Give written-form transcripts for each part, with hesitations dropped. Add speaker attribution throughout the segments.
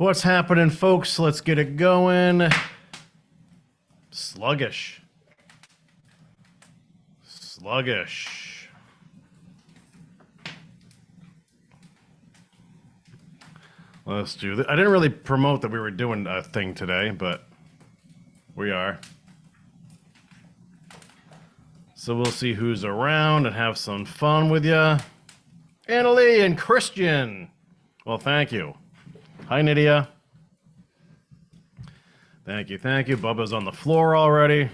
Speaker 1: What's happening, folks? Let's get it going. Sluggish. Let's do this. I didn't really promote that we were doing a thing today, but we are. So we'll see who's around and have some fun with you. Annalie and Christian. Well, thank you. Hi, Nydia. Thank you. Bubba's on the floor already.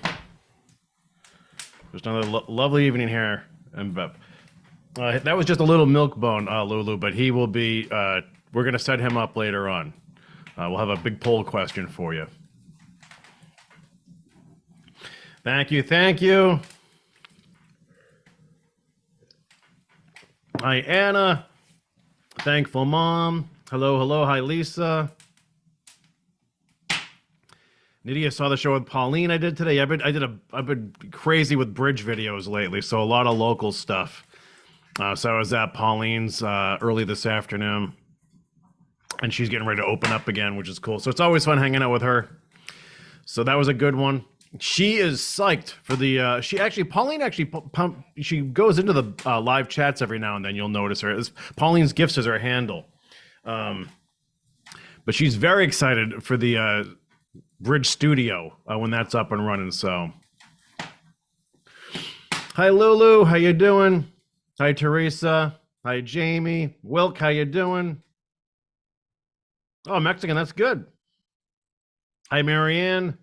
Speaker 1: Just another lovely evening here. And that was just a little milk bone, Lulu, but he will be, we're going to set him up later on. We'll have a big poll question for you. Thank you. Hi, Anna. Thankful Mom. Hello. Hi, Lisa. Nydia saw the show with Pauline I did today. I've been crazy with bridge videos lately, so a lot of local stuff. So I was at Pauline's early this afternoon, and she's getting ready to open up again, which is cool. So it's always fun hanging out with her. So that was a good one. She is psyched for the. Pauline actually she goes into the live chats every now and then. You'll notice her. Pauline's Gifts is her handle, but she's very excited for the Bridge Studio when that's up and running. So, hi Lulu, how you doing? Hi Teresa. Hi Jamie. Wilk, how you doing? Oh, Mexican, that's good. Hi Marianne.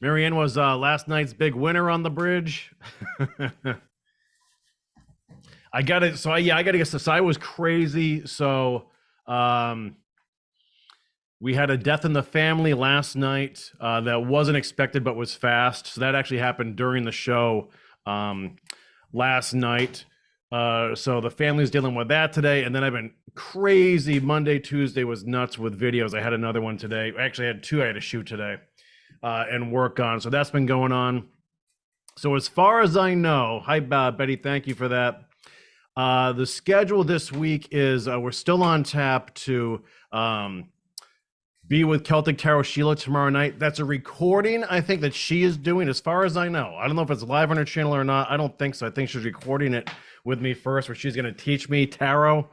Speaker 1: Marianne was last night's big winner on the bridge. I got it. So I got to guess this. I was crazy. So we had a death in the family last night that wasn't expected but was fast. So that actually happened during the show last night. So the family's dealing with that today. And then I've been crazy. Monday, Tuesday was nuts with videos. I had another one today. Actually, I had two I had to shoot today and work on. So that's been going on. So as far as I know, hi, Betty, thank you for that. The schedule this week is we're still on tap to be with Celtic Tarot Sheila tomorrow night. That's a recording, I think, that she is doing, as far as I know. I don't know if it's live on her channel or not. I don't think so. I think she's recording it with me first, where she's going to teach me tarot.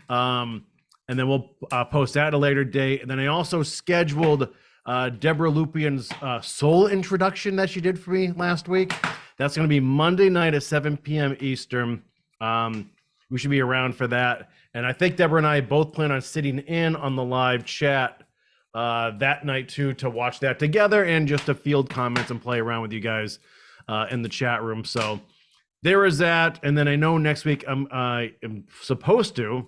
Speaker 1: And then we'll post that at a later date. And then I also scheduled Deborah Lupian's soul introduction that she did for me last week. That's going to be Monday night at 7 p.m. Eastern. We should be around for that. And I think Deborah and I both plan on sitting in on the live chat that night too, to watch that together and just to field comments and play around with you guys in the chat room. So there is that. And then I know next week I am supposed to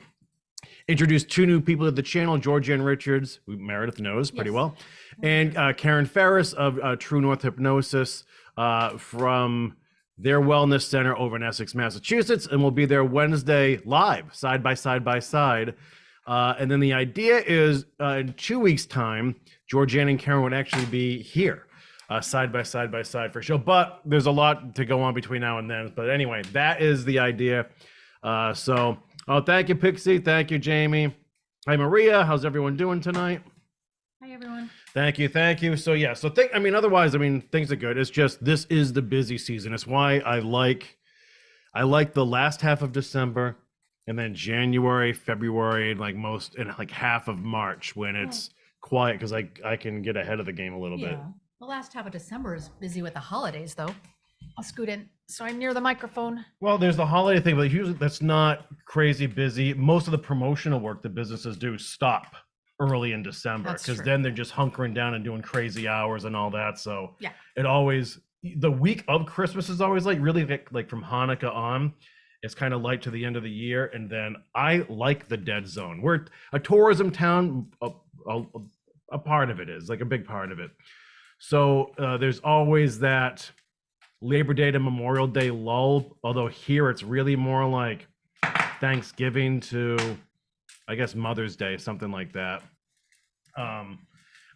Speaker 1: introduce two new people to the channel, Georgianne Richards, who Meredith knows pretty well, and Karen Ferris of True North Hypnosis from their wellness center over in Essex, Massachusetts, and we'll be there Wednesday live, side by side. And then the idea is in 2 weeks' time, Georgianne and Karen would actually be here, side by side for a show. But there's a lot to go on between now and then. But anyway, that is the idea. Thank you, Pixie. Thank you, Jamie. Hi, Maria. How's everyone doing tonight?
Speaker 2: Hi, everyone.
Speaker 1: Thank you. So yeah, otherwise, things are good. It's just, this is the busy season. It's why I like the last half of December, and then January, February, and half of March when it's quiet, because I can get ahead of the game a little bit.
Speaker 2: The last half of December is busy with the holidays, though. I'll scoot in so I'm near the microphone.
Speaker 1: Well, there's the holiday thing, but usually that's not crazy busy. Most of the promotional work that businesses do stop early in December, because then they're just hunkering down and doing crazy hours and all that. So
Speaker 2: yeah,
Speaker 1: the week of Christmas is always really like from Hanukkah on, it's kind of light to the end of the year. And then I like the dead zone. We're a tourism town. A part of it is like a big part of it. So there's always that Labor Day to Memorial Day lull. Although here it's really more like Thanksgiving to, I guess, Mother's Day, something like that.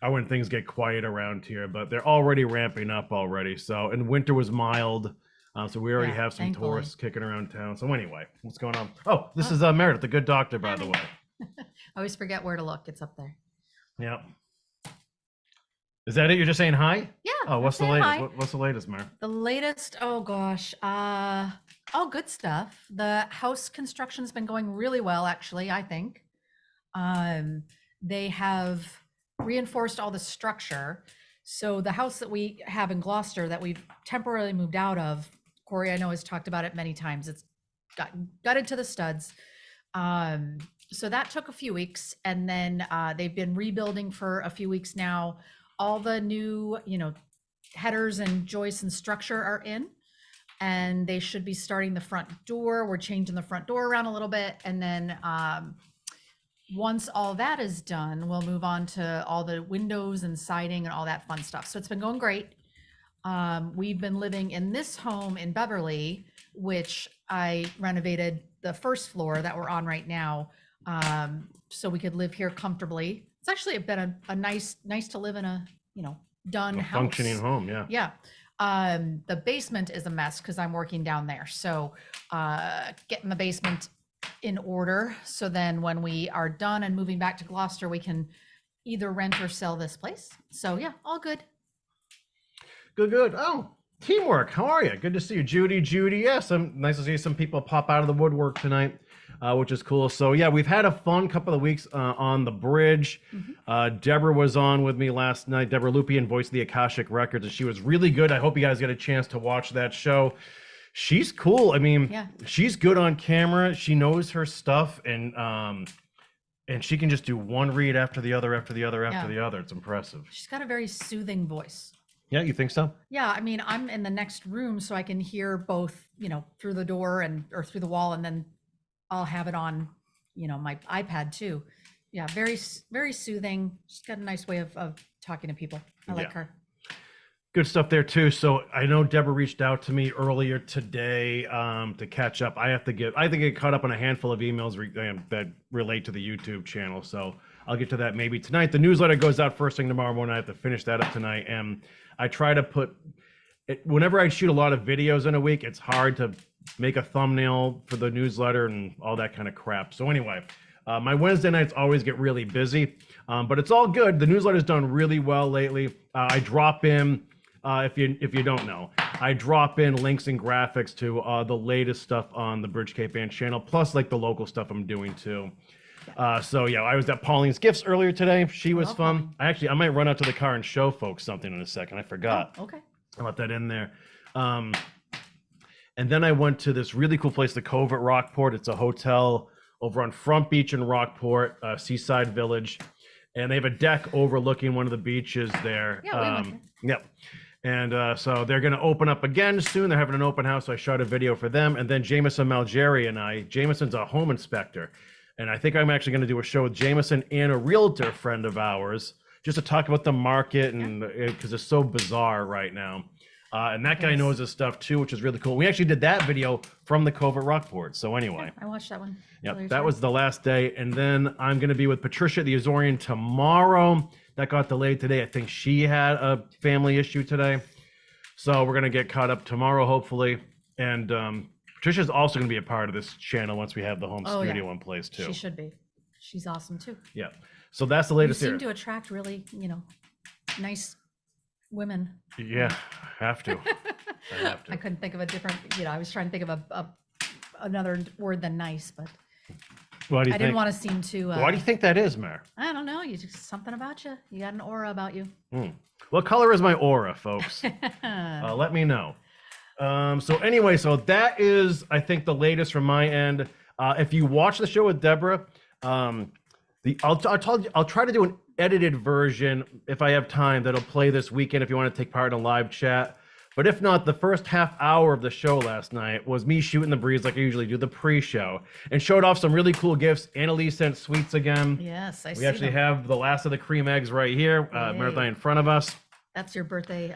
Speaker 1: When things get quiet around here, but they're already ramping up already. So, and winter was mild. So we already have some tourists kicking around town. So anyway, what's going on? Oh, this is Meredith, the good doctor, by the way.
Speaker 2: I always forget where to look. It's up there.
Speaker 1: Yeah. Is that it? You're just saying hi?
Speaker 2: Yeah.
Speaker 1: Oh, what's the
Speaker 2: saying
Speaker 1: latest?
Speaker 2: hi.
Speaker 1: What's the latest, Mar?
Speaker 2: The latest, oh gosh, all good stuff. The house construction's been going really well, actually, I think. They have reinforced all the structure. So the house that we have in Gloucester that we've temporarily moved out of, Kory, I know has talked about it many times. It's got gutted to the studs. So that took a few weeks, and then they've been rebuilding for a few weeks now. All the new, headers and joists and structure are in, and they should be starting the front door. We're changing the front door around a little bit, and then once all that is done, we'll move on to all the windows and siding and all that fun stuff. So it's been going great. We've been living in this home in Beverly, which I renovated the first floor that we're on right now, so we could live here comfortably. It's actually been a nice to live in a done house.
Speaker 1: Functioning home, yeah.
Speaker 2: Yeah. The basement is a mess because I'm working down there. So getting the basement in order, so then when we are done and moving back to Gloucester, we can either rent or sell this place. So yeah, all good.
Speaker 1: Good. Oh, teamwork. How are you? Good to see you, Judy. Yes, nice to see some people pop out of the woodwork tonight, which is cool. So yeah, we've had a fun couple of weeks on the bridge. Deborah was on with me last night. Deborah Lupian, voice of the Akashic Records, and she was really good. I hope you guys get a chance to watch that show. She's cool. I mean,
Speaker 2: Yeah.
Speaker 1: She's good on camera. She knows her stuff, and she can just do one read after the other, after the other. It's impressive.
Speaker 2: She's got a very soothing voice.
Speaker 1: Yeah, you think so?
Speaker 2: Yeah, I mean, I'm in the next room, so I can hear both, through the door or through the wall, and then I'll have it on, my iPad too. Yeah, very, very soothing. She's got a nice way of talking to people. I like her.
Speaker 1: Good stuff there too. So I know Deborah reached out to me earlier today to catch up. I have to get caught up on a handful of emails that relate to the YouTube channel. So I'll get to that maybe tonight. The newsletter goes out first thing tomorrow morning. I have to finish that up tonight. And I try to put it, whenever I shoot a lot of videos in a week, it's hard to make a thumbnail for the newsletter and all that kind of crap. So anyway, my Wednesday nights always get really busy, but it's all good. The newsletter's done really well lately. I drop in, if you don't know, I drop in links and graphics to the latest stuff on the Bridge Cape Band channel, plus like the local stuff I'm doing too. So yeah, I was at Pauline's Gifts earlier today. She was fun. I might run out to the car and show folks something in a second. I forgot.
Speaker 2: Oh, okay.
Speaker 1: I left that in there. And then I went to this really cool place, the Cove at Rockport. It's a hotel over on Front Beach in Rockport, Seaside Village. And they have a deck overlooking one of the beaches there.
Speaker 2: Yeah, we went there.
Speaker 1: Yep. And so they're going to open up again soon. They're having an open house. So I shot a video for them. And then Jameson Malgeri and Jameson's a home inspector. And I think I'm actually going to do a show with Jameson and a realtor friend of ours, just to talk about the market, and because it's so bizarre right now. And that guy knows his stuff too, which is really cool. We actually did that video from the Cove at Rockport. So anyway.
Speaker 2: I watched that one.
Speaker 1: Yep, that was the last day. And then I'm going to be with Patricia at the Azorian tomorrow. That got delayed today. I think she had a family issue today. So we're going to get caught up tomorrow, hopefully. And Patricia's also going to be a part of this channel once we have the home studio in place too.
Speaker 2: She should be. She's awesome too.
Speaker 1: Yeah. So that's the latest
Speaker 2: You
Speaker 1: here.
Speaker 2: seem to attract really, nice women.
Speaker 1: Yeah, have to. I have to.
Speaker 2: I couldn't think of a different, I was trying to think of another word than nice, but
Speaker 1: Why do you
Speaker 2: I didn't want to seem too.
Speaker 1: Why do you think that is, Mar?
Speaker 2: I don't know. You just something about you. You got an aura about you.
Speaker 1: What color is my aura, folks? Let me know. So anyway, so that is, I think, the latest from my end. If you watch the show with Deborah, I'll try to do an edited version if I have time that'll play this weekend if you want to take part in a live chat. But if not, the first half hour of the show last night was me shooting the breeze like I usually do, the pre-show, and showed off some really cool gifts. Annalise sent sweets again.
Speaker 2: Yes, I see.
Speaker 1: We actually have the last of the cream eggs right here, Marathon in front of us.
Speaker 2: That's your birthday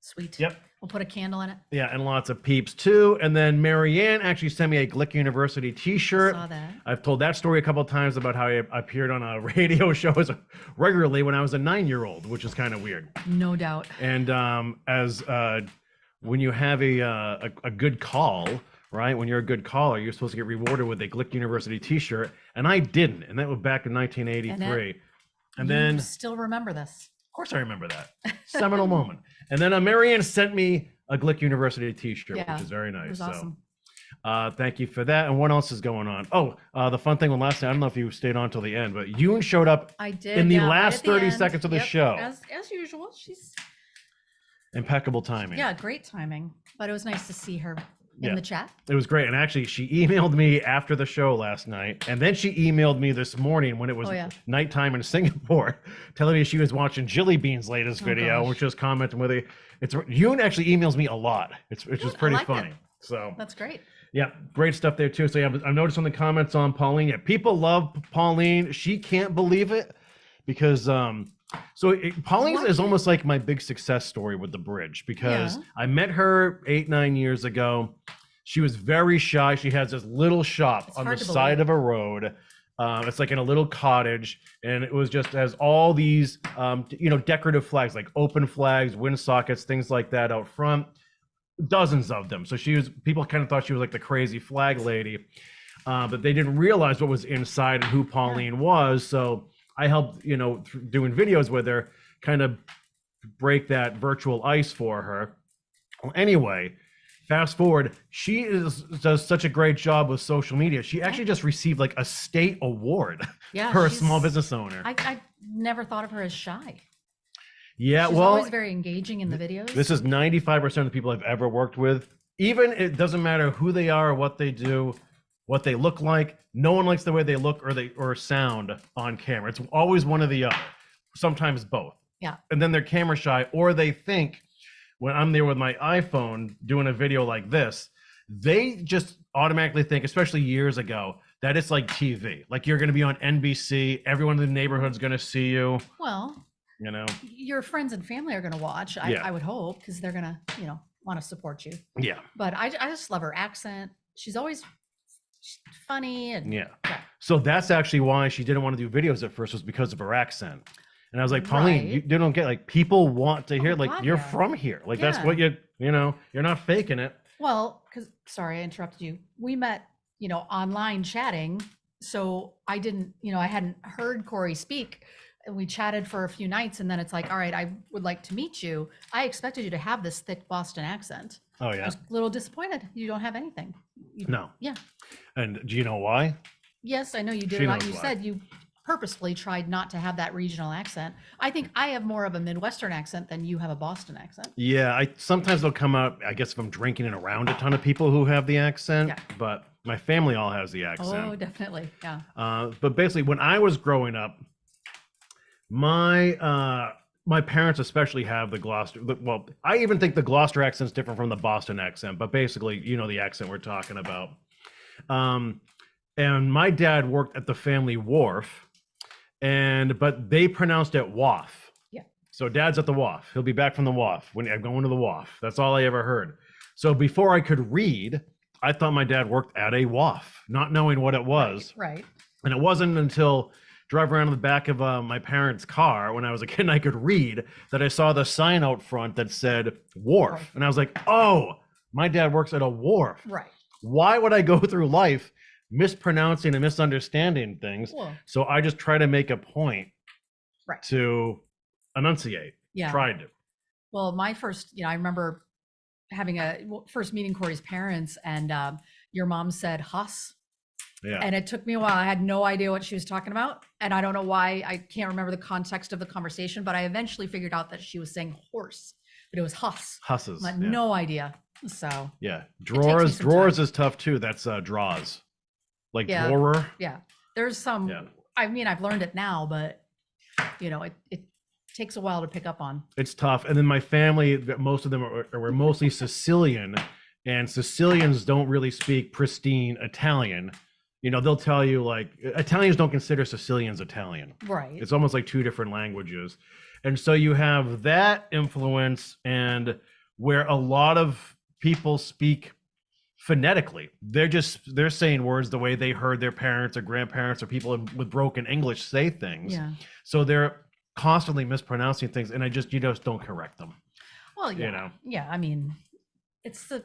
Speaker 2: sweet.
Speaker 1: Yep.
Speaker 2: We'll put a candle in it.
Speaker 1: Yeah, and lots of peeps too. And then Marianne actually sent me a Glick University t-shirt.
Speaker 2: Saw that.
Speaker 1: I've told that story a couple of times about how I appeared on a radio show regularly when I was a 9-year-old, which is kind of weird.
Speaker 2: No doubt.
Speaker 1: And when you have a good call, right? When you're a good caller, you're supposed to get rewarded with a Glick University t-shirt, and I didn't. And that was back in 1983. And
Speaker 2: You
Speaker 1: then, of
Speaker 2: still remember this.
Speaker 1: course, I remember that seminal moment. And then Marianne sent me a Glick University T-shirt,
Speaker 2: Yeah,
Speaker 1: which is very
Speaker 2: It
Speaker 1: nice.
Speaker 2: was awesome.
Speaker 1: So, thank you for that. And what else is going on? Oh, the fun thing last night. I don't know if you stayed on till the end, but Yoon showed up
Speaker 2: I did
Speaker 1: in the
Speaker 2: right
Speaker 1: last
Speaker 2: at the
Speaker 1: 30
Speaker 2: end.
Speaker 1: seconds of the
Speaker 2: Yep,
Speaker 1: show.
Speaker 2: as usual. She's
Speaker 1: Impeccable timing.
Speaker 2: yeah, great timing. But it was nice to see her in the chat.
Speaker 1: It was great. And actually, she emailed me after the show last night. And then she emailed me this morning when it was nighttime in Singapore, telling me she was watching Jilly Bean's latest video, which was commenting with it. Yoon actually emails me a lot. Which is pretty funny. So
Speaker 2: that's great.
Speaker 1: Yeah, great stuff there too. So yeah, I noticed on the comments on Pauline, yeah, people love Pauline. She can't believe it because Pauline is almost like my big success story with the bridge because I met her 8-9 years ago. She was very shy. She has this little shop on the side of a road. It's like in a little cottage, and it was just has all these decorative flags, like open flags, wind sockets, things like that out front. Dozens of them. So people kind of thought she was like the crazy flag lady, but they didn't realize what was inside and who Pauline was. So I helped, doing videos with her, kind of break that virtual ice for her. Well, anyway, fast forward, she does such a great job with social media. She actually just received like a state award for a small business owner.
Speaker 2: I never thought of her as shy.
Speaker 1: Yeah,
Speaker 2: she's always very engaging in the videos.
Speaker 1: This is 95% of the people I've ever worked with. Even it doesn't matter who they are or what they do, what they look like. No one likes the way they look or sound on camera. It's always one or the other. Sometimes both.
Speaker 2: Yeah.
Speaker 1: And then they're camera shy, or they think when I'm there with my iPhone doing a video like this, they just automatically think, especially years ago, that it's like TV. Like you're going to be on NBC. Everyone in the neighborhood's going to see you.
Speaker 2: Well, your friends and family are going to watch. I would hope, because they're going to, want to support you.
Speaker 1: Yeah.
Speaker 2: But I just love her accent. She's always funny. And
Speaker 1: yeah. So that's actually why she didn't want to do videos at first, was because of her accent. And I was like, Pauline, you don't get, like, people want to hear, like, you're from here. Like, that's what you're not faking it.
Speaker 2: Well, sorry, I interrupted you. We met, online chatting. So I didn't, I hadn't heard Kory speak. And we chatted for a few nights, and then it's like, all right, I would like to meet you. I expected you to have this thick Boston accent.
Speaker 1: Oh, yeah.
Speaker 2: I was a little disappointed. You don't have anything.
Speaker 1: No.
Speaker 2: Yeah.
Speaker 1: And do you know why?
Speaker 2: Yes, I know you did. You said you purposefully tried not to have that regional accent. I think I have more of a Midwestern accent than you have a Boston accent.
Speaker 1: Yeah, sometimes they'll come out, I guess, if I'm drinking and around a ton of people who have the accent, but my family all has the accent.
Speaker 2: Oh, definitely. Yeah.
Speaker 1: But basically, when I was growing up, my parents especially have the Gloucester. Well, I even think the Gloucester accent's different from the Boston accent, but basically, the accent we're talking about. And my dad worked at the family wharf, but they pronounced it WAF.
Speaker 2: Yeah.
Speaker 1: So Dad's at the WAF. He'll be back from the WAF when I'm going to the WAF. That's all I ever heard. So before I could read, I thought my dad worked at a WAF, not knowing what it was.
Speaker 2: Right.
Speaker 1: And it wasn't until driving around in the back of my parents' car when I was a kid and I could read that I saw the sign out front that said wharf. And I was like, oh, my dad works at a wharf.
Speaker 2: Right.
Speaker 1: Why would I go through life mispronouncing and misunderstanding things?
Speaker 2: Cool.
Speaker 1: So I just try to make a point to enunciate.
Speaker 2: Yeah.
Speaker 1: Tried to.
Speaker 2: Well, my first, I remember having first meeting Kory's parents, and your mom said Huss.
Speaker 1: Yeah.
Speaker 2: And it took me a while. I had no idea what she was talking about. And I don't know why. I can't remember the context of the conversation, but I eventually figured out that she was saying horse, but it was Huss.
Speaker 1: Husses.
Speaker 2: I had no idea. So
Speaker 1: yeah. Drawers is tough too. That's draws. Like drawer.
Speaker 2: Yeah. There's some, I mean, I've learned it now, but it takes a while to pick up on. It's
Speaker 1: tough. And then my family, most of them were mostly Sicilian, and Sicilians don't really speak pristine Italian. They'll tell you, like, Italians don't consider Sicilians Italian. Right. It's almost like two different languages. And so you have that influence, and where a lot of people speak phonetically. They're saying words the way they heard their parents or grandparents or people with broken English say things. Yeah. So they're constantly mispronouncing things, and you just don't correct them.
Speaker 2: Well, yeah. Yeah, I mean, it's the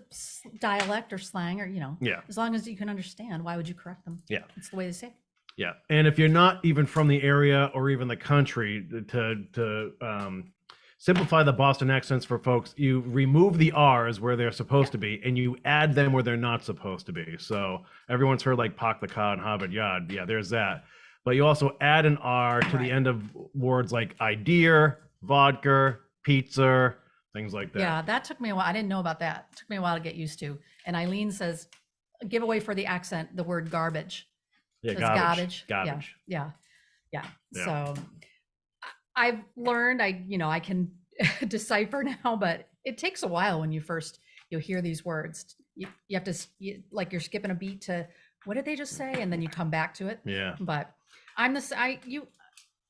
Speaker 2: dialect or slang, or as long as you can understand, why would you correct them? Yeah, it's the way they say.
Speaker 1: Yeah, and if you're not even from the area or even the country, to simplify the Boston accents for folks, you remove the R's where they're supposed to be, and you add them where they're not supposed to be. So everyone's heard like Pak the Ka and Hobbit Yad. Yeah, there's that. But you also add an R to the end of words like idea, vodka, pizza, things like that.
Speaker 2: Yeah, that took me a while. I didn't know about that. It took me a while to get used to. And Eileen says, giveaway for the accent, the word garbage.
Speaker 1: Yeah,
Speaker 2: It's
Speaker 1: garbage.
Speaker 2: garbage. Yeah. So I've learned I can decipher now, but it takes a while when you'll hear these words. You have to, like you're skipping a beat to, what did they just say? And then you come back to it.
Speaker 1: Yeah.
Speaker 2: But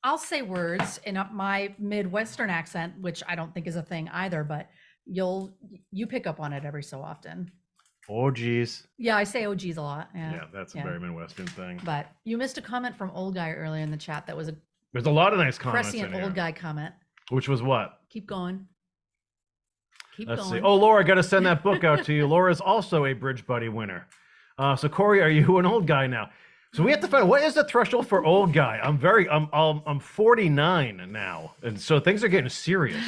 Speaker 2: I'll say words in my Midwestern accent, which I don't think is a thing either, but you pick up on it every so often.
Speaker 1: Oh, geez.
Speaker 2: Yeah, I say oh geez a lot.
Speaker 1: Yeah, that's a very Midwestern thing.
Speaker 2: But you missed a comment from Old Guy earlier in the chat. That was
Speaker 1: There's a lot of nice comments
Speaker 2: prescient
Speaker 1: in
Speaker 2: Old
Speaker 1: here.
Speaker 2: Guy comment.
Speaker 1: Which was what?
Speaker 2: Keep going.
Speaker 1: Let's see. Oh, Laura, I got to send that book out to you. Laura is also a Bridge Buddy winner. So Kory, are you an old guy now? So we have to find out, what is the threshold for old guy? I'm 49 now, and so things are getting serious.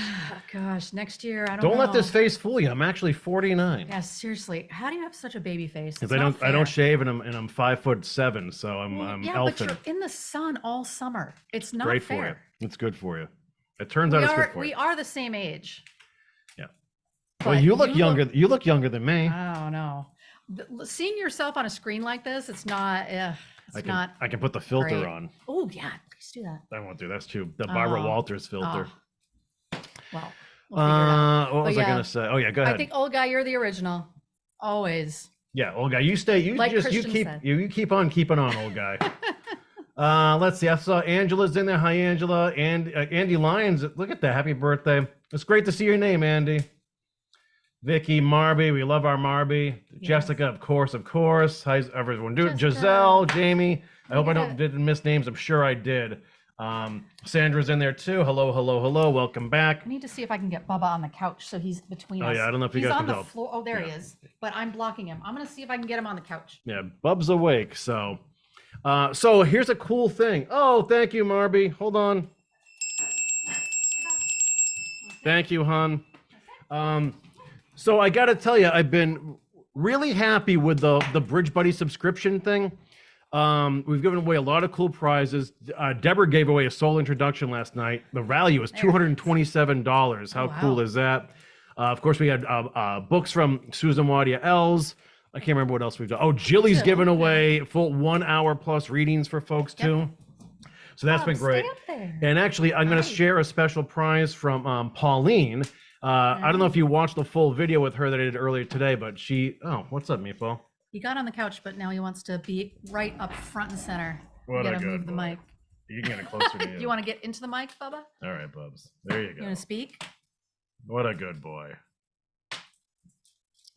Speaker 2: Gosh, next year I
Speaker 1: Don't let this face fool you. I'm actually 49.
Speaker 2: Yeah, seriously. How do you have such a baby face?
Speaker 1: Because I don't shave, and I'm 5'7", so I'm
Speaker 2: yeah,
Speaker 1: elfin.
Speaker 2: but you're in the sun all summer. It's not
Speaker 1: Great
Speaker 2: fair.
Speaker 1: for you. It's good for you. It turns out it's good for
Speaker 2: We
Speaker 1: you.
Speaker 2: are the same age.
Speaker 1: Yeah.
Speaker 2: But
Speaker 1: Well, you look younger. You look younger than me.
Speaker 2: I don't know. Seeing yourself on a screen like this, it's not.
Speaker 1: I can put the filter
Speaker 2: great.
Speaker 1: on.
Speaker 2: Oh yeah, please do that.
Speaker 1: I won't do that's too the Barbara Walters filter.
Speaker 2: Well, we'll figure it out.
Speaker 1: What was
Speaker 2: But
Speaker 1: I gonna say? Oh yeah, go ahead.
Speaker 2: I think old guy, you're the original. Always.
Speaker 1: Yeah, old guy. You stay. You
Speaker 2: Like
Speaker 1: just
Speaker 2: Christian
Speaker 1: you keep
Speaker 2: said.
Speaker 1: you keep on keeping on, old guy. Let's see. I saw Angela's in there. Hi, Angela. And Andy Lyons. Look at that. Happy birthday. It's great to see your name, Andy. Vicky, Marby, we love our Marby.
Speaker 2: Yes.
Speaker 1: Jessica, of course. How's everyone doing?
Speaker 2: Jessica.
Speaker 1: Giselle, Jamie. I hope I
Speaker 2: Yeah.
Speaker 1: didn't miss names. I'm sure I did. Sandra's in there too. Hello, hello, hello. Welcome back.
Speaker 2: I need to see if I can get Bubba on the couch so he's between us.
Speaker 1: Oh yeah, I don't know if you
Speaker 2: He's
Speaker 1: guys
Speaker 2: on
Speaker 1: can
Speaker 2: the
Speaker 1: tell.
Speaker 2: floor. Oh, there he is. But I'm blocking him. I'm gonna see if I can get him on the couch.
Speaker 1: Yeah, Bub's awake. So here's a cool thing. Oh, thank you, Marby. Hold on. Thank you, hon. So I got to tell you, I've been really happy with the Bridge Buddy subscription thing. We've given away a lot of cool prizes. Deborah gave away a soul introduction last night. The value was $227. How cool is that? Of course, we had books from Susan Wadia Els. I can't remember what else we've done. Oh, Jilly's given away full 1 hour plus readings for folks too. So that's been great. And actually, I'm going to share a special prize from Pauline. I don't know if you watched the full video with her that I did earlier today, but oh, what's up, Meatball?
Speaker 2: He got on the couch, but now he wants to be right up front and center.
Speaker 1: What
Speaker 2: You
Speaker 1: a
Speaker 2: gotta
Speaker 1: good
Speaker 2: move the
Speaker 1: boy.
Speaker 2: mic.
Speaker 1: You can get it closer to you.
Speaker 2: You want to get into the mic, Bubba?
Speaker 1: All right, Bubs. There you
Speaker 2: You
Speaker 1: go.
Speaker 2: want to speak?
Speaker 1: What a good boy.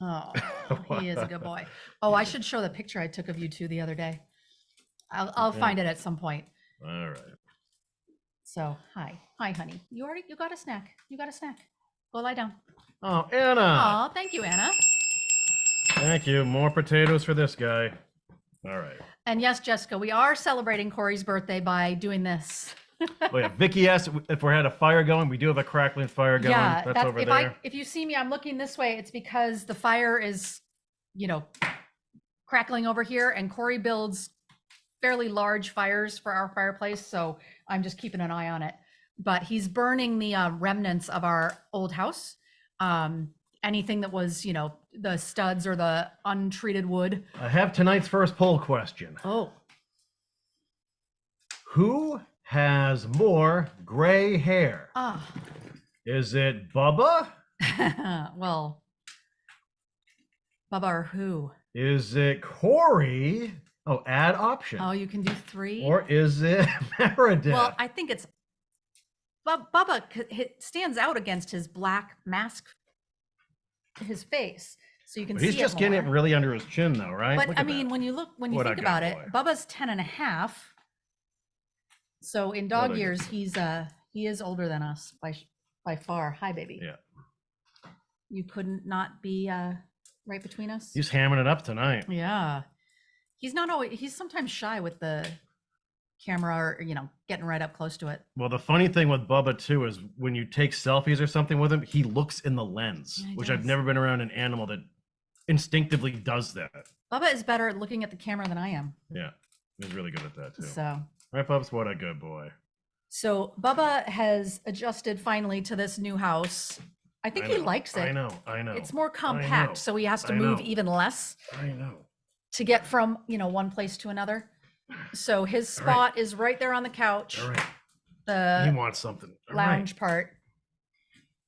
Speaker 2: Oh, he is a good boy. Oh, I should show the picture I took of you two the other day. I'll find it at some point.
Speaker 1: All right.
Speaker 2: So, hi, honey. You got a snack. You got a snack. Go lie down.
Speaker 1: Oh, Anna.
Speaker 2: Oh, thank you, Anna.
Speaker 1: Thank you. More potatoes for this guy. All right.
Speaker 2: And yes, Jessica, we are celebrating Kory's birthday by doing this.
Speaker 1: Oh yeah, Vicky asked if we had a fire going. We do have a crackling fire going.
Speaker 2: Yeah,
Speaker 1: that's over there.
Speaker 2: if you see me, I'm looking this way. It's because the fire is, crackling over here, and Kory builds fairly large fires for our fireplace, so I'm just keeping an eye on it. But he's burning the remnants of our old house. Anything that was, the studs or the untreated wood.
Speaker 1: I have tonight's first poll question.
Speaker 2: Oh,
Speaker 1: Who has more gray hair? Is it Bubba?
Speaker 2: well, Bubba or who?
Speaker 1: Is it Kory? Oh, add option.
Speaker 2: Oh, you can do 3.
Speaker 1: Or is it Meredith?
Speaker 2: Well, I think it's Bubba stands out against his black mask, his face, so you can see
Speaker 1: He's just
Speaker 2: it
Speaker 1: getting
Speaker 2: more.
Speaker 1: it really under his chin, though, right?
Speaker 2: But
Speaker 1: Look
Speaker 2: I
Speaker 1: at
Speaker 2: mean,
Speaker 1: that.
Speaker 2: when you
Speaker 1: What a
Speaker 2: think
Speaker 1: good
Speaker 2: about it,
Speaker 1: boy.
Speaker 2: Bubba's 10 and a half. So in
Speaker 1: What a
Speaker 2: dog
Speaker 1: good
Speaker 2: years, he is older than us by far. Hi, baby.
Speaker 1: Yeah.
Speaker 2: You couldn't not be right between us.
Speaker 1: He's hamming it up tonight.
Speaker 2: Yeah. He's not always. He's sometimes shy with the camera or, getting right up close to it.
Speaker 1: Well, the funny thing with Bubba too is when you take selfies or something with him, he looks in the lens,
Speaker 2: Yeah, he
Speaker 1: which
Speaker 2: does.
Speaker 1: I've never been around an animal that instinctively does that.
Speaker 2: Bubba is better at looking at the camera than I am.
Speaker 1: Yeah, he's really good at that too.
Speaker 2: So,
Speaker 1: Right, Bubs, what a good boy.
Speaker 2: so Bubba has adjusted finally to this new house. I think he likes it.
Speaker 1: I know.
Speaker 2: It's more compact, so he has to move even less
Speaker 1: I know.
Speaker 2: to get from, one place to another. So his spot is right there on the couch.
Speaker 1: All right. He
Speaker 2: The
Speaker 1: wants something. All
Speaker 2: lounge
Speaker 1: right.
Speaker 2: part.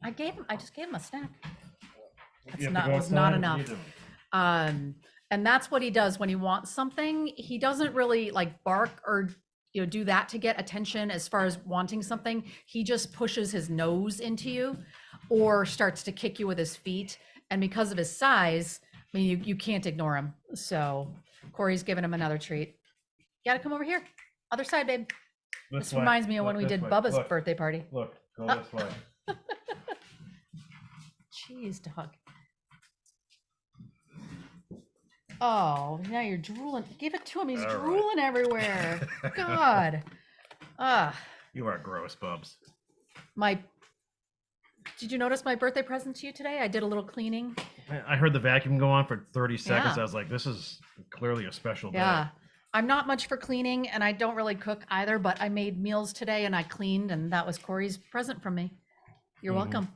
Speaker 2: I just gave him a snack.
Speaker 1: You have to
Speaker 2: That
Speaker 1: go
Speaker 2: was
Speaker 1: outside.
Speaker 2: not
Speaker 1: What are you
Speaker 2: enough.
Speaker 1: doing?
Speaker 2: And that's what he does when he wants something. He doesn't really like bark or do that to get attention as far as wanting something. He just pushes his nose into you or starts to kick you with his feet. And because of his size, I mean, you can't ignore him. So Kory's giving him another treat. You gotta come over here. Other side, babe. This reminds me of when we did Bubba's birthday party.
Speaker 1: Look, go this way.
Speaker 2: Jeez, dog. Oh, now you're drooling. Give it to him. He's drooling everywhere. God.
Speaker 1: You are gross, Bubs.
Speaker 2: Did you notice my birthday present to you today? I did a little cleaning.
Speaker 1: I heard the vacuum go on for 30 seconds.
Speaker 2: Yeah.
Speaker 1: I was like, this is clearly a special day.
Speaker 2: Yeah. I'm not much for cleaning and I don't really cook either, but I made meals today and I cleaned and that was Kory's present from me. You're welcome.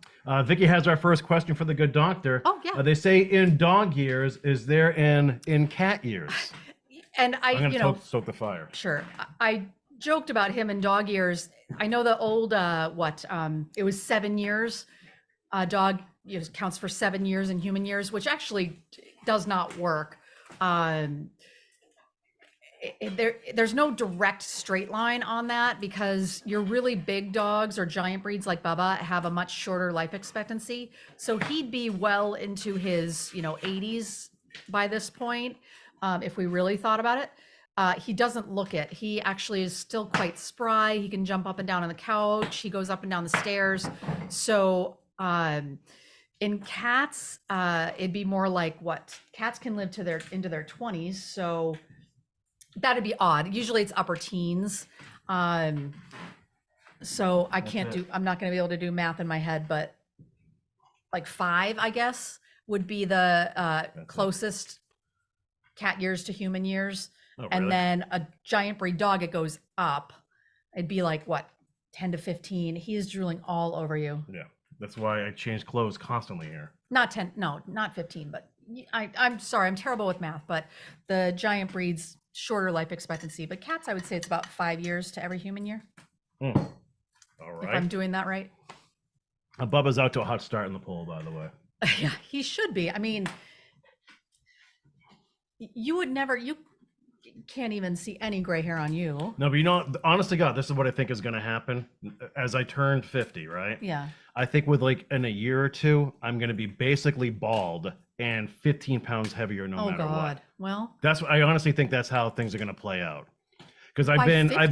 Speaker 1: Vicky has our first question for the good doctor.
Speaker 2: Oh, yeah.
Speaker 1: They say in dog years, is there in cat years?
Speaker 2: And
Speaker 1: I'm going to stoke the fire.
Speaker 2: Sure. I joked about him in dog years. I know the old, it was 7 years. Dog counts for 7 years in human years, which actually does not work. There's no direct straight line on that because your really big dogs or giant breeds like Bubba have a much shorter life expectancy. So he'd be well into his, 80s by this point, if we really thought about it. He doesn't look it. He actually is still quite spry. He can jump up and down on the couch. He goes up and down the stairs. So in cats, it'd be more like cats can live into their 20s. So that'd be odd. Usually it's upper teens. So I'm not going to be able to do math in my head, but like 5, I guess, would be the closest cat years to human years.
Speaker 1: Oh,
Speaker 2: And
Speaker 1: really?
Speaker 2: then a giant breed dog, it goes up. It'd be like 10 to 15. He is drooling all over you.
Speaker 1: Yeah. That's why I change clothes constantly here.
Speaker 2: Not 10, no, not 15, but I'm sorry, I'm terrible with math, but the giant breeds shorter life expectancy, but cats, I would say it's about 5 years to every human year.
Speaker 1: All
Speaker 2: If I'm
Speaker 1: right.
Speaker 2: doing that right.
Speaker 1: Bubba's out to a hot start in the pool, by the way.
Speaker 2: Yeah, he should be. I mean, you can't even see any gray hair on you.
Speaker 1: No, but honest to God, this is what I think is going to happen as I turn 50, right?
Speaker 2: Yeah.
Speaker 1: I think in a year or two, I'm going to be basically bald and 15 pounds heavier no matter
Speaker 2: God.
Speaker 1: what.
Speaker 2: Well,
Speaker 1: I honestly think that's how things are going to play out. Because
Speaker 2: By 50?
Speaker 1: I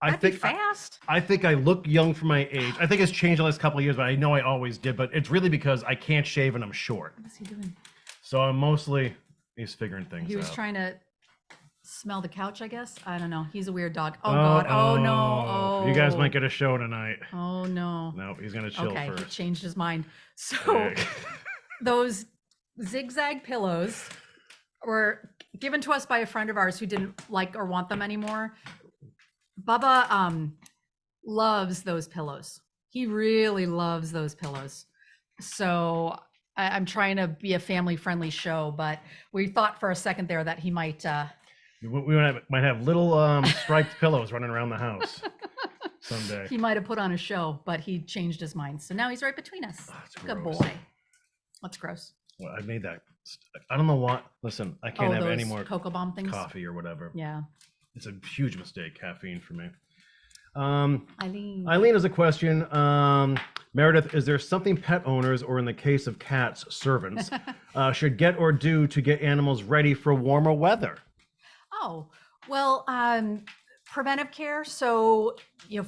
Speaker 2: that'd be
Speaker 1: think
Speaker 2: fast.
Speaker 1: I think I look young for my age. I think it's changed the last couple of years, but I know I always did. But it's really because I can't shave and I'm short.
Speaker 2: What is he doing?
Speaker 1: So he's figuring things out.
Speaker 2: He was trying to smell the couch, I guess. I don't know. He's a weird dog. Oh God. Oh no. Oh.
Speaker 1: You guys might get a show tonight.
Speaker 2: Oh no.
Speaker 1: Nope, he's gonna chill
Speaker 2: Okay, he
Speaker 1: first.
Speaker 2: changed his mind. So
Speaker 1: Hey.
Speaker 2: those zigzag pillows were given to us by a friend of ours who didn't like or want them anymore. Bubba loves those pillows. He really loves those pillows. So I'm trying to be a family-friendly show, but we thought for a second there that he might.
Speaker 1: We might have little striped pillows running around the house someday.
Speaker 2: He might have put on a show, but he changed his mind. So now he's right between us.
Speaker 1: That's
Speaker 2: Good
Speaker 1: gross.
Speaker 2: boy. That's gross.
Speaker 1: Well, I made that. I don't know what. Listen, I can't have any
Speaker 2: those
Speaker 1: more
Speaker 2: cocoa bomb things.
Speaker 1: coffee or whatever.
Speaker 2: Yeah.
Speaker 1: It's a huge mistake, caffeine for me.
Speaker 2: Eileen.
Speaker 1: Eileen has a question. Meredith, is there something pet owners, or in the case of cats, servants, should get or do to get animals ready for warmer weather?
Speaker 2: Oh, well, preventive care. So,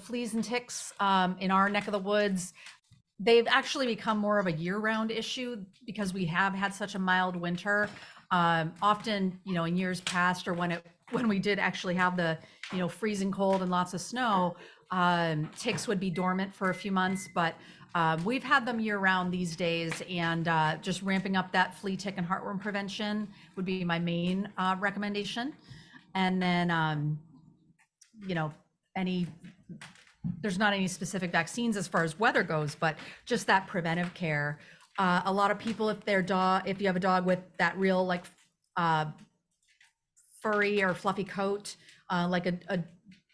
Speaker 2: fleas and ticks in our neck of the woods, they've actually become more of a year-round issue because we have had such a mild winter. Often, in years past or when it when we did actually have the, freezing cold and lots of snow, ticks would be dormant for a few months, but we've had them year round these days, and just ramping up that flea, tick, and heartworm prevention would be my main recommendation. And then, there's not any specific vaccines as far as weather goes, but just that preventive care. A lot of people, if you have a dog with that real like furry or fluffy coat, like a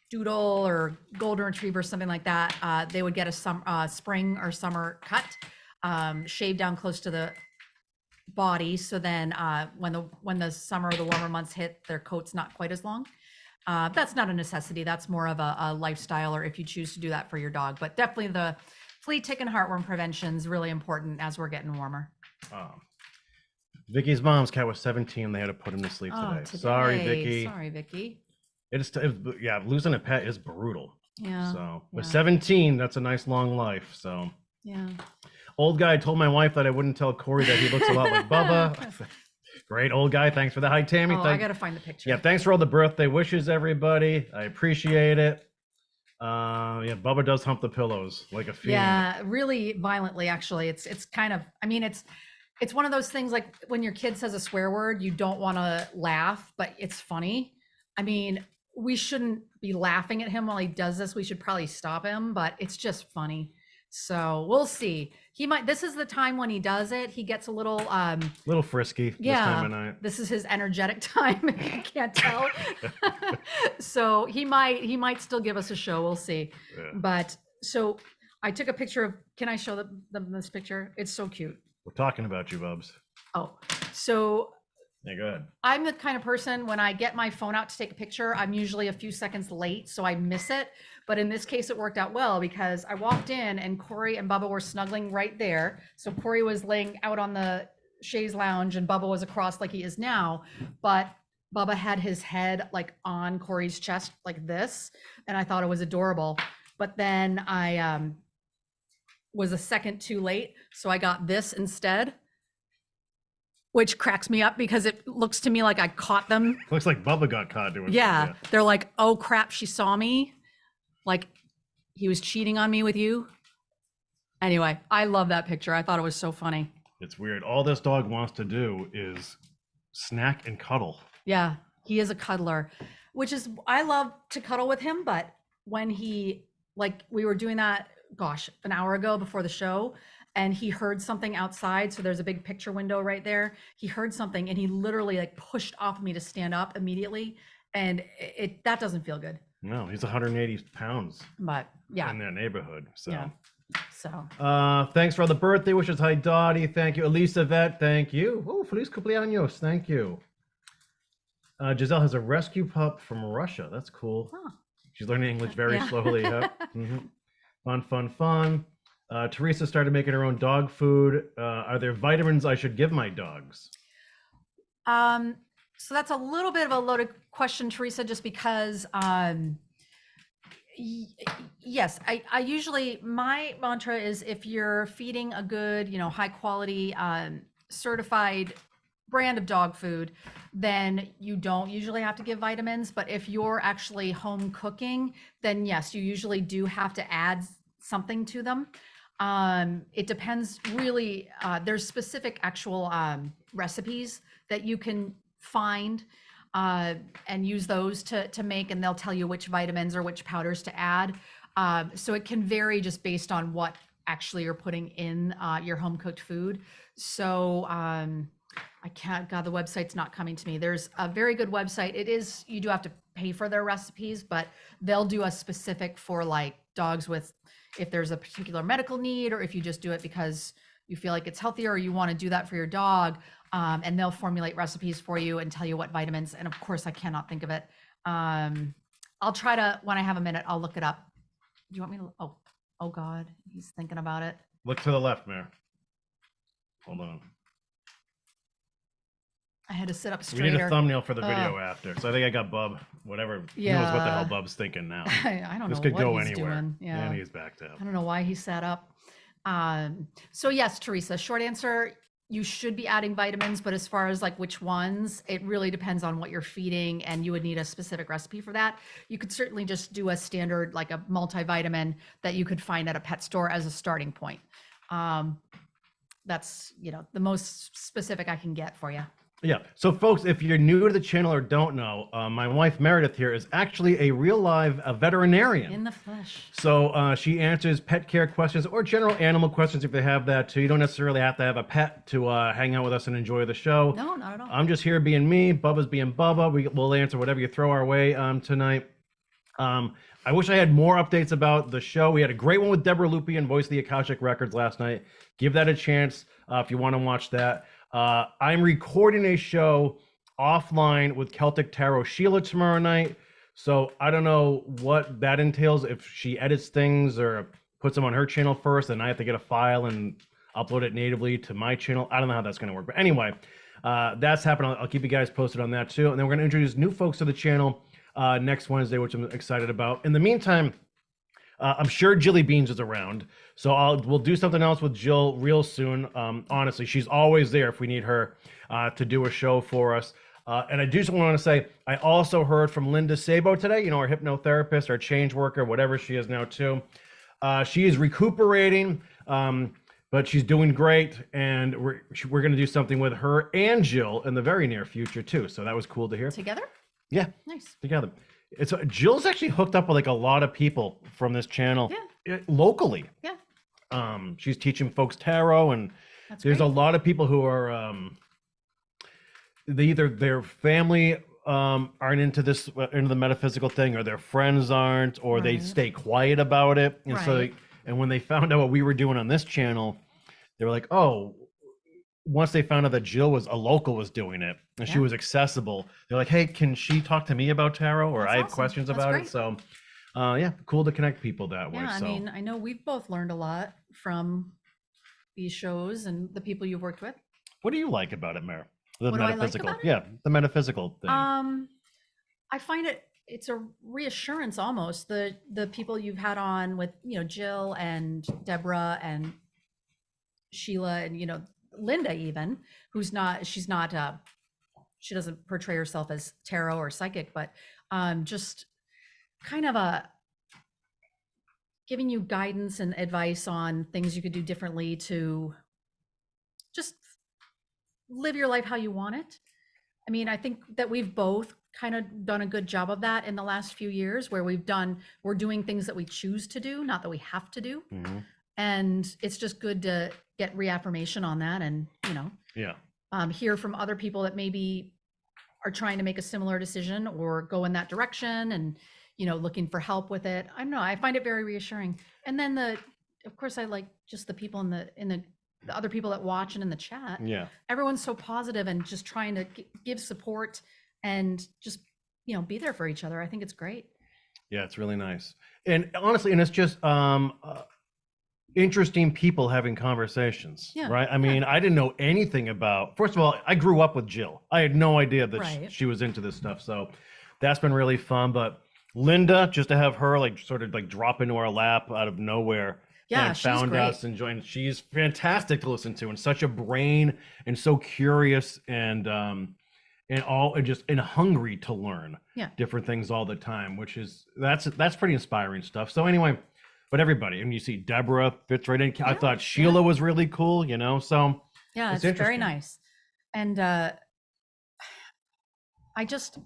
Speaker 2: doodle or golden retriever, something like that, they would get a spring or summer cut, shaved down close to the body. So then when the summer or the warmer months hit, their coat's not quite as long. That's not a necessity. That's more of a lifestyle, or if you choose to do that for your dog. But definitely the flea, tick, and heartworm prevention is really important as we're getting warmer.
Speaker 1: Vicky's mom's cat was 17. They had to put him to sleep today. Sorry, Vicky.
Speaker 2: Sorry, Vicky.
Speaker 1: Losing a pet is brutal.
Speaker 2: Yeah.
Speaker 1: So with 17, that's a nice long life. So
Speaker 2: yeah.
Speaker 1: Old guy told my wife that I wouldn't tell Kory that he looks a lot like Bubba. Great old guy. Thanks for the hi, Tammy.
Speaker 2: I gotta find the picture.
Speaker 1: Yeah, thanks for all the birthday wishes, everybody. I appreciate it. Bubba does hump the pillows like a fiend.
Speaker 2: Yeah, really violently, actually. It's kind of, it's one of those things like when your kid says a swear word, you don't want to laugh, but it's funny. We shouldn't be laughing at him while he does this. We should probably stop him, but it's just funny. So we'll see. This is the time when he does it. He gets a little
Speaker 1: frisky this time of night.
Speaker 2: This is his energetic time. If you can't tell. So he might still give us a show. We'll see. Yeah. But so I took a picture of, can I show them this picture? It's so cute.
Speaker 1: We're talking about you, Bubs.
Speaker 2: Oh, so
Speaker 1: yeah, go ahead.
Speaker 2: I'm the kind of person, when I get my phone out to take a picture, I'm usually a few seconds late, so I miss it. But in this case, it worked out well because I walked in and Kory and Bubba were snuggling right there. So Kory was laying out on the chaise lounge and Bubba was across like he is now. But Bubba had his head like on Kory's chest like this. And I thought it was adorable. But then I was a second too late. So I got this instead, which cracks me up because it looks to me like I caught them.
Speaker 1: Looks like Bubba got caught doing
Speaker 2: yeah. They're like, oh crap, she saw me. Like he was cheating on me with you. Anyway, I love that picture. I thought it was so funny.
Speaker 1: It's weird. All this dog wants to do is snack and cuddle.
Speaker 2: Yeah, he is a cuddler, which is, I love to cuddle with him. But when we were doing that, an hour ago before the show, and he heard something outside. So there's a big picture window right there. He heard something and he literally pushed off of me to stand up immediately. And that doesn't feel good.
Speaker 1: No, he's 180 pounds.
Speaker 2: But yeah,
Speaker 1: in their neighborhood. So,
Speaker 2: yeah. So,
Speaker 1: thanks for all the birthday wishes. Hi, Dottie. Thank you. Elisa Vet. Thank you. Oh, feliz cumpleaños. Thank you. Giselle has a rescue pup from Russia. That's cool. Huh. She's learning English very slowly. Yep. Mm-hmm. Fun. Teresa started making her own dog food. Are there vitamins I should give my dogs?
Speaker 2: So that's a little bit of a loaded question, Teresa, just because, yes, I usually, my mantra is if you're feeding a good, high quality, certified brand of dog food, then you don't usually have to give vitamins. But if you're actually home cooking, then yes, you usually do have to add something to them. It depends really, there's specific actual recipes that you can find and use those to make, and they'll tell you which vitamins or which powders to add. So it can vary just based on what actually you're putting in your home cooked food. So the website's not coming to me. There's a very good website. You do have to pay for their recipes, but they'll do a specific for like dogs with, if there's a particular medical need, or if you just do it because you feel like it's healthier or you want to do that for your dog. And they'll formulate recipes for you and tell you what vitamins. And of course, I cannot think of it. I'll try to, when I have a minute, I'll look it up. Do you want me to? Oh God, he's thinking about it.
Speaker 1: Look to the left, Mare. Hold on.
Speaker 2: I had to sit up straighter.
Speaker 1: We need a thumbnail for the video after. So I think I got Bub, whatever.
Speaker 2: Yeah.
Speaker 1: Who knows what the hell Bub's thinking now.
Speaker 2: I don't know.
Speaker 1: This could
Speaker 2: what
Speaker 1: go
Speaker 2: he's
Speaker 1: anywhere.
Speaker 2: Doing. Yeah.
Speaker 1: And he's back down.
Speaker 2: I don't know why he sat up. So yes, Teresa, short answer, you should be adding vitamins, but as far as like which ones, it really depends on what you're feeding, and you would need a specific recipe for that. You could certainly just do a standard, like a multivitamin that you could find at a pet store as a starting point. That's, the most specific I can get for you.
Speaker 1: Yeah. So, folks, if you're new to the channel or don't know, my wife Meredith here is actually a real live veterinarian.
Speaker 2: In the flesh.
Speaker 1: So she answers pet care questions or general animal questions if they have that too. You don't necessarily have to have a pet to hang out with us and enjoy the show.
Speaker 2: No, not at all.
Speaker 1: I'm just here being me. Bubba's being Bubba. We'll answer whatever you throw our way tonight. I wish I had more updates about the show. We had a great one with Deborah Lupian, voice of the Akashic Records last night. Give that a chance if you want to watch that. I'm recording a show offline with Celtic Tarot Sheila tomorrow night. So I don't know what that entails. If she edits things or puts them on her channel first, then I have to get a file and upload it natively to my channel. I don't know how that's going to work. But anyway, that's happening. I'll keep you guys posted on that too. And then we're going to introduce new folks to the channel next Wednesday, which I'm excited about. In the meantime, I'm sure Jilly Beans is around, so we'll do something else with Jill real soon. Honestly, she's always there if we need her to do a show for us. And I do just want to say, I also heard from Linda Sabo today, our hypnotherapist, our change worker, whatever she is now too. She is recuperating, but she's doing great, and we're going to do something with her and Jill in the very near future too. So that was cool to hear.
Speaker 2: Together?
Speaker 1: Yeah.
Speaker 2: Nice. Together.
Speaker 1: It's Jill's actually hooked up with like a lot of people from this channel locally.
Speaker 2: Yeah.
Speaker 1: She's teaching folks tarot, and there's a lot of people who are either their family aren't into the metaphysical thing, or their friends aren't, or they stay quiet about it. And so and when they found out what we were doing on this channel, they were like, oh, once they found out that Jill was doing it and she was accessible, they're like, hey, can she talk to me about tarot? Or I have questions about it. So cool to connect people that way.
Speaker 2: I mean, I know we've both learned a lot from these shows and the people you've worked with.
Speaker 1: What do you like about it, Mare? The
Speaker 2: what
Speaker 1: metaphysical.
Speaker 2: Do I like about it?
Speaker 1: Yeah, the metaphysical thing.
Speaker 2: I find it's a reassurance almost. The people you've had on with, Jill and Deborah and Sheila and, Linda even, she doesn't portray herself as tarot or psychic, but just kind of giving you guidance and advice on things you could do differently to just live your life how you want it. I mean, I think that we've both kind of done a good job of that in the last few years, where we're doing things that we choose to do, not that we have to do. Mm-hmm. And it's just good to get reaffirmation on that, and hear from other people that maybe are trying to make a similar decision or go in that direction, and looking for help with it. I don't know, I find it very reassuring. And then of course I like just the people in the other people that watch and in the chat. Yeah, everyone's so positive and just trying to give support and just be there for each other. I think it's great.
Speaker 1: Yeah, it's really nice. And honestly, and it's just interesting people having conversations, right? I mean, I didn't know anything about, first of all, I grew up with Jill. I had no idea that she was into this stuff. So that's been really fun. But Linda, just to have her sort of drop into our lap out of nowhere and found us and joined. She's fantastic to listen to, and such a brain, and so curious, and hungry to learn different things all the time, which is, that's pretty inspiring stuff. So anyway, but everybody, and you see Deborah fits right in. I thought Sheila was really cool, so
Speaker 2: it's very nice. And I just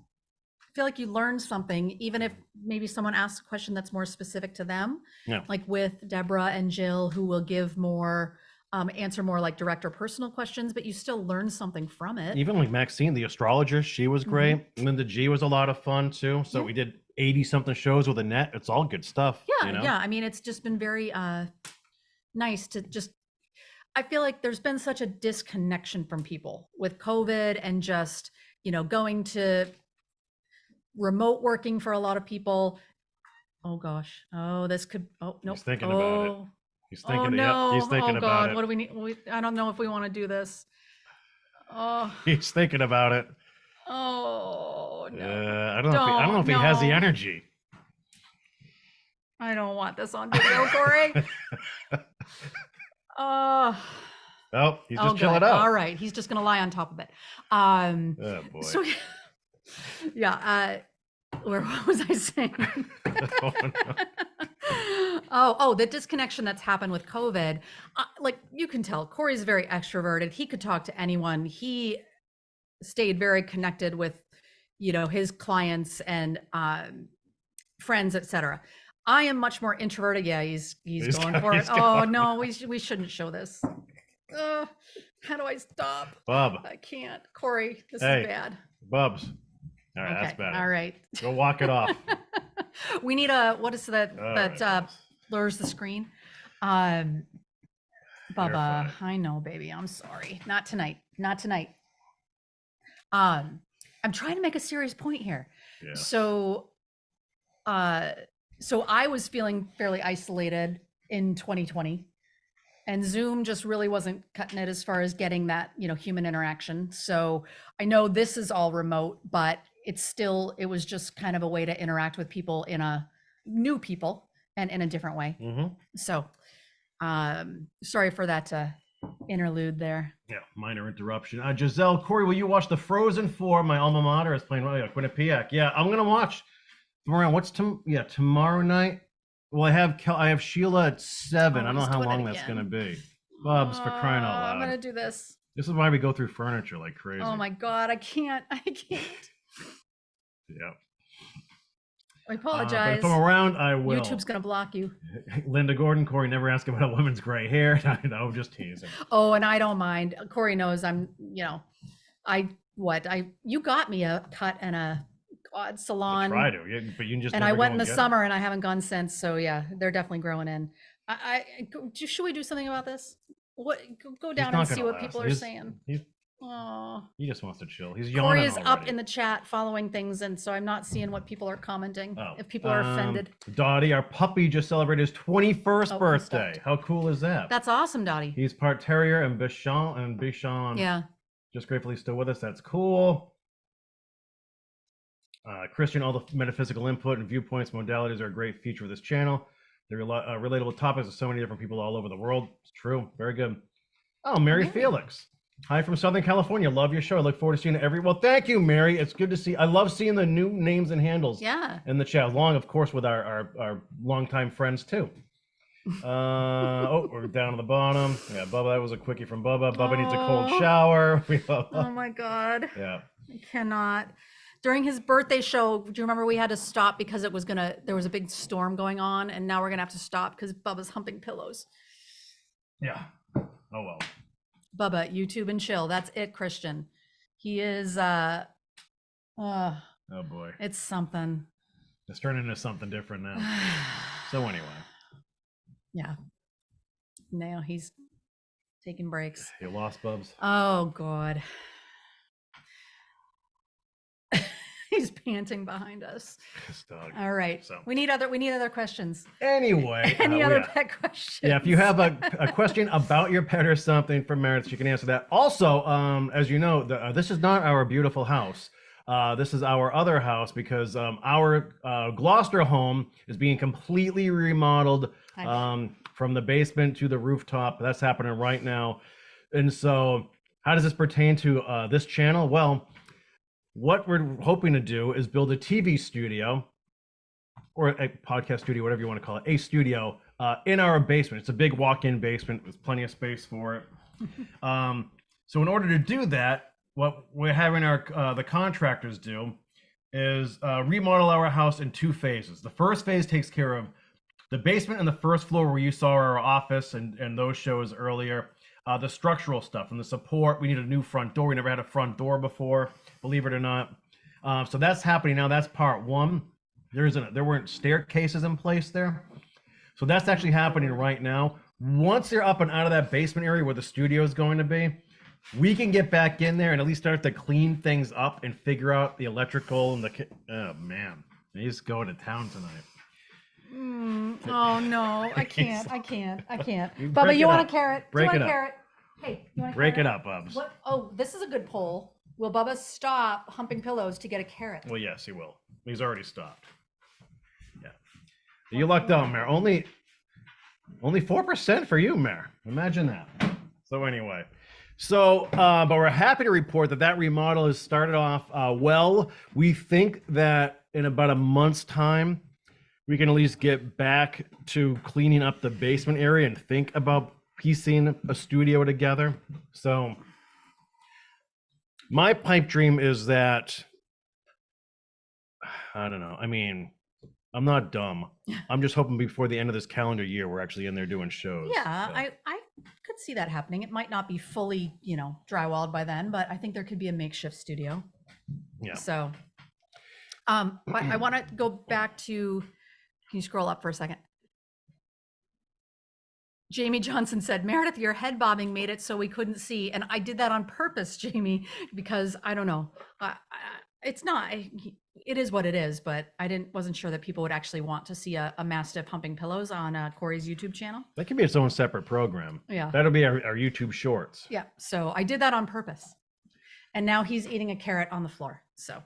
Speaker 2: feel like you learn something, even if maybe someone asks a question that's more specific to them, like with Deborah and Jill, who will give more answer more like direct or personal questions, but you still learn something from it.
Speaker 1: Even like Maxine, the astrologer, she was great. Mm-hmm. Linda G was a lot of fun too. So we did 80 something shows with Annette. It's all good stuff.
Speaker 2: Yeah. I mean, it's just been very nice to just, I feel like there's been such a disconnection from people with COVID and just, going to remote working for a lot of people. Oh gosh. Oh, this could, nope.
Speaker 1: He's thinking about it. He's thinking,
Speaker 2: no.
Speaker 1: He's thinking about it.
Speaker 2: What do we need? I don't know if we want to do this. Oh.
Speaker 1: He's thinking about it.
Speaker 2: Oh no.
Speaker 1: I don't know if he has the energy.
Speaker 2: I don't want this on video, Kory.
Speaker 1: Oh, he's just
Speaker 2: good.
Speaker 1: chilling out.
Speaker 2: All right. He's just going to lie on top of it.
Speaker 1: Oh boy.
Speaker 2: So, yeah. What was I saying? The disconnection that's happened with COVID. Like you can tell, Kory's very extroverted. He could talk to anyone. He stayed very connected with, his clients and friends, etc. I am much more introverted. Yeah, he's going for it. Oh no, we shouldn't show this. How do I stop?
Speaker 1: Bub.
Speaker 2: I can't. Kory, this is bad.
Speaker 1: Bubs. All right,
Speaker 2: Okay,
Speaker 1: that's bad.
Speaker 2: all right.
Speaker 1: Go walk it off.
Speaker 2: We need what is that blurs the screen? Bubba, I know, baby. I'm sorry. Not tonight. Not tonight. I'm trying to make a serious point here. Yeah. So I was feeling fairly isolated in 2020, and Zoom just really wasn't cutting it as far as getting that, human interaction. So I know this is all remote, but it was just kind of a way to interact with people new people and in a different way. Mm-hmm. So sorry for that interlude there.
Speaker 1: Yeah, minor interruption. Giselle, Kory, will you watch the Frozen 4? My alma mater is playing Quinnipiac. Yeah, I'm gonna watch. What's tomorrow night? Well, I have Sheila at 7. I don't know how long that's gonna be. Bubs, for crying out loud.
Speaker 2: I'm gonna do this.
Speaker 1: This is why we go through furniture like crazy.
Speaker 2: Oh my God, I can't.
Speaker 1: Yeah.
Speaker 2: I apologize.
Speaker 1: If I'm around, I will.
Speaker 2: YouTube's gonna block you.
Speaker 1: Linda Gordon, Kory never asked about a woman's gray hair. No, just teasing.
Speaker 2: Oh, and I don't mind. Kory knows I'm. You got me a cut and a salon.
Speaker 1: I try to, yeah, but you just.
Speaker 2: And I went in the summer, and I haven't gone since. So yeah, they're definitely growing in. Should we do something about this? Go down and see what people are saying.
Speaker 1: He just wants to chill. He's yawning.
Speaker 2: Kory is up in the chat following things, and so I'm not seeing what people are commenting. If people are offended.
Speaker 1: Dottie, our puppy, just celebrated his 21st birthday. How cool is that?
Speaker 2: That's awesome, Dottie.
Speaker 1: He's part terrier and Bichon.
Speaker 2: Yeah.
Speaker 1: Just gratefully still with us. That's cool. Christian, all the metaphysical input and viewpoints, modalities are a great feature of this channel. They're relatable topics of so many different people all over the world. It's true. Very good. Oh, Mary Felix. Hi from Southern California. Love your show. I look forward to seeing it well, thank you, Mary. It's good to see. I love seeing the new names and handles in the chat, along, of course, with our longtime friends, too. We're down at the bottom. Yeah, Bubba, that was a quickie from Bubba. Bubba needs a cold shower.
Speaker 2: Oh, my God.
Speaker 1: Yeah.
Speaker 2: I cannot. During his birthday show, do you remember we had to stop because there was a big storm going on, and now we're going to have to stop because Bubba's humping pillows.
Speaker 1: Yeah. Oh, well.
Speaker 2: Bubba, YouTube and chill. That's it, Christian. He is, oh
Speaker 1: boy.
Speaker 2: It's something.
Speaker 1: It's turning into something different now. So anyway.
Speaker 2: Yeah. Now he's taking breaks.
Speaker 1: You lost, Bubs?
Speaker 2: Oh, God. He's panting behind us. All right. So. We need other questions.
Speaker 1: Anyway.
Speaker 2: Any other pet questions?
Speaker 1: Yeah, if you have a question about your pet or something for Meredith, you can answer that. Also, as you know, this is not our beautiful house. This is our other house because our Gloucester home is being completely remodeled from the basement to the rooftop. That's happening right now. And so how does this pertain to this channel? Well, what we're hoping to do is build a TV studio or a podcast studio, whatever you want to call it, a studio in our basement. It's a big walk-in basement with plenty of space for it. So in order to do that, what we're having the contractors do is remodel our house in 2 phases. The first phase takes care of the basement and the first floor where you saw our office and those shows earlier. The structural stuff and the support. We need a new front door. We never had a front door before, believe it or not. So that's happening now. That's part 1. There weren't staircases in place there. So that's actually happening right now. Once they're up and out of that basement area where the studio is going to be, we can get back in there and at least start to clean things up and figure out the electrical and oh man, he's going to town tonight.
Speaker 2: Oh no, I can't. Bubba, you want a carrot?
Speaker 1: Break
Speaker 2: Do you
Speaker 1: it
Speaker 2: want a
Speaker 1: up.
Speaker 2: carrot? Hey, you want a
Speaker 1: Break
Speaker 2: carrot?
Speaker 1: it up, Bubs.
Speaker 2: What? Oh, this is a good poll. Will Bubba stop humping pillows to get a carrot?
Speaker 1: Well, yes, he will. He's already stopped. Yeah. You lucked out, Mayor. Only 4% for you, Mayor. Imagine that. So anyway, but we're happy to report that that remodel has started off well. We think that in about a month's time, we can at least get back to cleaning up the basement area and think about piecing a studio together. So my pipe dream is that, I don't know. I mean, I'm not dumb. I'm just hoping before the end of this calendar year, we're actually in there doing shows.
Speaker 2: Yeah,
Speaker 1: So,
Speaker 2: I could see that happening. It might not be fully, drywalled by then, but I think there could be a makeshift studio.
Speaker 1: yeah.
Speaker 2: So, but I want to go back to, can you scroll up for a second? Jamie Johnson said, Meredith, your head bobbing made it so we couldn't see. And I did that on purpose, Jamie, because I don't know. It's not, it is what it is, but wasn't sure that people would actually want to see a mastiff pumping pillows on Kory's YouTube channel.
Speaker 1: That can be its own separate program.
Speaker 2: Yeah.
Speaker 1: That'll be our YouTube shorts.
Speaker 2: Yeah. So I did that on purpose. And now he's eating a carrot on the floor. So.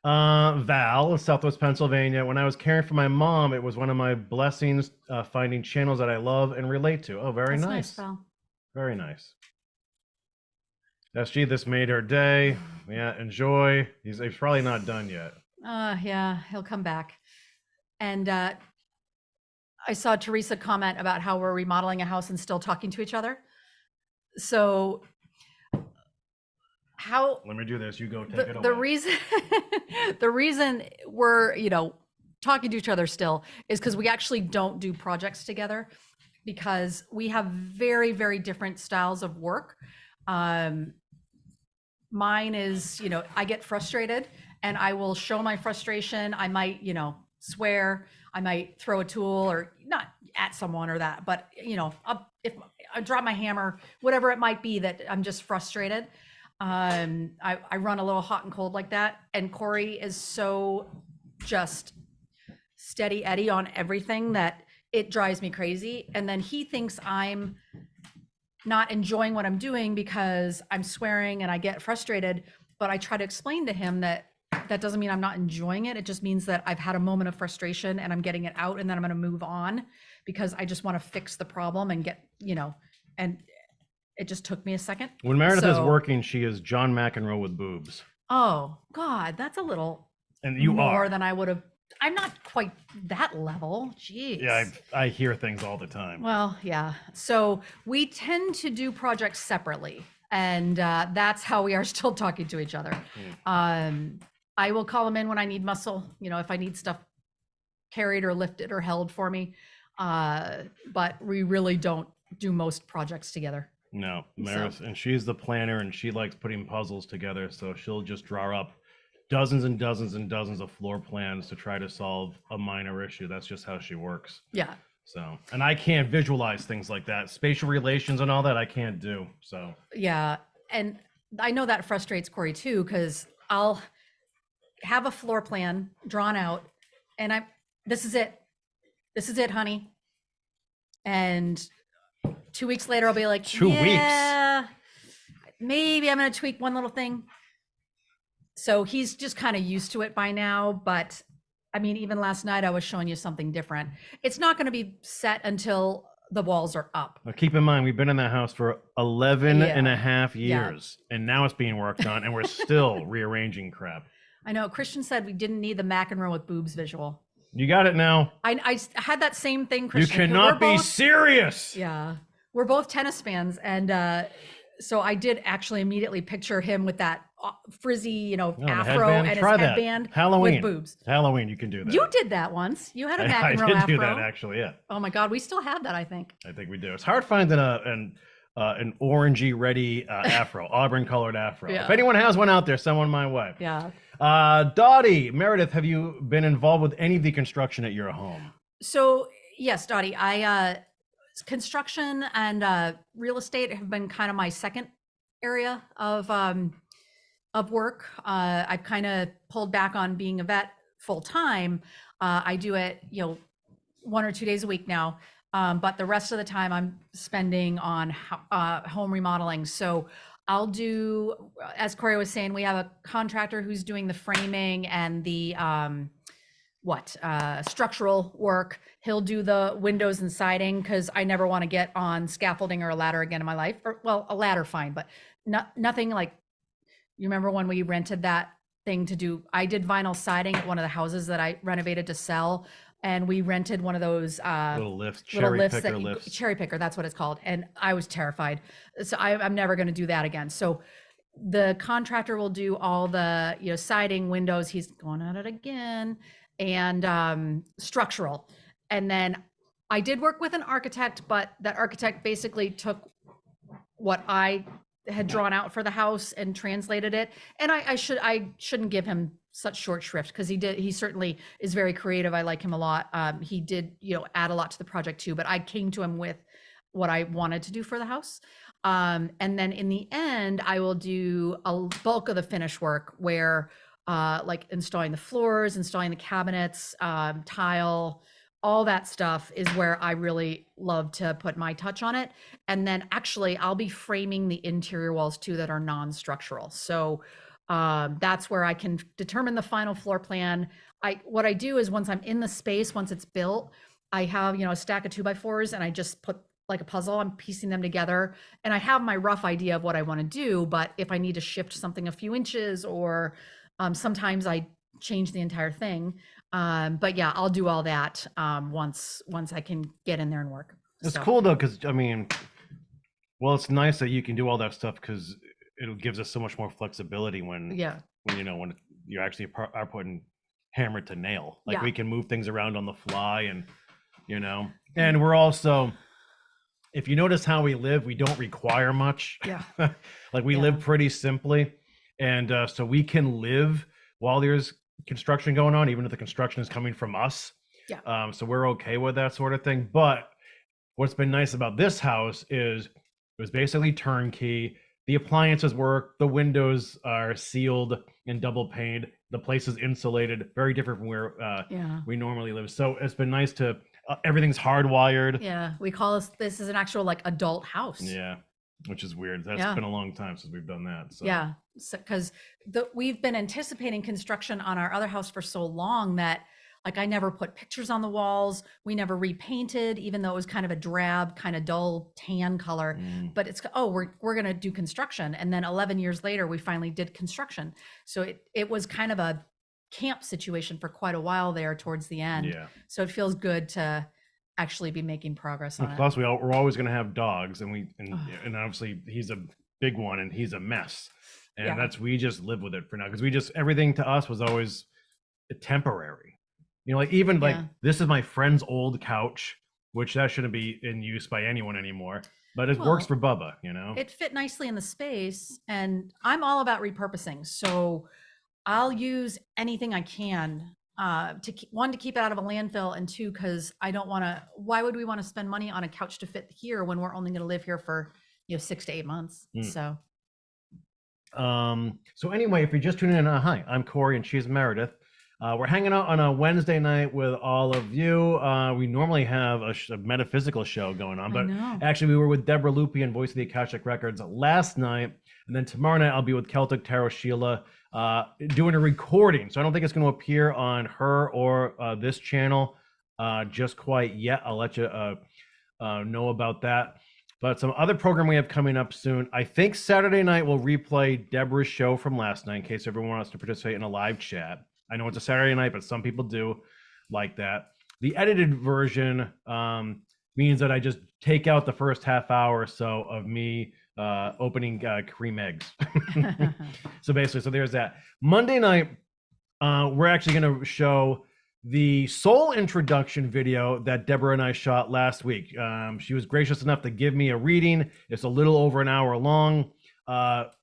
Speaker 1: Val, Southwest Pennsylvania. When I was caring for my mom, it was one of my blessings finding channels that I love and relate to. Oh, very
Speaker 2: That's
Speaker 1: nice.
Speaker 2: Val.
Speaker 1: Very nice. SG, this made her day. Yeah, enjoy. He's probably not done yet.
Speaker 2: Yeah, he'll come back. And I saw Teresa comment about how we're remodeling a house and still talking to each other. So how
Speaker 1: Let me do this. You go take it away.
Speaker 2: the reason we're, talking to each other still is because we actually don't do projects together because we have very, very different styles of work. Mine is, I get frustrated and I will show my frustration. I might, swear, I might throw a tool or not at someone or that, but if I drop my hammer, whatever it might be that I'm just frustrated. I run a little hot and cold like that. And Kory is so just steady Eddie on everything that it drives me crazy. And then he thinks I'm not enjoying what I'm doing because I'm swearing and I get frustrated, but I try to explain to him that doesn't mean I'm not enjoying it. It just means that I've had a moment of frustration and I'm getting it out and then I'm going to move on because I just want to fix the problem and get, and it just took me a second.
Speaker 1: When Meredith is working, she is John McEnroe with boobs.
Speaker 2: Oh God, that's a little
Speaker 1: and you
Speaker 2: more
Speaker 1: are.
Speaker 2: than I would have. I'm not quite that level. Jeez.
Speaker 1: Yeah, I hear things all the time.
Speaker 2: Well, yeah. So we tend to do projects separately, and that's how we are still talking to each other. I will call him in when I need muscle, if I need stuff carried or lifted or held for me. But we really don't do most projects together.
Speaker 1: No, Meredith, and she's the planner and she likes putting puzzles together. So she'll just draw up dozens and dozens and dozens of floor plans to try to solve a minor issue. That's just how she works.
Speaker 2: Yeah.
Speaker 1: So, and I can't visualize things like that. Spatial relations and all that I can't do. So. Yeah.
Speaker 2: And I know that frustrates Kory too, because I'll have a floor plan drawn out and this is it, honey. And 2 weeks later, I'll be like,
Speaker 1: 2 weeks.
Speaker 2: Maybe I'm going to tweak one little thing. So he's just kind of used to it by now. But I mean, even last night I was showing you something different. It's not going to be set until the walls are up.
Speaker 1: Now keep in mind, we've been in that house for 11 and a half years, and now it's being worked on, and we're still rearranging crap.
Speaker 2: I know. Christian said we didn't need the McEnroe with boobs visual.
Speaker 1: You got it now.
Speaker 2: I had that same thing, Christian.
Speaker 1: You cannot be serious.
Speaker 2: Yeah. We're both tennis fans. And so I did actually immediately picture him with that frizzy, afro and his headband.
Speaker 1: Halloween.
Speaker 2: With boobs.
Speaker 1: Halloween, you can do that.
Speaker 2: You did that once. You had a McEnroe
Speaker 1: I did
Speaker 2: afro.
Speaker 1: do that, actually, yeah.
Speaker 2: Oh my God. We still have that, I think.
Speaker 1: I think we do. It's hard finding an orangey ready afro, auburn colored afro.
Speaker 2: Yeah.
Speaker 1: If anyone has one out there, send one my way.
Speaker 2: Yeah.
Speaker 1: Dottie, Meredith, have you been involved with any of the construction at your home?
Speaker 2: So yes, Dottie, construction and real estate have been kind of my second area of work. I've kind of pulled back on being a vet full time. I do it, 1 or 2 days a week now. But the rest of the time I'm spending on home remodeling. So I'll do, as Kory was saying, we have a contractor who's doing the framing and the structural work. He'll do the windows and siding because I never want to get on scaffolding or a ladder again in my life. Or, well, a ladder, fine, but nothing like, you remember when we rented that thing to do, I did vinyl siding at one of the houses that I renovated to sell. And we rented one of those
Speaker 1: little lifts, cherry picker lifts.
Speaker 2: Cherry picker, that's what it's called. And I was terrified. So I'm never going to do that again. So the contractor will do all the, siding, windows. He's going at it again, and structural. And then I did work with an architect, but that architect basically took what I had drawn out for the house and translated it. And I shouldn't give him such short shrift, because he certainly is very creative. I like him a lot. He did, add a lot to the project too, but I came to him with what I wanted to do for the house. And then in the end, I will do a bulk of the finish work where like installing the floors, installing the cabinets, tile, all that stuff is where I really love to put my touch on it. And then actually I'll be framing the interior walls too that are non-structural. So that's where I can determine the final floor plan. What I do is once I'm in the space, once it's built, I have, a stack of 2x4s and I just put like a puzzle, I'm piecing them together, and I have my rough idea of what I want to do. But if I need to shift something a few inches, or sometimes I change the entire thing. But yeah, I'll do all that once I can get in there and work.
Speaker 1: It's cool though, because it's nice that you can do all that stuff, because it gives us so much more flexibility when you actually are putting hammer to nail. Like we can move things around on the fly, and and we're also, if you notice how we live, we don't require much.
Speaker 2: Yeah.
Speaker 1: Like we live pretty simply, and so we can live while there's construction going on, even if the construction is coming from us.
Speaker 2: Yeah.
Speaker 1: So we're okay with that sort of thing. But what's been nice about this house is it was basically turnkey. The appliances work. The windows are sealed and double paned. The place is insulated, very different from where we normally live. So it's been nice to, everything's hardwired.
Speaker 2: Yeah, we call this is an actual like adult house.
Speaker 1: Yeah, which is weird. That's been a long time since we've done that. So.
Speaker 2: Yeah, because we've been anticipating construction on our other house for so long that like I never put pictures on the walls. We never repainted, even though it was kind of a drab, kind of dull tan color. But it's, we're gonna do construction. And then 11 years later, we finally did construction. So it was kind of a camp situation for quite a while there towards the end.
Speaker 1: Yeah.
Speaker 2: So it feels good to actually be making progress on it.
Speaker 1: Plus, we're always gonna have dogs, and obviously he's a big one and he's a mess. And we just live with it for now, because everything to us was always temporary. This is my friend's old couch, which that shouldn't be in use by anyone anymore, but it works for Bubba,
Speaker 2: It fit nicely in the space, and I'm all about repurposing. So I'll use anything I can to keep it out of a landfill, and two, because I don't want to, why would we want to spend money on a couch to fit here when we're only going to live here for 6 to 8 months? So
Speaker 1: anyway, if you're just tuning in, hi, I'm Kory and she's Meredith. We're hanging out on a Wednesday night with all of you. We normally have a metaphysical show going on, but actually we were with Deborah Lupian, voice of the Akashic Records, last night. And then tomorrow night I'll be with Celtic Tarot Sheila doing a recording. So I don't think it's going to appear on her or this channel just quite yet. I'll let you know about that. But some other program we have coming up soon. I think Saturday night we'll replay Deborah's show from last night in case everyone wants to participate in a live chat. I know it's a Saturday night, but some people do like that. The edited version means that I just take out the first half hour or so of me opening cream eggs. So there's that. Monday night, we're actually going to show the soul introduction video that Deborah and I shot last week. She was gracious enough to give me a reading. It's a little over an hour long.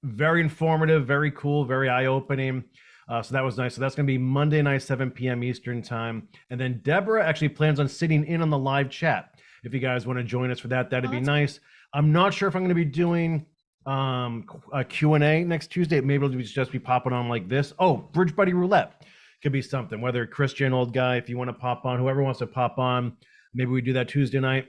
Speaker 1: Very informative, very cool, very eye-opening. So that was nice. So that's going to be Monday night, 7 p.m. Eastern time. And then Deborah actually plans on sitting in on the live chat. If you guys want to join us for that, that'd be nice. I'm not sure if I'm going to be doing a Q&A next Tuesday. Maybe it'll just be popping on like this. Oh, Bridge Buddy Roulette could be something. Whether Christian, old guy, if you want to pop on, whoever wants to pop on, maybe we do that Tuesday night.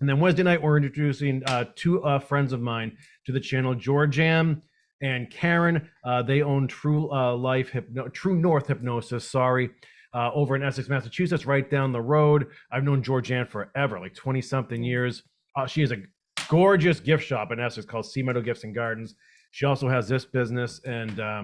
Speaker 1: And then Wednesday night, we're introducing two friends of mine to the channel, Georgiam and Karen. They own True North Hypnosis. over in Essex, Massachusetts, right down the road. I've known Georgianne forever, like 20 something years. She has a gorgeous gift shop in Essex called Sea Meadow Gifts and Gardens. She also has this business, and I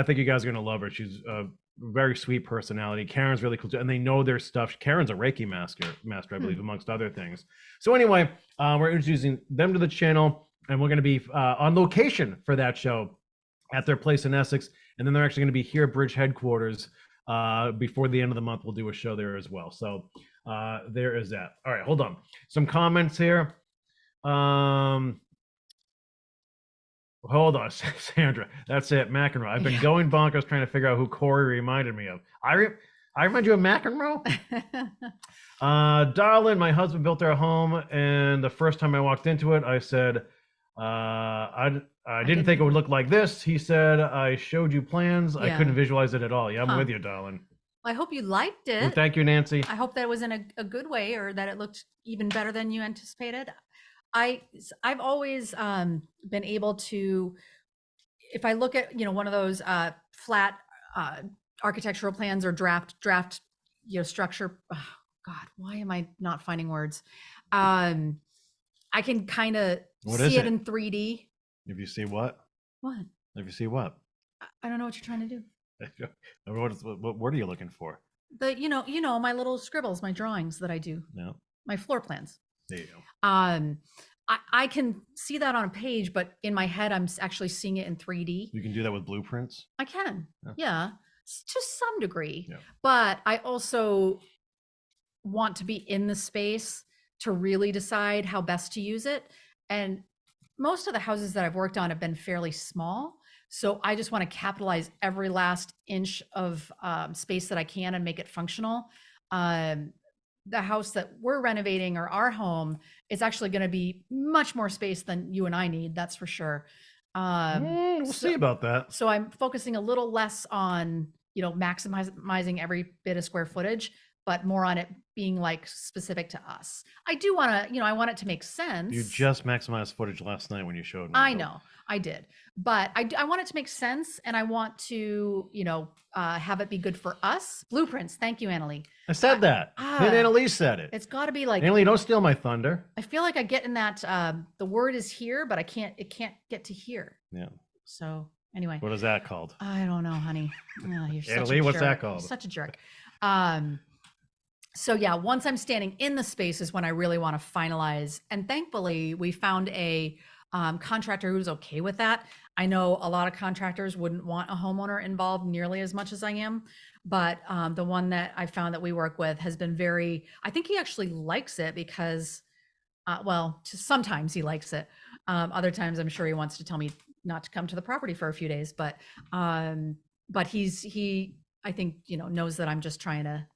Speaker 1: think you guys are going to love her. She's a very sweet personality. Karen's really cool too, and they know their stuff. Karen's a Reiki master, I believe, amongst other things. So anyway, we're introducing them to the channel, and we're going to be on location for that show at their place in Essex, and then they're actually going to be here at Bridge headquarters before the end of the month. We'll do a show there as well. So there is that. All right, hold on. Some comments here. Hold on, Sandra. That's it, McEnroe. I've been going bonkers trying to figure out who Kory reminded me of. I remind you of McEnroe? Darlin, my husband built our home, and the first time I walked into it, I said, I didn't think it would look like this. He said, I showed you plans. Yeah. I couldn't visualize it at all. Yeah, I'm with you, darling.
Speaker 2: I hope you liked it.
Speaker 1: Well, thank you, Nancy.
Speaker 2: I hope that it was in a good way, or that it looked even better than you anticipated. I've always been able to, if I look at, one of those flat architectural plans or draft, structure. Oh, God, why am I not finding words? I can kind of see it in 3D.
Speaker 1: If you see what?
Speaker 2: What?
Speaker 1: If you see what?
Speaker 2: I don't know what you're trying to do.
Speaker 1: What word are you looking for?
Speaker 2: My little scribbles, my drawings that I do.
Speaker 1: No.
Speaker 2: My floor plans.
Speaker 1: There you go.
Speaker 2: I can see that on a page, but in my head, I'm actually seeing it in 3D.
Speaker 1: You can do that with blueprints?
Speaker 2: I can, yeah, to some degree.
Speaker 1: Yeah.
Speaker 2: But I also want to be in the space to really decide how best to use it. And most of the houses that I've worked on have been fairly small. So I just want to capitalize every last inch of space that I can and make it functional. The house that we're renovating, or our home, is actually going to be much more space than you and I need. That's for sure.
Speaker 1: We'll see about that.
Speaker 2: So I'm focusing a little less on, maximizing every bit of square footage, but more on it being like specific to us. I do want to, I want it to make sense.
Speaker 1: You just maximized footage last night when you showed me.
Speaker 2: I know, I did, but I want it to make sense, and I want to, have it be good for us. Blueprints. Thank you, Annalie.
Speaker 1: I said that. And Annalise said it.
Speaker 2: It's got to be like,
Speaker 1: Annalie, don't steal my thunder.
Speaker 2: I feel like I get in that, the word is here, but it can't get to here.
Speaker 1: Yeah.
Speaker 2: So anyway.
Speaker 1: What is that called?
Speaker 2: I don't know, honey. Oh, you're such
Speaker 1: Annalie,
Speaker 2: a
Speaker 1: what's
Speaker 2: jerk.
Speaker 1: that called?
Speaker 2: You're such a jerk. So yeah, once I'm standing in the space is when I really want to finalize. And thankfully we found a contractor who's okay with that. I know a lot of contractors wouldn't want a homeowner involved nearly as much as I am, but the one that I found that we work with has been I think he actually likes it because, sometimes he likes it. Other times I'm sure he wants to tell me not to come to the property for a few days, but he, I think, knows that I'm just trying to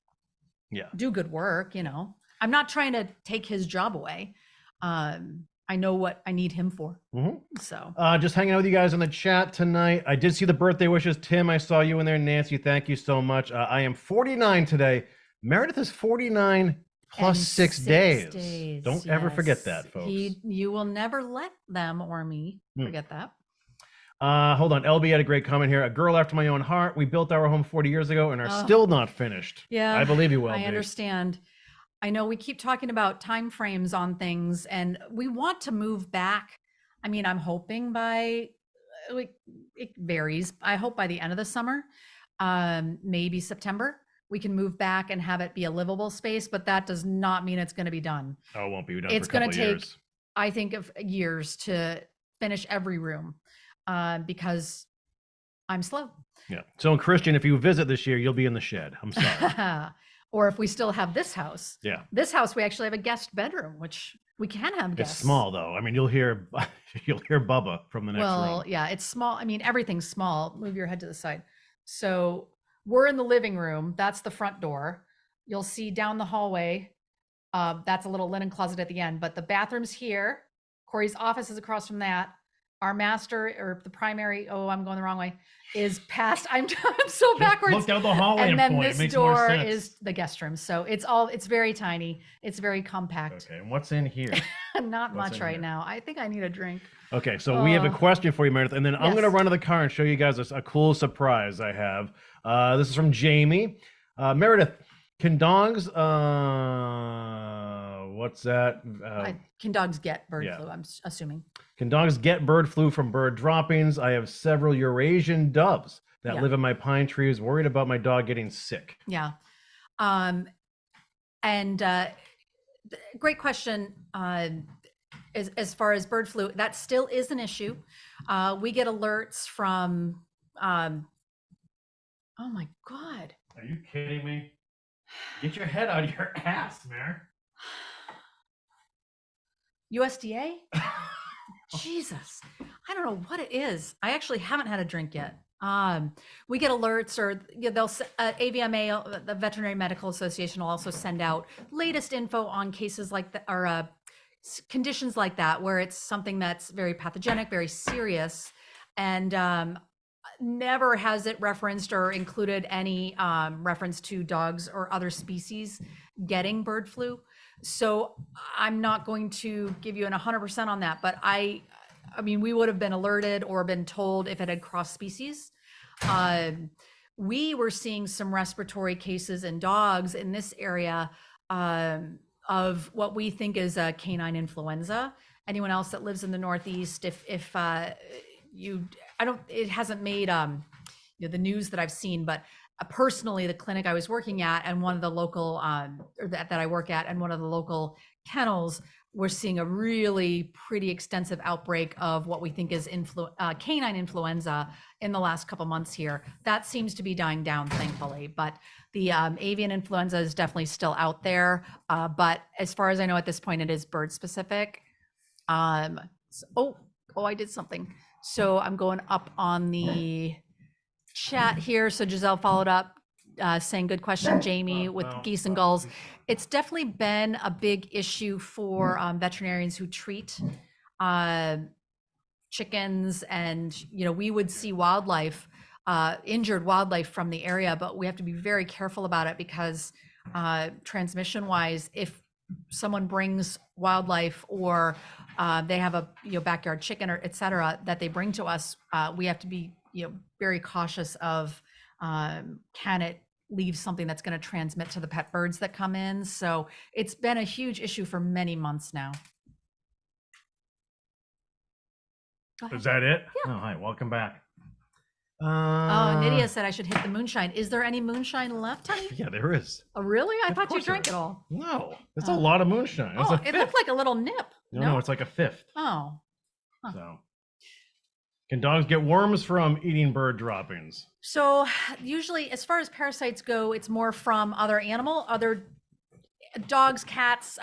Speaker 2: do good work. I'm not trying to take his job away. I know what I need him for. Mm-hmm. So
Speaker 1: just hanging out with you guys in the chat tonight. I did see the birthday wishes. Tim, I saw you in there. Nancy, thank you so much. I am 49 today. Meredith is 49 plus 6 days. Don't ever forget that, folks.
Speaker 2: You will never let them or me forget that.
Speaker 1: Hold on. LB had a great comment here. A girl after my own heart. We built our home 40 years ago and are still not finished.
Speaker 2: Yeah,
Speaker 1: I believe you will.
Speaker 2: I understand. I know we keep talking about time frames on things, and we want to move back. I mean, I'm hoping it varies. I hope by the end of the summer, maybe September, we can move back and have it be a livable space, but that does not mean it's going to be done.
Speaker 1: Oh, it won't be done.
Speaker 2: It's going to take, I think, of years to finish every room because I'm slow.
Speaker 1: Yeah. So, Christian, if you visit this year, you'll be in the shed. I'm sorry.
Speaker 2: Or if we still have this house.
Speaker 1: Yeah.
Speaker 2: This house, we actually have a guest bedroom, which we can have guests.
Speaker 1: It's small though. I mean, you'll hear Bubba from the next room.
Speaker 2: Well, yeah, it's small. I mean, everything's small. Move your head to the side. So we're in the living room. That's the front door. You'll see down the hallway. That's a little linen closet at the end, but the bathroom's here. Kory's office is across from that. Our master, or the primary, I'm going the wrong way, is past. I'm so backwards.
Speaker 1: Look down the hallway
Speaker 2: and then
Speaker 1: point.
Speaker 2: this door is the guest room. So it's very tiny. It's very compact.
Speaker 1: Okay, and what's in here?
Speaker 2: Not much right now. I think I need a drink.
Speaker 1: Okay, so we have a question for you, Meredith, and then I'm going to run to the car and show you guys a cool surprise I have. This is from Jamie. Meredith, can dogs, what's that?
Speaker 2: Can dogs get bird
Speaker 1: yeah.
Speaker 2: flu? I'm assuming.
Speaker 1: Can dogs get bird flu from bird droppings? I have several Eurasian doves that
Speaker 2: Yeah.
Speaker 1: live in my pine trees, worried about my dog getting sick.
Speaker 2: Yeah. Great question. As far as bird flu, that still is an issue. We get alerts from, oh my God.
Speaker 1: Are you kidding me? Get your head out of your ass, Mare.
Speaker 2: USDA? Jesus. I don't know what it is. I actually haven't had a drink yet. We get alerts, or they'll AVMA, the Veterinary Medical Association, will also send out latest info on cases like that, or conditions like that, where it's something that's very pathogenic, very serious, and never has it referenced or included any reference to dogs or other species getting bird flu. So I'm not going to give you an 100% on that, but I mean, we would have been alerted or been told if it had crossed species. We were seeing some respiratory cases in dogs in this area of what we think is a canine influenza. Anyone else that lives in the Northeast, if it hasn't made the news that I've seen, but personally, the clinic I was working at and one of the local or that I work at and one of the local kennels, we're seeing a really pretty extensive outbreak of what we think is canine influenza in the last couple months here. That seems to be dying down, thankfully, but the avian influenza is definitely still out there. But as far as I know at this point, it is bird specific. I did something. So I'm going up on the chat here. So Giselle followed up saying, good question, Jamie, with geese and gulls. It's definitely been a big issue for veterinarians who treat chickens, and we would see wildlife, injured wildlife from the area, but we have to be very careful about it because transmission wise, if someone brings wildlife or they have a backyard chicken or et cetera that they bring to us, we have to be very cautious of can it leave something that's going to transmit to the pet birds that come in. So it's been a huge issue for many months now.
Speaker 1: Is that it?
Speaker 2: Yeah.
Speaker 1: Oh, hi, welcome back.
Speaker 2: Nydia said I should hit the moonshine. Is there any moonshine left, honey?
Speaker 1: Yeah, there is.
Speaker 2: Oh, really? I
Speaker 1: Of
Speaker 2: thought you
Speaker 1: course there
Speaker 2: drank
Speaker 1: is.
Speaker 2: it all.
Speaker 1: No, it's a lot of moonshine. It's
Speaker 2: It looked like a little nip.
Speaker 1: No, it's like a fifth.
Speaker 2: Oh. Huh.
Speaker 1: So, can dogs get worms from eating bird droppings?
Speaker 2: So usually, as far as parasites go, it's more from other dogs, cats,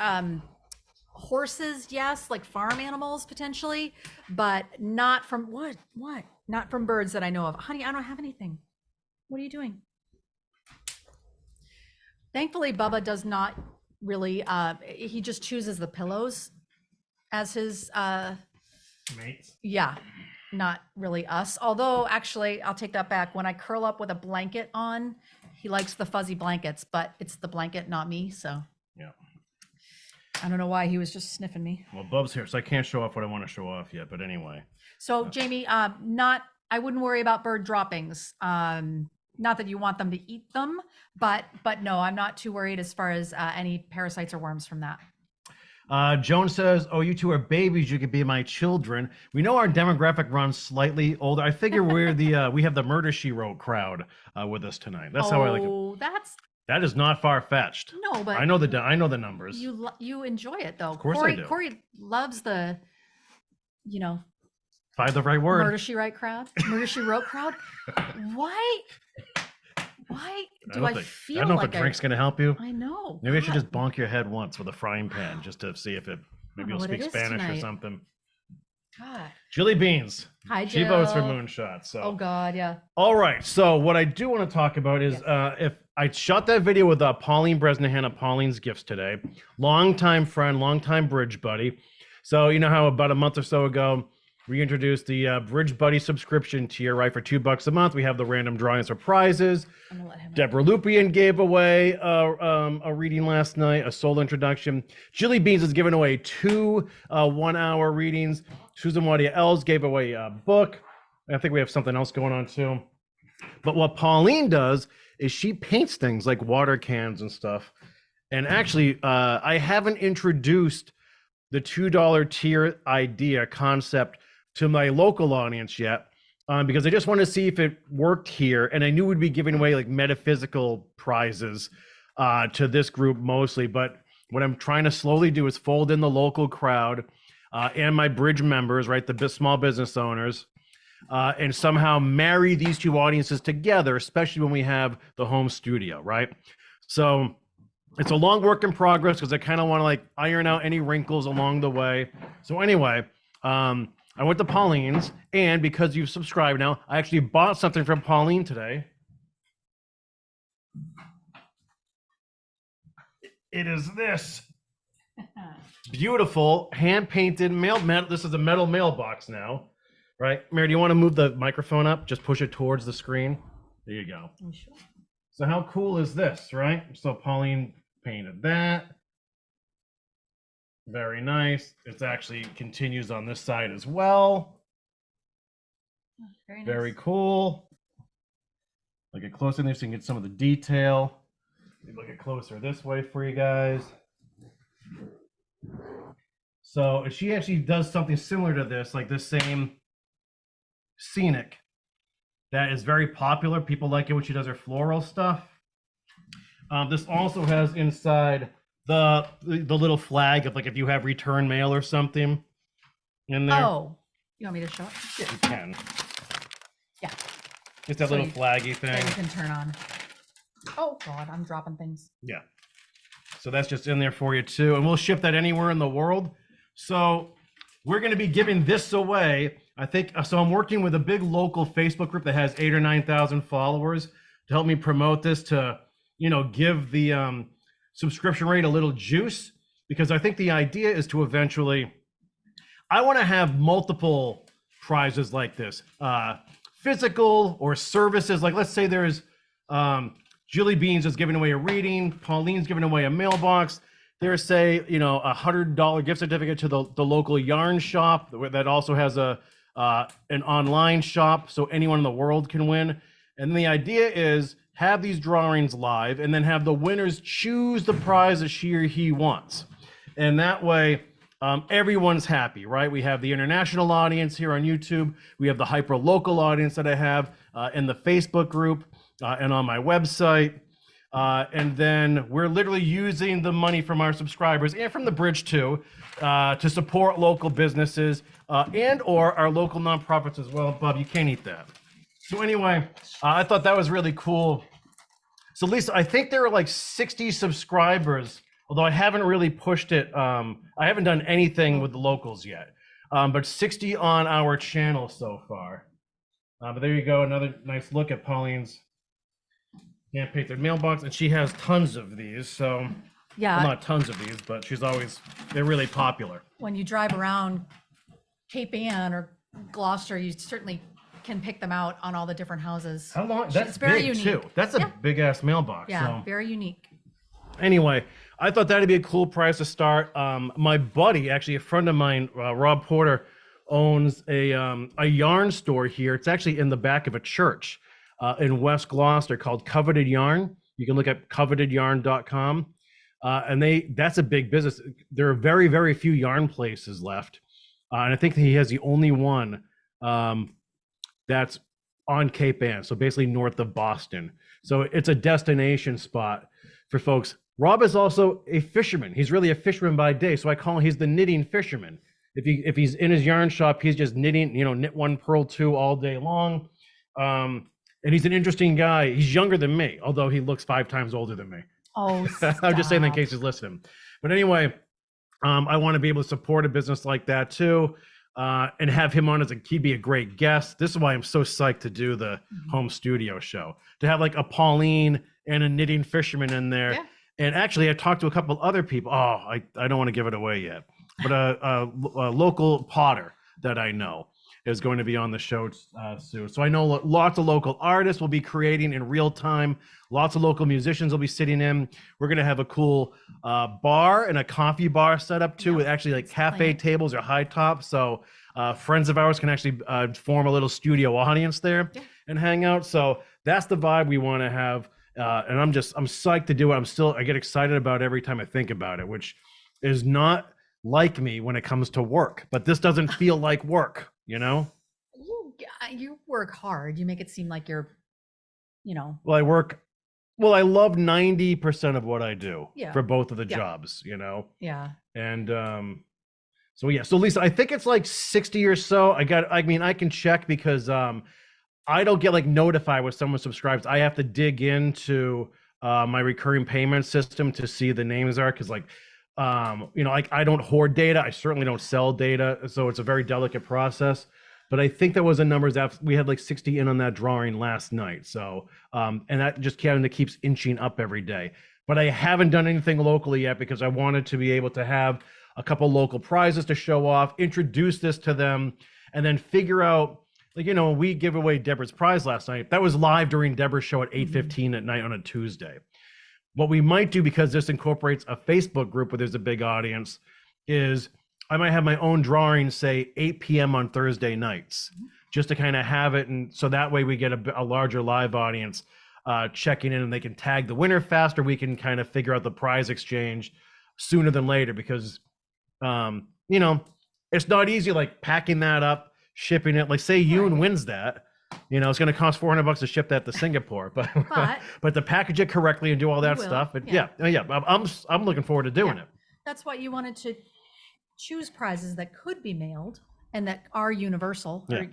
Speaker 2: horses, yes, like farm animals potentially, but not from what? Not from birds that I know of. Honey, I don't have anything. What are you doing? Thankfully, Bubba does not really, he just chooses the pillows as his
Speaker 1: Mates?
Speaker 2: Yeah, not really us. Although actually, I'll take that back. When I curl up with a blanket on, he likes the fuzzy blankets, but it's the blanket, not me. So
Speaker 1: yeah,
Speaker 2: I don't know why he was just sniffing me.
Speaker 1: Well, Bub's here, so I can't show off what I want to show off yet. But anyway.
Speaker 2: So Jamie, I wouldn't worry about bird droppings. Not that you want them to eat them, but no, I'm not too worried as far as any parasites or worms from that.
Speaker 1: Joan says, "Oh, you two are babies. You could be my children." We know our demographic runs slightly older. I figure we're we have the Murder She Wrote crowd with us tonight. That's how I like it.
Speaker 2: Oh,
Speaker 1: That is not far fetched.
Speaker 2: No, but
Speaker 1: I know the numbers.
Speaker 2: You enjoy it though.
Speaker 1: Of course I do.
Speaker 2: Kory loves the,
Speaker 1: Find the right word.
Speaker 2: Murder She Wrote crowd. Murder She Wrote crowd. Why do I feel
Speaker 1: I don't know
Speaker 2: like
Speaker 1: if a drink's gonna help you.
Speaker 2: I know.
Speaker 1: Maybe I should
Speaker 2: God.
Speaker 1: just bonk your head once with a frying pan just to see if maybe you'll
Speaker 2: what
Speaker 1: speak
Speaker 2: it is
Speaker 1: Spanish or
Speaker 2: tonight.
Speaker 1: something.
Speaker 2: God.
Speaker 1: Chili Beans.
Speaker 2: Hi,
Speaker 1: She votes for
Speaker 2: Jill.
Speaker 1: moonshot. So.
Speaker 2: Oh God, yeah.
Speaker 1: All right. So what I do want to talk about is if I shot that video with Pauline Bresnahan of Pauline's Gifts today, longtime friend, longtime Bridge Buddy. So you know how about a month or so ago we introduced the Bridge Buddy subscription tier, right? For $2 a month, we have the random drawing surprises.
Speaker 2: I'm gonna let him.
Speaker 1: Deborah Lupien gave away a reading last night, a soul introduction. Chili Beans is giving away 2 1-hour readings. Susan Wadia Els gave away a book. I think we have something else going on too. But what Pauline does is she paints things like water cans and stuff. And actually, I haven't introduced the $2 tier idea concept to my local audience yet, because I just wanted to see if it worked here. And I knew we'd be giving away like metaphysical prizes to this group mostly. But what I'm trying to slowly do is fold in the local crowd and my bridge members, right? The small business owners, and somehow marry these two audiences together, especially when we have the home studio, right? So it's a long work in progress because I kind of want to like iron out any wrinkles along the way. So anyway, I went to Pauline's, and because you've subscribed now, I actually bought something from Pauline today. It is this beautiful hand-painted mail. This is a metal mailbox now, right? Mary, do you want to move the microphone up? Just push it towards the screen. There you go.
Speaker 2: Sure.
Speaker 1: So how cool is this, right? So Pauline painted that. Very nice. It actually continues on this side as well.
Speaker 2: Very nice.
Speaker 1: Very cool. Look at closer in there so you can get some of the detail. Look at closer this way for you guys. So she actually does something similar to this, like this same scenic that is very popular. People like it when she does her floral stuff. This also has inside the little flag of like if you have return mail or something in there.
Speaker 2: Oh, you want me to show it?
Speaker 1: Yeah, you can.
Speaker 2: Yeah.
Speaker 1: It's that
Speaker 2: So
Speaker 1: little flaggy thing.
Speaker 2: That you can turn on. Oh God, I'm dropping things.
Speaker 1: Yeah. So that's just in there for you too. And we'll ship that anywhere in the world. So we're going to be giving this away. I think, so I'm working with a big local Facebook group that has 8,000 or 9,000 followers to help me promote this to, you know, give the subscription rate a little juice, because I think the idea is to eventually, I want to have multiple prizes like this, physical or services. Like let's say there's Jilly Beans is giving away a reading, Pauline's giving away a mailbox. There's say, you know, $100 gift certificate to the local yarn shop that also has an online shop, so anyone in the world can win. And the idea is have these drawings live and then have the winners choose the prize that she or he wants. And that way, everyone's happy, right? We have the international audience here on YouTube. We have the hyper local audience that I have in the Facebook group and on my website. And then we're literally using the money from our subscribers and from the bridge too to support local businesses and or our local nonprofits as well. Bob, you can't eat that. So anyway, I thought that was really cool. So Lisa, I think there are like 60 subscribers, although I haven't really pushed it. I haven't done anything with the locals yet, but 60 on our channel so far. But there you go, another nice look at Pauline's hand-painted mailbox, and she has tons of these. So
Speaker 2: Yeah.
Speaker 1: well, not tons of these, but they're really popular.
Speaker 2: When you drive around Cape Ann or Gloucester, you certainly can pick them out on all the different houses.
Speaker 1: How long? That's
Speaker 2: It's very
Speaker 1: big
Speaker 2: unique.
Speaker 1: too. That's a
Speaker 2: Yeah.
Speaker 1: big ass mailbox.
Speaker 2: Yeah,
Speaker 1: So.
Speaker 2: very unique.
Speaker 1: Anyway, I thought that'd be a cool price to start. My buddy, actually a friend of mine, Rob Porter, owns a yarn store here. It's actually in the back of a church in West Gloucester called Coveted Yarn. You can look at covetedyarn.com. And that's a big business. There are very, very few yarn places left. And I think he has the only one that's on Cape Ann, so basically north of Boston. So it's a destination spot for folks. Rob is also a fisherman. He's really a fisherman by day, so I call him, he's the knitting fisherman. If he's in his yarn shop, he's just knitting, knit one, purl two all day long. And he's an interesting guy. He's younger than me, although he looks 5 times older than me.
Speaker 2: Oh,
Speaker 1: I'm just saying that in
Speaker 2: stop.
Speaker 1: case he's listening. But anyway, I want to be able to support a business like that too, and have him on he'd be a great guest. This is why I'm so psyched to do the home studio show, to have like a Pauline and a knitting fisherman in there.
Speaker 2: Yeah.
Speaker 1: And actually, I talked to a couple other people. Oh, I don't want to give it away yet, but a local potter that I know is going to be on the show soon. So I know lots of local artists will be creating in real time. Lots of local musicians will be sitting in. We're going to have a cool bar and a coffee bar set up too, with actually like cafe tables or high tops. So friends of ours can actually form a little studio audience there.
Speaker 2: Yeah.
Speaker 1: and hang out. So that's the vibe we want to have. And I'm psyched to do it. I get excited about it every time I think about it, which is not like me when it comes to work, but this doesn't feel like work, you know?
Speaker 2: You work hard. You make it seem like you're,
Speaker 1: Well, I love 90% of what I do for both of the
Speaker 2: Yeah.
Speaker 1: jobs, you know?
Speaker 2: Yeah.
Speaker 1: And so Lisa, I think it's like 60 or so. I can check because I don't get like notified when someone subscribes. I have to dig into my recurring payment system to see the names are, because like I don't hoard data. I certainly don't sell data, so it's a very delicate process. But I think there was a numbers that we had like 60 in on that drawing last night. So and that just kind of keeps inching up every day. But I haven't done anything locally yet because I wanted to be able to have a couple local prizes to show off, introduce this to them, and then figure out, like, we give away Deborah's prize last night. That was live during Deborah's show at 8:15 at night on a Tuesday. What we might do, because this incorporates a Facebook group where there's a big audience, is I might have my own drawing, say 8 p.m. on Thursday nights, just to kind of have it. And so that way we get a larger live audience checking in, and they can tag the winner faster. We can kind of figure out the prize exchange sooner than later, because, it's not easy, like packing that up, shipping it. Like say Yoon wins that, it's going to cost $400 to ship that to Singapore, but to package it correctly and do all that stuff. But I'm looking forward to doing it.
Speaker 2: That's why you wanted to choose prizes that could be mailed and that are universal, or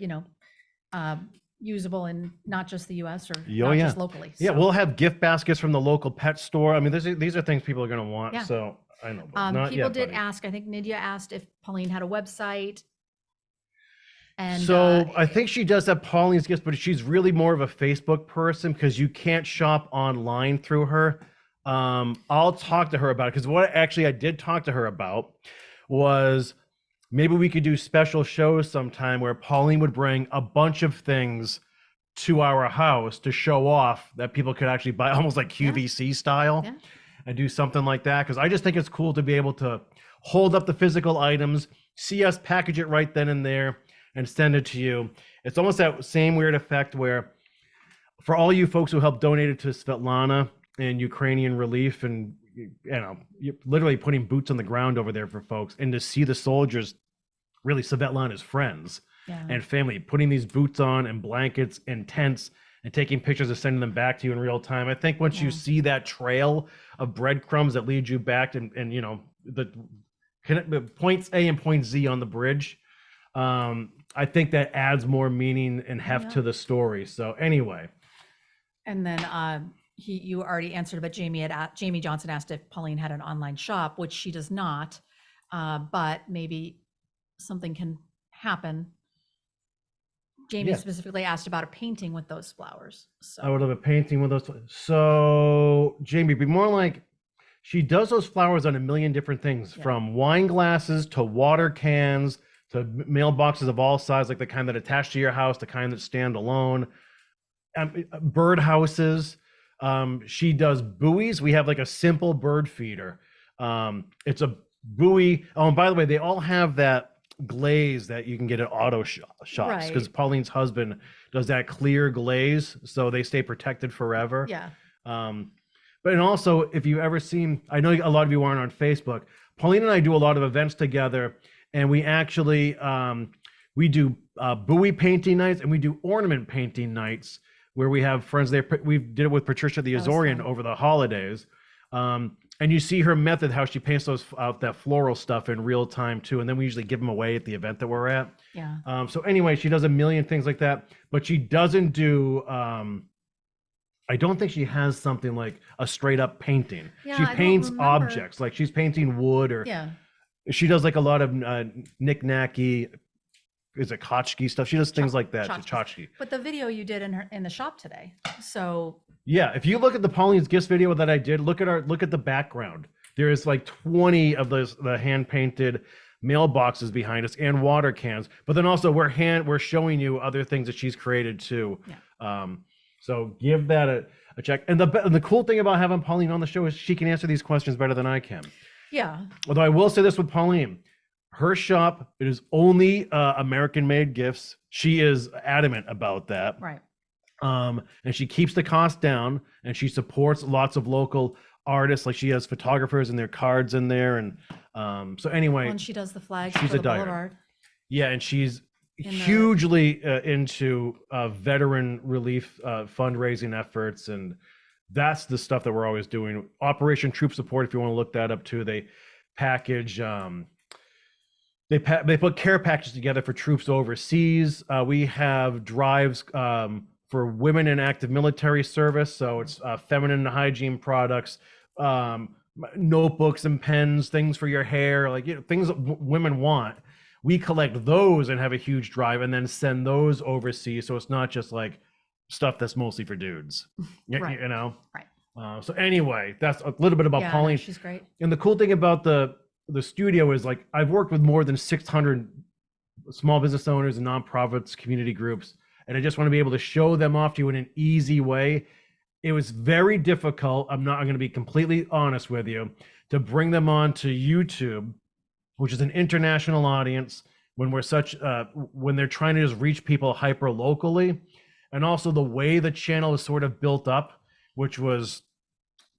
Speaker 2: usable in not just the U.S. or not just locally.
Speaker 1: Yeah, we'll have gift baskets from the local pet store. I mean, these are things people are going to want. Yeah. So I know. But
Speaker 2: people did ask. I think Nydia asked if Pauline had a website. And
Speaker 1: so I think she does have Pauline's Gifts, but she's really more of a Facebook person because you can't shop online through her. I'll talk to her about it, because what actually I did talk to her about was maybe we could do special shows sometime where Pauline would bring a bunch of things to our house to show off that people could actually buy, almost like QVC style, and do something like that. Because I just think it's cool to be able to hold up the physical items, see us package it right then and there, and send it to you. It's almost that same weird effect where, for all you folks who helped donate it to Svetlana and Ukrainian relief, and you're literally putting boots on the ground over there for folks, and to see the soldiers, really Svetlana's friends and family, putting these boots on and blankets and tents and taking pictures and sending them back to you in real time. I think once you see that trail of breadcrumbs that lead you back and the points A and point Z on the bridge, I think that adds more meaning and heft to the story. So anyway.
Speaker 2: And then you already answered, but Jamie Johnson asked if Pauline had an online shop, which she does not, but maybe something can happen. Jamie specifically asked about a painting with those flowers. So
Speaker 1: I would love a painting with those. So Jamie, be more like, she does those flowers on a million different things, from wine glasses to water cans to mailboxes of all sizes, like the kind that attach to your house, the kind that stand alone, bird houses. She does buoys. We have like a simple bird feeder. It's a buoy. Oh, and by the way, they all have that glaze that you can get at auto shops, because Pauline's husband does that clear glaze, so they stay protected forever. But and also, if you've ever seen, I know a lot of you aren't on Facebook, Pauline and I do a lot of events together, and we actually we do buoy painting nights, and we do ornament painting nights where we have friends there. We did it with Patricia the Azorian over the holidays. And you see her method, how she paints that floral stuff in real time too. And then we usually give them away at the event that we're at. So anyway, she does a million things like that, but she doesn't do, I don't think she has something like a straight up painting. She paints objects, like she's painting wood, or she does like a lot of knick-knacky, is it tchotchke stuff? She does things like that. Tchotchke.
Speaker 2: But the video you did in the shop today, so
Speaker 1: yeah, if you look at the Pauline's Gifts video that I did, look at the background. There is like 20 of the hand painted mailboxes behind us and water cans. But then also we're showing you other things that she's created too. So give that a check. And the cool thing about having Pauline on the show is she can answer these questions better than I can. Although I will say this with Pauline, her shop, it is only American-made gifts. She is adamant about that. And she keeps the cost down, and she supports lots of local artists. Like she has photographers and their cards in there. And so anyway,
Speaker 2: When she does the flags
Speaker 1: she's
Speaker 2: for
Speaker 1: a
Speaker 2: the
Speaker 1: diehard.
Speaker 2: boulevard.
Speaker 1: Yeah, and she's
Speaker 2: In the-
Speaker 1: hugely into veteran relief fundraising efforts, and that's the stuff that we're always doing. Operation Troop Support, if you want to look that up too, they package they put care packages together for troops overseas. We have drives for women in active military service, so it's feminine hygiene products, notebooks and pens, things for your hair, like things that women want. We collect those and have a huge drive, and then send those overseas. So it's not just like stuff that's mostly for dudes,
Speaker 2: Right.
Speaker 1: you know.
Speaker 2: Right.
Speaker 1: So anyway, that's a little bit about
Speaker 2: Yeah,
Speaker 1: Pauline.
Speaker 2: no, she's great.
Speaker 1: And the cool thing about the studio is, like, I've worked with more than 600 small business owners and nonprofits, community groups, and I just want to be able to show them off to you in an easy way. It was very difficult. I'm going to be completely honest with you, to bring them on to YouTube, which is an international audience, when when they're trying to just reach people hyper locally. And also the way the channel is sort of built up, which was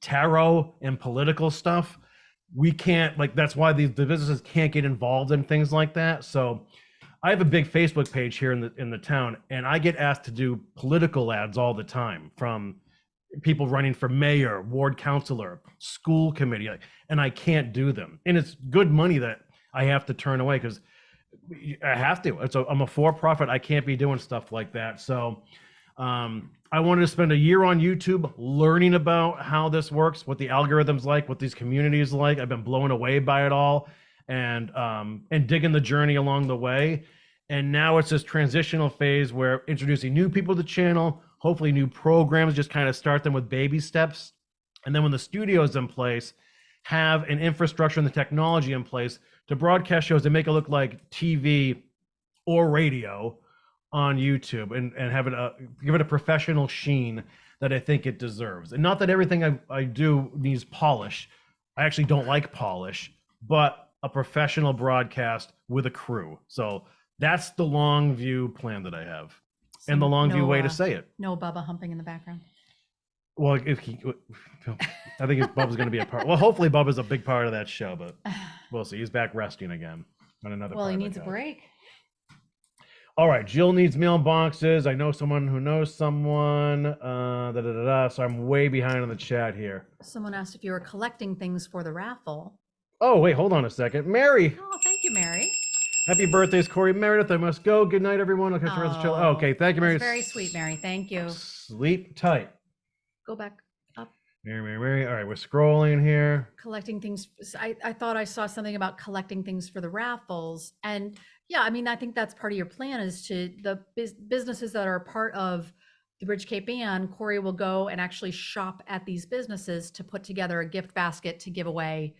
Speaker 1: tarot and political stuff. We can't, like, that's why the businesses can't get involved in things like that. So I have a big Facebook page here in the town, and I get asked to do political ads all the time from people running for mayor, ward councilor, school committee, and I can't do them. And it's good money that I have to turn away, because I have to. I'm a for-profit. I can't be doing stuff like that. So I wanted to spend a year on YouTube learning about how this works, what the algorithm's like, what these communities like. I've been blown away by it all, and digging the journey along the way. And now it's this transitional phase where introducing new people to the channel, hopefully new programs, just kind of start them with baby steps. And then when the studio's in place, have an infrastructure and the technology in place to broadcast shows that make it look like TV or radio on YouTube, and have it give it a professional sheen that I think it deserves. And not that everything I do needs polish. I actually don't like polish, but a professional broadcast with a crew. So that's the long view plan that I have, and the long view way to say it.
Speaker 2: No Bubba humping in the background.
Speaker 1: Well, I think Bubba's going to be a part. Well, hopefully Bubba's a big part of that show, but we'll see. He's back resting again on another.
Speaker 2: Well, he needs a break.
Speaker 1: All right, Jill needs mailboxes. I know someone who knows someone. So I'm way behind on the chat here.
Speaker 2: Someone asked if you were collecting things for the raffle.
Speaker 1: Oh, wait, hold on a second. Mary.
Speaker 2: Oh, thank you, Mary.
Speaker 1: Happy birthdays, Kory. Meredith, I must go. Good night, everyone. I'll catch you rest of the show. Okay, thank you, Mary.
Speaker 2: Very sweet, Mary. Thank you.
Speaker 1: Sleep tight.
Speaker 2: Go back up.
Speaker 1: Mary. All right, we're scrolling here.
Speaker 2: Collecting things. I thought I saw something about collecting things for the raffles. And yeah, I mean, I think that's part of your plan, is to the businesses that are part of the Bridge Cape Band. Kory will go and actually shop at these businesses to put together a gift basket to give away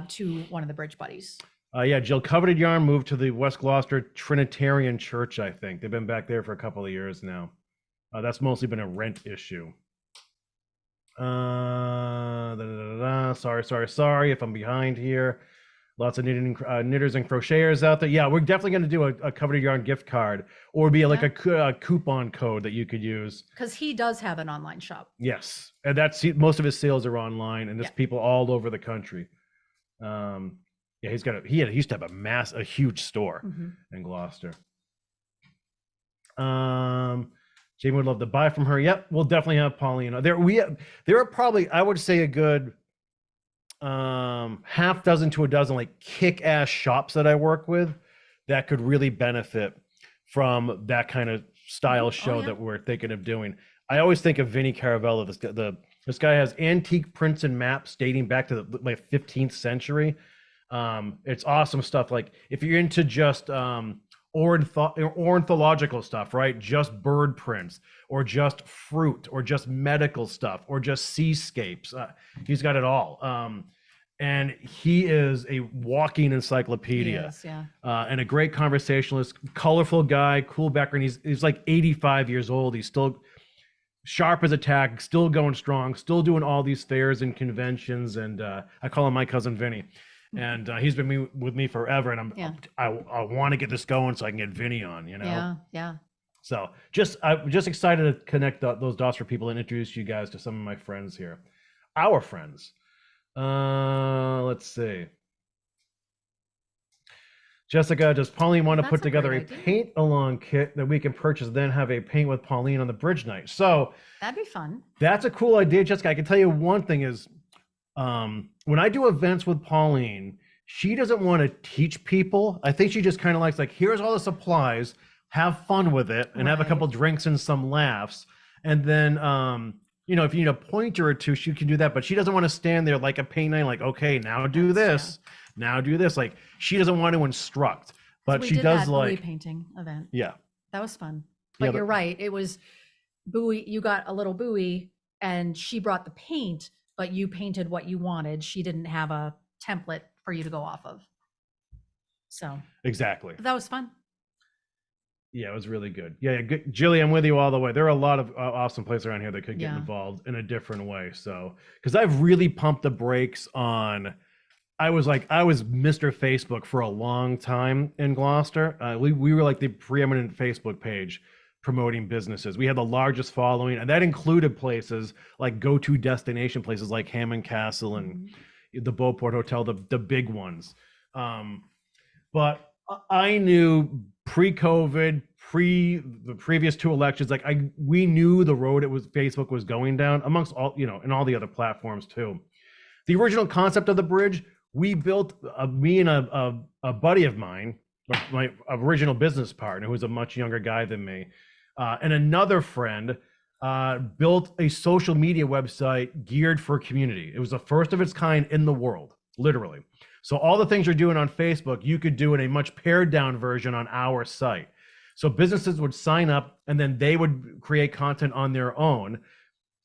Speaker 2: to one of the Bridge buddies.
Speaker 1: Yeah, Jill, Coveted Yarn moved to the West Gloucester Trinitarian Church, I think. They've been back there for a couple of years now. That's mostly been a rent issue. Sorry if I'm behind here. Lots of knitters and crocheters out there. Yeah, we're definitely going to do a Coveted Yarn gift card, or be like a coupon code that you could use.
Speaker 2: Because he does have an online shop.
Speaker 1: Yes, and most of his sales are online, and there's people all over the country. Yeah, he used to have a huge store in Gloucester. Jamie would love to buy from her. Yep, we'll definitely have Paulina. There are probably, I would say, a good half dozen to a dozen like kick-ass shops that I work with that could really benefit from that kind of style show that we're thinking of doing. I always think of Vinnie Caravella. This guy has antique prints and maps dating back to the 15th century. It's awesome stuff. Like, if you're into just ornithological stuff, right? Just bird prints, or just fruit, or just medical stuff, or just seascapes. He's got it all. And he is a walking encyclopedia.
Speaker 2: He is, yeah.
Speaker 1: And a great conversationalist, colorful guy, cool background. He's like 85 years old. He's still sharp as a tack, still going strong, still doing all these fairs and conventions. And I call him my cousin Vinny. And he's been with me forever, and I want to get this going so I can get Vinny on,
Speaker 2: Yeah.
Speaker 1: I'm just excited to connect those dots for people and introduce you guys to some of my friends here, our friends. Let's see. Jessica, does Pauline want to
Speaker 2: That's
Speaker 1: put
Speaker 2: a
Speaker 1: together a
Speaker 2: great idea.
Speaker 1: paint along kit that we can purchase, then have a paint with Pauline on the bridge night? So
Speaker 2: That'd be fun.
Speaker 1: that's a cool idea, Jessica. I can tell you one thing is, when I do events with Pauline, she doesn't want to teach people. I think she just kind of likes, like, here's all the supplies, have fun with it, and have a
Speaker 2: Right.
Speaker 1: couple drinks and some laughs. And then, you know, if you need a pointer or two, she can do that. But she doesn't want to stand there like a paint night, like, okay, now do this, now do this. Like, she doesn't want to instruct, but
Speaker 2: we
Speaker 1: she
Speaker 2: did
Speaker 1: does
Speaker 2: that
Speaker 1: like,
Speaker 2: buoy painting event.
Speaker 1: yeah,
Speaker 2: That was fun.
Speaker 1: Yeah,
Speaker 2: But you're right. It was buoy. You got a little buoy and she brought the paint, but you painted what you wanted. She didn't have a template for you to go off of. So
Speaker 1: exactly.
Speaker 2: that was fun.
Speaker 1: Yeah, it was really good. Yeah, good. Jilly, I'm with you all the way. There are a lot of awesome places around here that could get
Speaker 2: Yeah.
Speaker 1: involved in a different way. So, because I've really pumped the brakes on, I was Mr. Facebook for a long time in Gloucester. We were like the preeminent Facebook page promoting businesses. We had the largest following, and that included places like go-to destination places like Hammond Castle and the Beauport Hotel, the big ones. But I knew pre-COVID, the previous two elections, like we knew the road Facebook was going down, amongst all, you know, and all the other platforms too. The original concept of the bridge, we built, me and a buddy of mine, my original business partner, who's a much younger guy than me, and another friend, built a social media website geared for community. It was the first of its kind in the world, literally. So all the things you're doing on Facebook, you could do in a much pared down version on our site. So businesses would sign up and then they would create content on their own,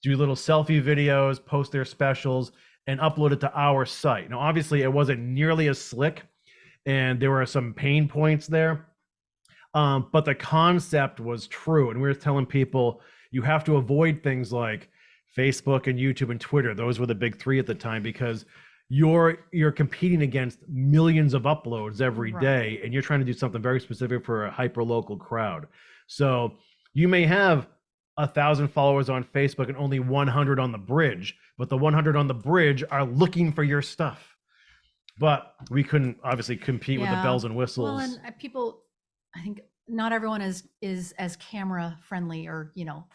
Speaker 1: do little selfie videos, post their specials, and upload it to our site. Now, obviously, it wasn't nearly as slick and there were some pain points there. But the concept was true. And we were telling people you have to avoid things like Facebook and YouTube and Twitter. Those were the big three at the time, because you're competing against millions of uploads every day, and you're trying to do something very specific for a hyper local crowd. So you may have 1,000 followers on Facebook and only 100 on the bridge, but the 100 on the bridge are looking for your stuff. But we couldn't obviously compete with the bells and whistles.
Speaker 2: Well, and people, I think not everyone is as camera friendly, or, you know,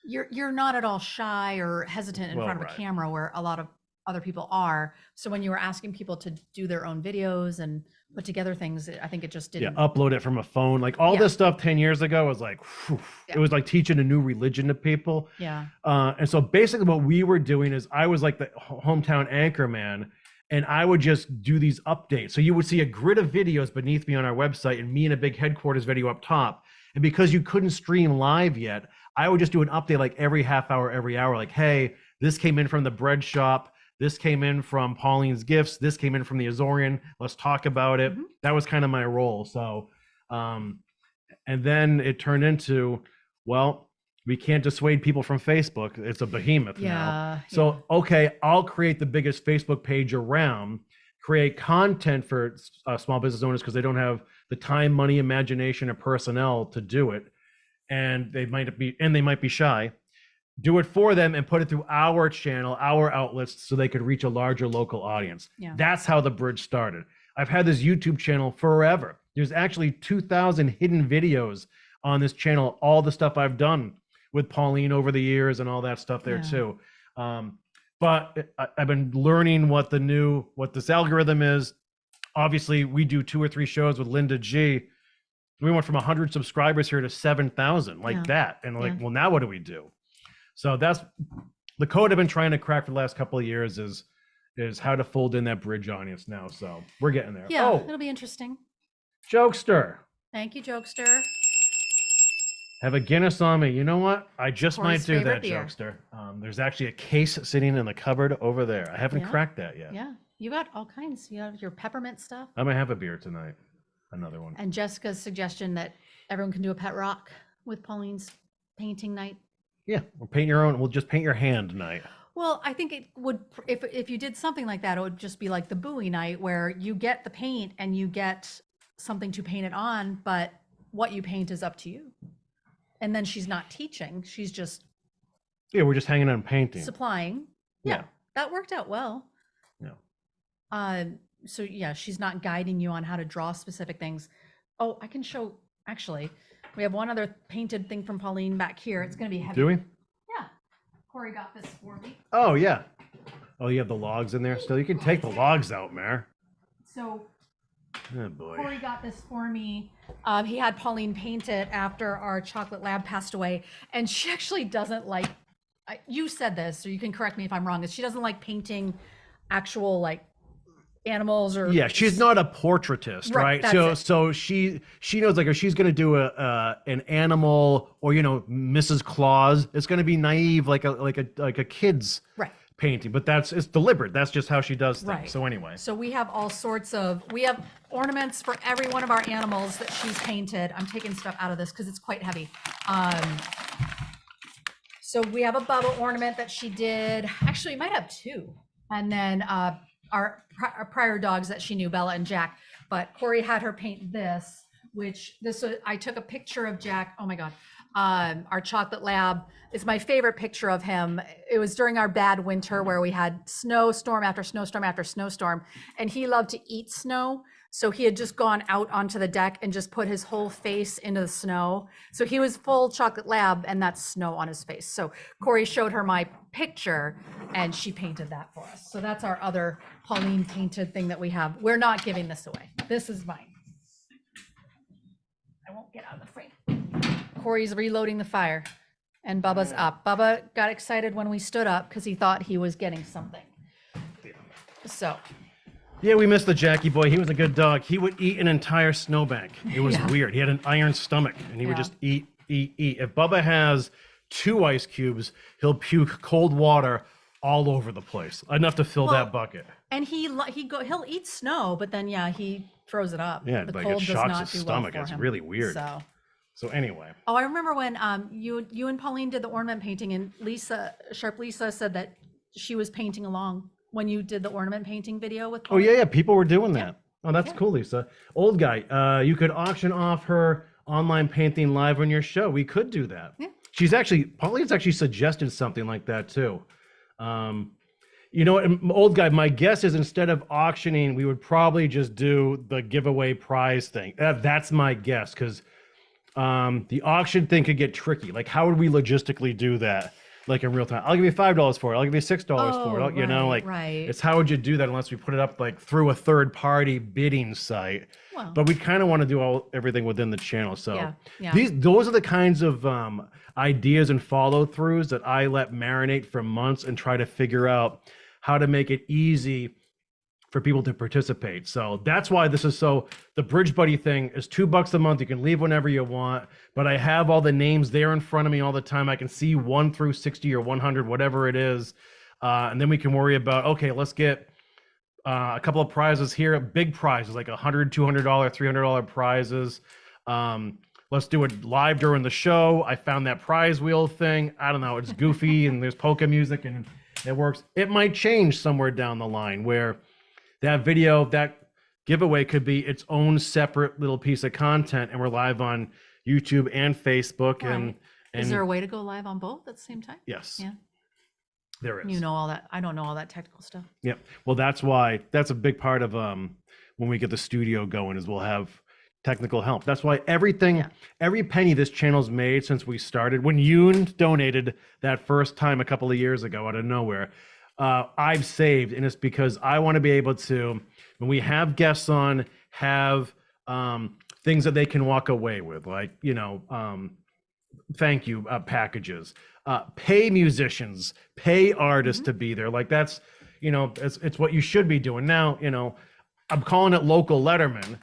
Speaker 2: you're not at all shy or hesitant in front of a camera where a lot of other people are. So when you were asking people to do their own videos and put together things, I think it just didn't.
Speaker 1: Yeah, upload it from a phone. Like all this stuff 10 years ago was like, it was like teaching a new religion to people.
Speaker 2: Yeah.
Speaker 1: And so basically what we were doing is I was like the hometown anchor man, and I would just do these updates. So you would see a grid of videos beneath me on our website and me in a big headquarters video up top. And because you couldn't stream live yet, I would just do an update like every half hour, every hour, like, hey, this came in from the bread shop. This came in from Pauline's Gifts. This came in from the Azorian. Let's talk about it. That was kind of my role. So, and then it turned into, well, we can't dissuade people from Facebook. It's a behemoth now. So, okay, I'll create the biggest Facebook page around, create content for small business owners because they don't have the time, money, imagination, or personnel to do it. And they might be shy. Do it for them and put it through our channel, our outlets, so they could reach a larger local audience. That's how the bridge started. I've had this YouTube channel forever. There's actually 2,000 hidden videos on this channel, all the stuff I've done with Pauline over the years and all that stuff there too. But I've been learning what this algorithm is. Obviously, we do 2 or 3 shows with Linda G. We went from 100 subscribers here to 7,000, like that. And well, now what do we do? So that's the code I've been trying to crack for the last couple of years is how to fold in that bridge audience now. So we're getting there.
Speaker 2: Yeah, it'll be interesting.
Speaker 1: Jokester.
Speaker 2: Thank you, Jokester.
Speaker 1: Have a Guinness on me. You know what? I just
Speaker 2: Cory's
Speaker 1: might do
Speaker 2: favorite
Speaker 1: that,
Speaker 2: beer.
Speaker 1: Jokester. There's actually a case sitting in the cupboard over there. I haven't cracked that yet.
Speaker 2: Yeah, you got all kinds. You have your peppermint stuff.
Speaker 1: I might have a beer tonight. Another one.
Speaker 2: And Jessica's suggestion that everyone can do a pet rock with Pauline's painting night.
Speaker 1: Yeah, we'll paint your own. We'll just paint your hand tonight.
Speaker 2: Well, I think it would, if you did something like that, it would just be like the buoy night where you get the paint and you get something to paint it on, but what you paint is up to you. and then she's not teaching. She's just
Speaker 1: Yeah, we're just hanging out and painting.
Speaker 2: supplying. Yeah, that worked out well.
Speaker 1: Yeah.
Speaker 2: So yeah, she's not guiding you on how to draw specific things. Oh, I can show, actually, we have one other painted thing from Pauline back here. It's going to be heavy.
Speaker 1: Do we?
Speaker 2: Yeah. Kory got this for me.
Speaker 1: Oh, yeah. Oh, you have the logs in there still? You can take the logs out, Mare.
Speaker 2: So
Speaker 1: Oh, boy.
Speaker 2: Kory got this for me. He had Pauline paint it after our chocolate lab passed away. And she actually doesn't like, you said this, so you can correct me if I'm wrong, is she doesn't like painting actual like animals or.
Speaker 1: Yeah, she's not a portraitist, right? So she knows, like, if she's going to do an animal or, you know, Mrs. Claus, it's going to be naive, like a kid's painting, but it's deliberate. That's just how she does things.
Speaker 2: Right.
Speaker 1: So anyway.
Speaker 2: So we have all sorts of, we have ornaments for every one of our animals that she's painted. I'm taking stuff out of this because it's quite heavy. So we have a Bubba ornament that she did. Actually, we might have two. And then our prior dogs that she knew, Bella and Jack. But Kory had her paint this, I took a picture of Jack. Oh my God. Our chocolate lab is my favorite picture of him. It was during our bad winter where we had snowstorm after snowstorm after snowstorm, and he loved to eat snow. So he had just gone out onto the deck and just put his whole face into the snow. So he was full chocolate lab, and that's snow on his face. So Kory showed her my picture and she painted that for us. So that's our other Pauline painted thing that we have. We're not giving this away. This is mine. I won't get out of the frame. Kory's reloading the fire and Bubba's up. Bubba got excited when we stood up because he thought he was getting something. So.
Speaker 1: Yeah, we missed the Jackie boy. He was a good dog. He would eat an entire snowbank. It was weird. He had an iron stomach and he would just eat. If Bubba has 2 ice cubes, he'll puke cold water all over the place. Enough to fill that bucket.
Speaker 2: And he'll eat snow, but then he throws it up.
Speaker 1: Yeah,
Speaker 2: the
Speaker 1: like
Speaker 2: cold
Speaker 1: it
Speaker 2: does
Speaker 1: shocks
Speaker 2: not
Speaker 1: his
Speaker 2: do
Speaker 1: stomach.
Speaker 2: well for
Speaker 1: It's
Speaker 2: him.
Speaker 1: really weird. So anyway.
Speaker 2: Oh, I remember when you and Pauline did the ornament painting, and Sharp Lisa said that she was painting along when you did the ornament painting video with Pauline.
Speaker 1: Oh yeah, people were doing that. Oh, that's cool, Lisa. Old guy, you could auction off her online painting live on your show. We could do that. Yeah. Pauline's actually suggested something like that too. You know, old guy, my guess is instead of auctioning, we would probably just do the giveaway prize thing. That's my guess, because the auction thing could get tricky. Like, how would we logistically do that? Like in real time, I'll give you $5 for it. I'll give you $6 for it. You know, like it's how would you do that unless we put it up like through a third party bidding site? Well, but we kind of want to do everything within the channel. So those are the kinds of ideas and follow throughs that I let marinate for months and try to figure out how to make it easy for people to participate. So that's why the Bridge Buddy thing is $2 a month. You can leave whenever you want, but I have all the names there in front of me all the time. I can see 1 through 60 or 100, whatever it is. And then we can worry about, okay, let's get a couple of prizes here, big prizes, like $100, $200, $300 prizes. Let's do it live during the show. I found that prize wheel thing. I don't know. It's goofy and there's polka music and it works. It might change somewhere down the line where that video, that giveaway could be its own separate little piece of content, and we're live on YouTube and Facebook. And
Speaker 2: is there a way to go live on both at the same time?
Speaker 1: Yes.
Speaker 2: Yeah.
Speaker 1: There is.
Speaker 2: You know all that. I don't know all that technical stuff.
Speaker 1: Yep. Well, that's a big part of when we get the studio going is we'll have technical help. That's why every penny this channel's made since we started, when Yoon donated that first time a couple of years ago out of nowhere, I've saved, and it's because I want to be able to, when we have guests on, have things that they can walk away with, like, you know, thank you packages, pay musicians, pay artists to be there. Like that's, you know, it's what you should be doing now. You know, I'm calling it local Letterman.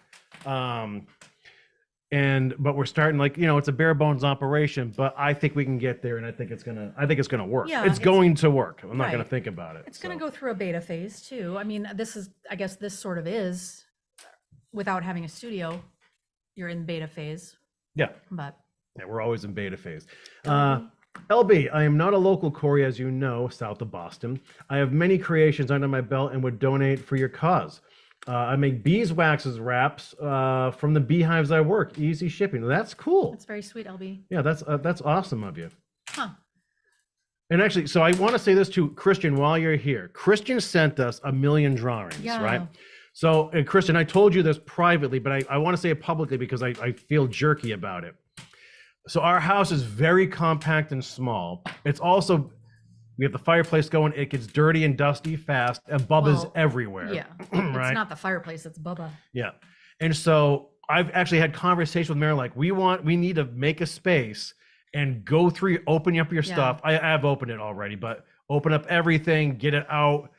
Speaker 1: But we're starting, like, you know, it's a bare bones operation, but I think we can get there, and I think it's gonna work.
Speaker 2: Yeah,
Speaker 1: it's going to work. I'm not gonna think about it.
Speaker 2: It's gonna go through a beta phase too. I mean, I guess this sort of is, without having a studio, you're in beta phase.
Speaker 1: Yeah.
Speaker 2: But
Speaker 1: yeah, we're always in beta phase. LB, I am not a local Kory, as you know, south of Boston. I have many creations under my belt and would donate for your cause. I make beeswaxes wraps from the beehives I work. Easy shipping. That's cool.
Speaker 2: That's very sweet, LB.
Speaker 1: Yeah, that's awesome of you.
Speaker 2: Huh.
Speaker 1: And actually, so I want to say this to Christian while you're here. Christian sent us 1 million drawings,
Speaker 2: Yeah.
Speaker 1: right? So, Christian, I told you this privately, but I want to say it publicly because I feel jerky about it. So our house is very compact and small. It's also, we have the fireplace going. It gets dirty and dusty fast, and Bubba's
Speaker 2: Well,
Speaker 1: everywhere.
Speaker 2: Yeah.
Speaker 1: Right?
Speaker 2: It's not the fireplace, it's Bubba.
Speaker 1: Yeah. And so I've actually had conversations with Mary, like, we need to make a space and go through, open up your
Speaker 2: Yeah.
Speaker 1: stuff. I have opened it already, but open up everything, get it out,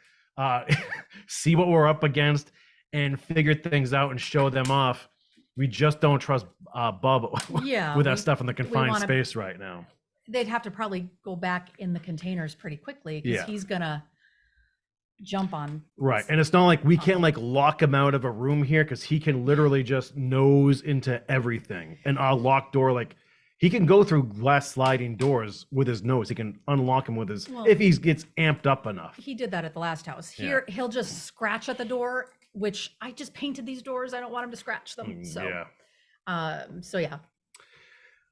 Speaker 1: see what we're up against, and figure things out and show them off. We just don't trust Bubba
Speaker 2: Yeah,
Speaker 1: with that stuff in the confined
Speaker 2: wanna-
Speaker 1: space right now.
Speaker 2: They'd have to probably go back in the containers pretty quickly because
Speaker 1: Yeah.
Speaker 2: he's gonna jump on.
Speaker 1: Right. And it's not like we can't like lock him out of a room here because he can literally just nose into everything. And our locked door, like, he can go through glass sliding doors with his nose. He can unlock them with his,
Speaker 2: Well,
Speaker 1: if he gets amped up enough.
Speaker 2: He did that at the last house. Here, he'll just scratch at the door, which I just painted these doors. I don't want him to scratch them. So,
Speaker 1: Yeah.
Speaker 2: so yeah.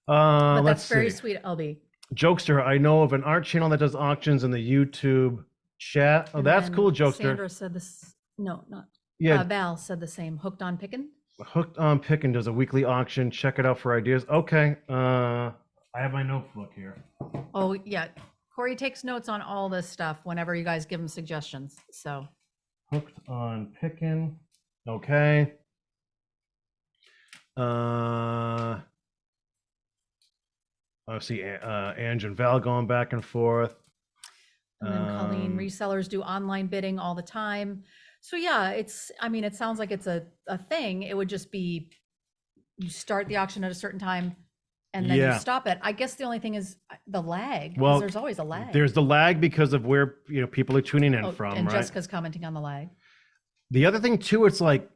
Speaker 2: But
Speaker 1: Let's
Speaker 2: that's very
Speaker 1: see.
Speaker 2: sweet, LB.
Speaker 1: Jokester, I know of an art channel that does auctions in the YouTube chat. Oh,
Speaker 2: And
Speaker 1: that's
Speaker 2: then
Speaker 1: cool, Jokester.
Speaker 2: Sandra said this. No, not.
Speaker 1: Yeah,
Speaker 2: Val said the same. Hooked on picking.
Speaker 1: Hooked on Pickin' does a weekly auction. Check it out for ideas. Okay. I have my notebook here.
Speaker 2: Oh yeah, Kory takes notes on all this stuff whenever you guys give him suggestions. So
Speaker 1: Hooked on Pickin'. Okay. I see Ange and Val going back and forth.
Speaker 2: and then Colleen, resellers do online bidding all the time. So yeah, I mean, it sounds like it's a thing. It would just be you start the auction at a certain time and then
Speaker 1: Yeah.
Speaker 2: you stop it. I guess the only thing is the lag. 'Cause
Speaker 1: Well,
Speaker 2: there's always a lag.
Speaker 1: There's the lag because of where people are tuning in from,
Speaker 2: and
Speaker 1: right?
Speaker 2: Jessica's commenting on the lag.
Speaker 1: The other thing too, it's like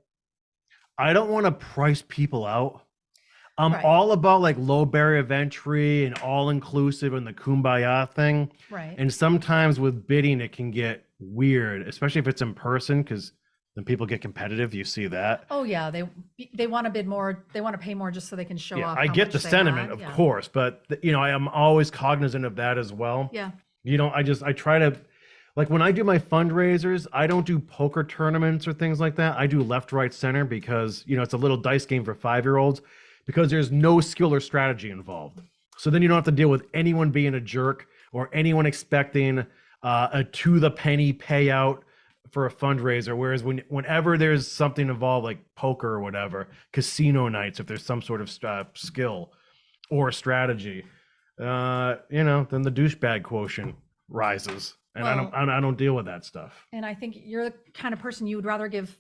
Speaker 1: I don't want to price people out. I'm
Speaker 2: Right.
Speaker 1: all about like low barrier of entry and all inclusive and the kumbaya thing.
Speaker 2: Right.
Speaker 1: And sometimes with bidding, it can get weird, especially if it's in person, because then people get competitive. You see that.
Speaker 2: Oh yeah, they want to bid more. They want to pay more just so they can show
Speaker 1: Yeah,
Speaker 2: off.
Speaker 1: I
Speaker 2: how
Speaker 1: get
Speaker 2: much
Speaker 1: the
Speaker 2: they
Speaker 1: sentiment,
Speaker 2: have.
Speaker 1: of
Speaker 2: Yeah.
Speaker 1: course, but I am always cognizant of that as well.
Speaker 2: Yeah.
Speaker 1: I try to, like when I do my fundraisers, I don't do poker tournaments or things like that. I do left, right, center because, it's a little dice game for 5-year-olds because there's no skill or strategy involved. So then you don't have to deal with anyone being a jerk or anyone expecting a to the penny payout for a fundraiser. Whereas whenever there's something involved like poker or whatever, casino nights, if there's some sort of skill or strategy, then the douchebag quotient rises. And
Speaker 2: Well,
Speaker 1: I don't deal with that stuff.
Speaker 2: And I think you're the kind of person you would rather give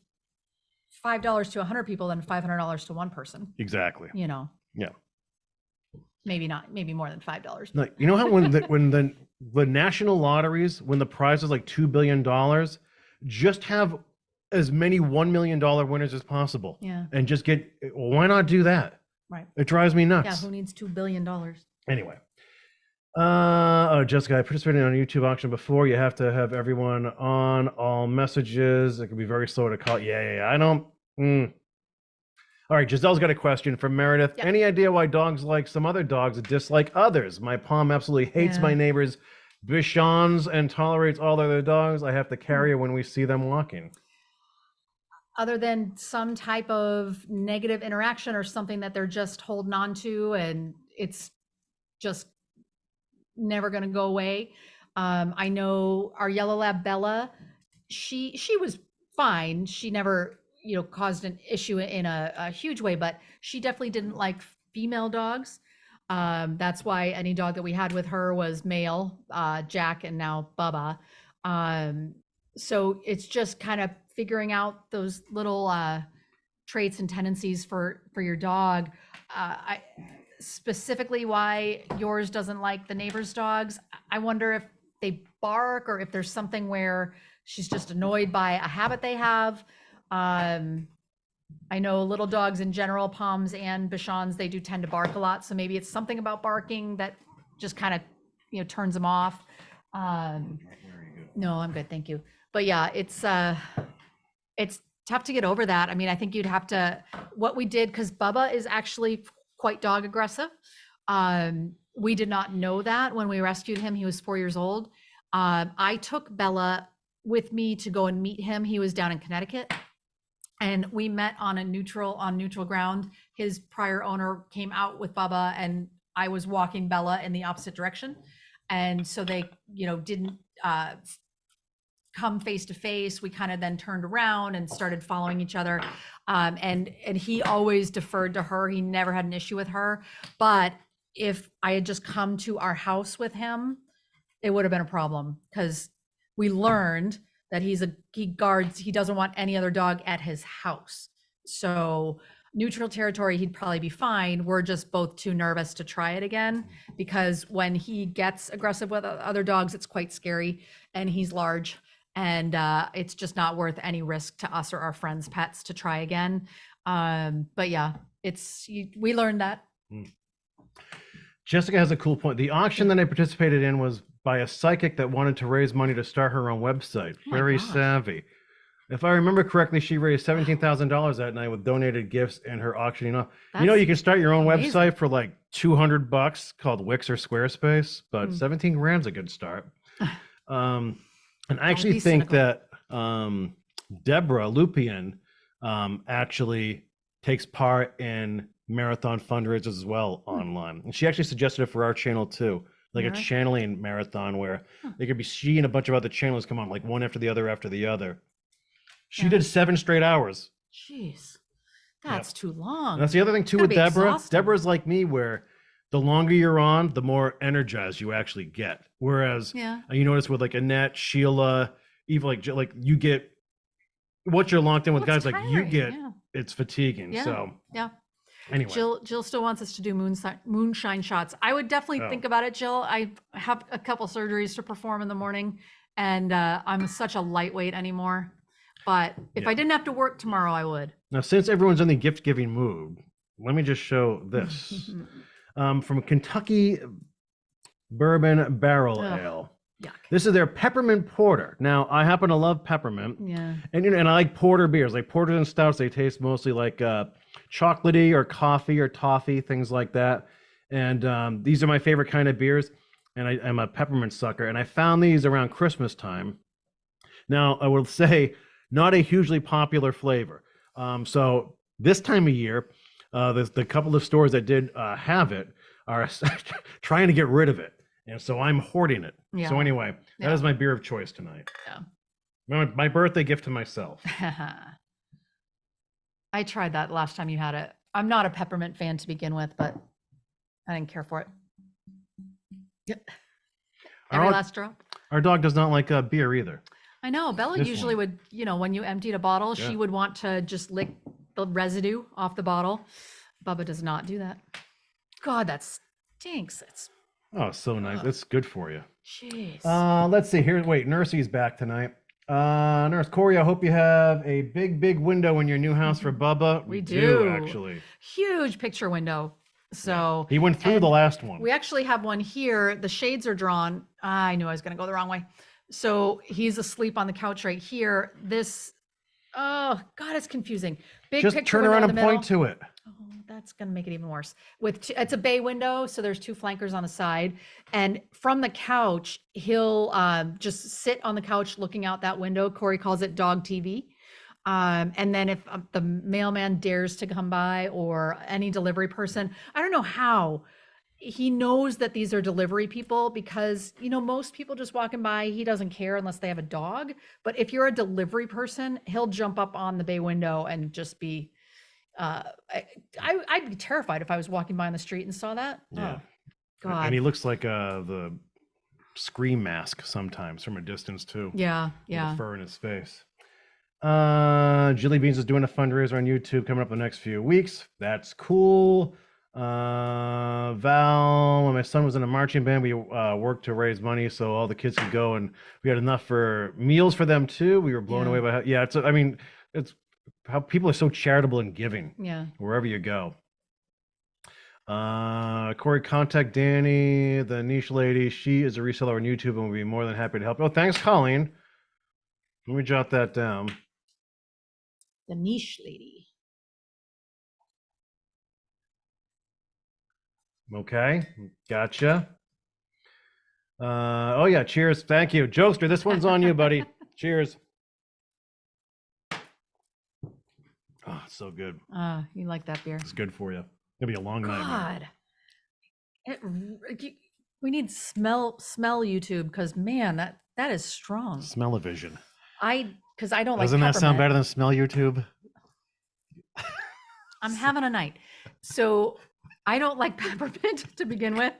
Speaker 2: $5 to 100 people than $500 to one person.
Speaker 1: Exactly.
Speaker 2: Yeah. Maybe more than $5.
Speaker 1: Like, you know how when the national lotteries, when the prize is like $2 billion, just have as many $1 million winners as possible.
Speaker 2: Yeah.
Speaker 1: And just why not do that?
Speaker 2: Right.
Speaker 1: It drives me nuts.
Speaker 2: Yeah. Who needs $2 billion?
Speaker 1: Anyway. Jessica, I participated in a YouTube auction before. You have to have everyone on all messages. It can be very slow to call. Yeah. I don't. All right, Giselle's got a question from Meredith.
Speaker 2: Yeah.
Speaker 1: Any idea why dogs like some other dogs dislike others? My Palm absolutely hates
Speaker 2: Yeah.
Speaker 1: my neighbor's Bichons and tolerates all other dogs. I have to carry her when we see them walking.
Speaker 2: Other than some type of negative interaction or something that they're just holding on to and it's just never going to go away. I know our yellow lab Bella, she was fine. She never, caused an issue in a huge way, but she definitely didn't like female dogs. That's why any dog that we had with her was male, Jack and now Bubba. So it's just kind of figuring out those little traits and tendencies for your dog. I specifically why yours doesn't like the neighbor's dogs. I wonder if they bark or if there's something where she's just annoyed by a habit they have. I know little dogs in general, Poms and Bichons, they do tend to bark a lot. So maybe it's something about barking that just kind of, turns them off. No, I'm good. Thank you. But yeah, it's tough to get over that. I mean, I think you'd have to, what we did, because Bubba is actually quite dog aggressive. We did not know that when we rescued him. He was 4 years old. I took Bella with me to go and meet him. He was down in Connecticut, and we met on neutral ground. His prior owner came out with Bubba, and I was walking Bella in the opposite direction. And so they, didn't come face to face. We kind of then turned around and started following each other. And he always deferred to her. He never had an issue with her. But if I had just come to our house with him, it would have been a problem, because we learned that he doesn't want any other dog at his house. So neutral territory, he'd probably be fine. We're just both too nervous to try it again, because when he gets aggressive with other dogs, it's quite scary, and he's large, and it's just not worth any risk to us or our friends' pets to try again. But yeah, we learned that.
Speaker 1: Jessica has a cool point. The auction that I participated in was by a psychic that wanted to raise money to start her own website. Very savvy. If I remember correctly, she raised $17,000 that night with donated gifts and her auctioning off. You can start your own website for like $200 called Wix or Squarespace, but 17 grand's a good start. And I actually think that Deborah Lupian actually takes part in marathon fundraisers as well online. And she actually suggested it for our channel too. Like a channeling marathon where they could be, she and a bunch of other channels come on, like one after the other. She did 7 straight hours.
Speaker 2: Jeez, that's too long.
Speaker 1: And that's the other thing too with Deborah. Exhausting. Deborah's like me, where the longer you're on, the more energized you actually get. Whereas you notice with like Annette, Sheila, even like you get, what you're locked in with guys tiring. Like you get, it's fatiguing. So anyway,
Speaker 2: Jill still wants us to do moonshine shots. I would definitely think about it, Jill. I have a couple surgeries to perform in the morning, and I'm such a lightweight anymore. But if I didn't have to work tomorrow, I would.
Speaker 1: Now, since everyone's in the gift-giving mood, let me just show this. From Kentucky Bourbon Barrel Ale.
Speaker 2: Yuck.
Speaker 1: This is their peppermint porter. Now, I happen to love peppermint.
Speaker 2: Yeah.
Speaker 1: And I like porter beers. Like porters and stouts, they taste mostly like chocolatey or coffee or toffee, things like that. And these are my favorite kind of beers. And I'm a peppermint sucker. And I found these around Christmas time. Now, I will say, not a hugely popular flavor. So this time of year, the couple of stores that did have it are trying to get rid of it. And so I'm hoarding it. Yeah. So anyway, that is my beer of choice tonight. Yeah. My birthday gift to myself.
Speaker 2: I tried that last time you had it. I'm not a peppermint fan to begin with, but I didn't care for it. Yep. Every last drop.
Speaker 1: Our dog does not like beer either.
Speaker 2: I know. Bella usually would, when you emptied a bottle, she would want to just lick the residue off the bottle. Bubba does not do that. God, that stinks.
Speaker 1: So nice. That's good for you.
Speaker 2: Jeez.
Speaker 1: Let's see here. Wait, Nursey's back tonight. Nurse Kory, I hope you have a big window in your new house for Bubba.
Speaker 2: We do,
Speaker 1: actually.
Speaker 2: Huge picture window. So
Speaker 1: he went through the last one.
Speaker 2: We actually have one here. The shades are drawn. I knew I was going to go the wrong way. So he's asleep on the couch right here. This, oh God, it's confusing. Big
Speaker 1: just
Speaker 2: picture
Speaker 1: turn around and
Speaker 2: middle.
Speaker 1: point to it.
Speaker 2: Oh, that's going to make it even worse. It's a bay window, so there's 2 flankers on the side, and from the couch, he'll just sit on the couch looking out that window. Kory calls it dog TV. And then if the mailman dares to come by or any delivery person, I don't know how he knows that these are delivery people, because, most people just walking by, he doesn't care unless they have a dog. But if you're a delivery person, he'll jump up on the bay window and just be, I'd be terrified if I was walking by on the street and saw that.
Speaker 1: Yeah.
Speaker 2: Oh, God.
Speaker 1: And he looks like the Scream mask sometimes from a distance too.
Speaker 2: Yeah.
Speaker 1: With the fur in his face. Jilly Beans is doing a fundraiser on YouTube coming up in the next few weeks. That's cool. Val, when my son was in a marching band, we worked to raise money so all the kids could go, and we had enough for meals for them too. We were blown away by how, it's how people are so charitable and giving.
Speaker 2: Yeah.
Speaker 1: Wherever you go. Kory, contact Danny, the niche lady. She is a reseller on YouTube and will be more than happy to help. Oh, thanks, Colleen. Let me jot that down.
Speaker 2: the niche lady.
Speaker 1: Okay, gotcha. Oh yeah, cheers. Thank you. Jokester, this one's on you, buddy. Cheers. Oh, it's so good.
Speaker 2: You like that beer?
Speaker 1: It's good for you. It'll be a long night.
Speaker 2: God, we need smell YouTube, because man, that is strong.
Speaker 1: Smell-o-vision.
Speaker 2: Because I don't
Speaker 1: Doesn't
Speaker 2: like
Speaker 1: that sound better than smell YouTube?
Speaker 2: I'm having a night. So I don't like peppermint to begin with.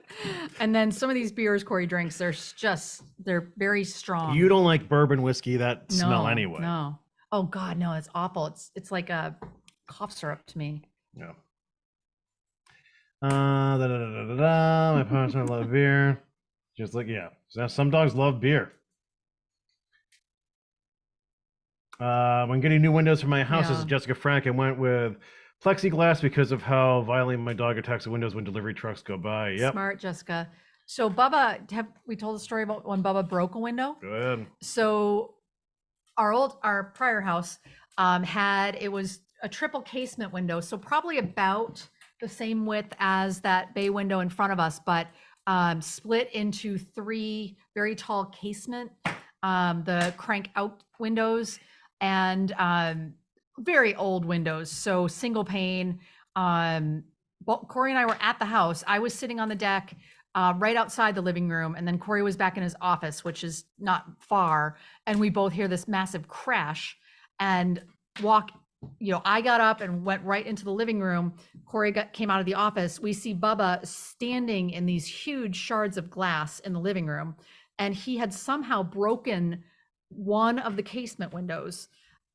Speaker 2: And then some of these beers Kory drinks, they're very strong.
Speaker 1: You don't like bourbon whiskey that smell anyway.
Speaker 2: No. Oh God, no, it's awful. It's like a cough syrup to me.
Speaker 1: Yeah. My partner love beer. Just like, yeah. Some dogs love beer. When getting new windows for my house, as Jessica Frank, I went with plexiglass because of how violently my dog attacks the windows when delivery trucks go by. Yep.
Speaker 2: Smart, Jessica. So Bubba, have we told the story about when Bubba broke a window?
Speaker 1: Go ahead.
Speaker 2: So our prior house it was a triple casement window, so probably about the same width as that bay window in front of us, but split into 3 very tall casement, the crank out windows, and very old windows. So single pane. Kory and I were at the house. I was sitting on the deck right outside the living room, and then Kory was back in his office, which is not far, and we both hear this massive crash and I got up and went right into the living room. Kory came out of the office. We see Bubba standing in these huge shards of glass in the living room, and he had somehow broken one of the casement windows.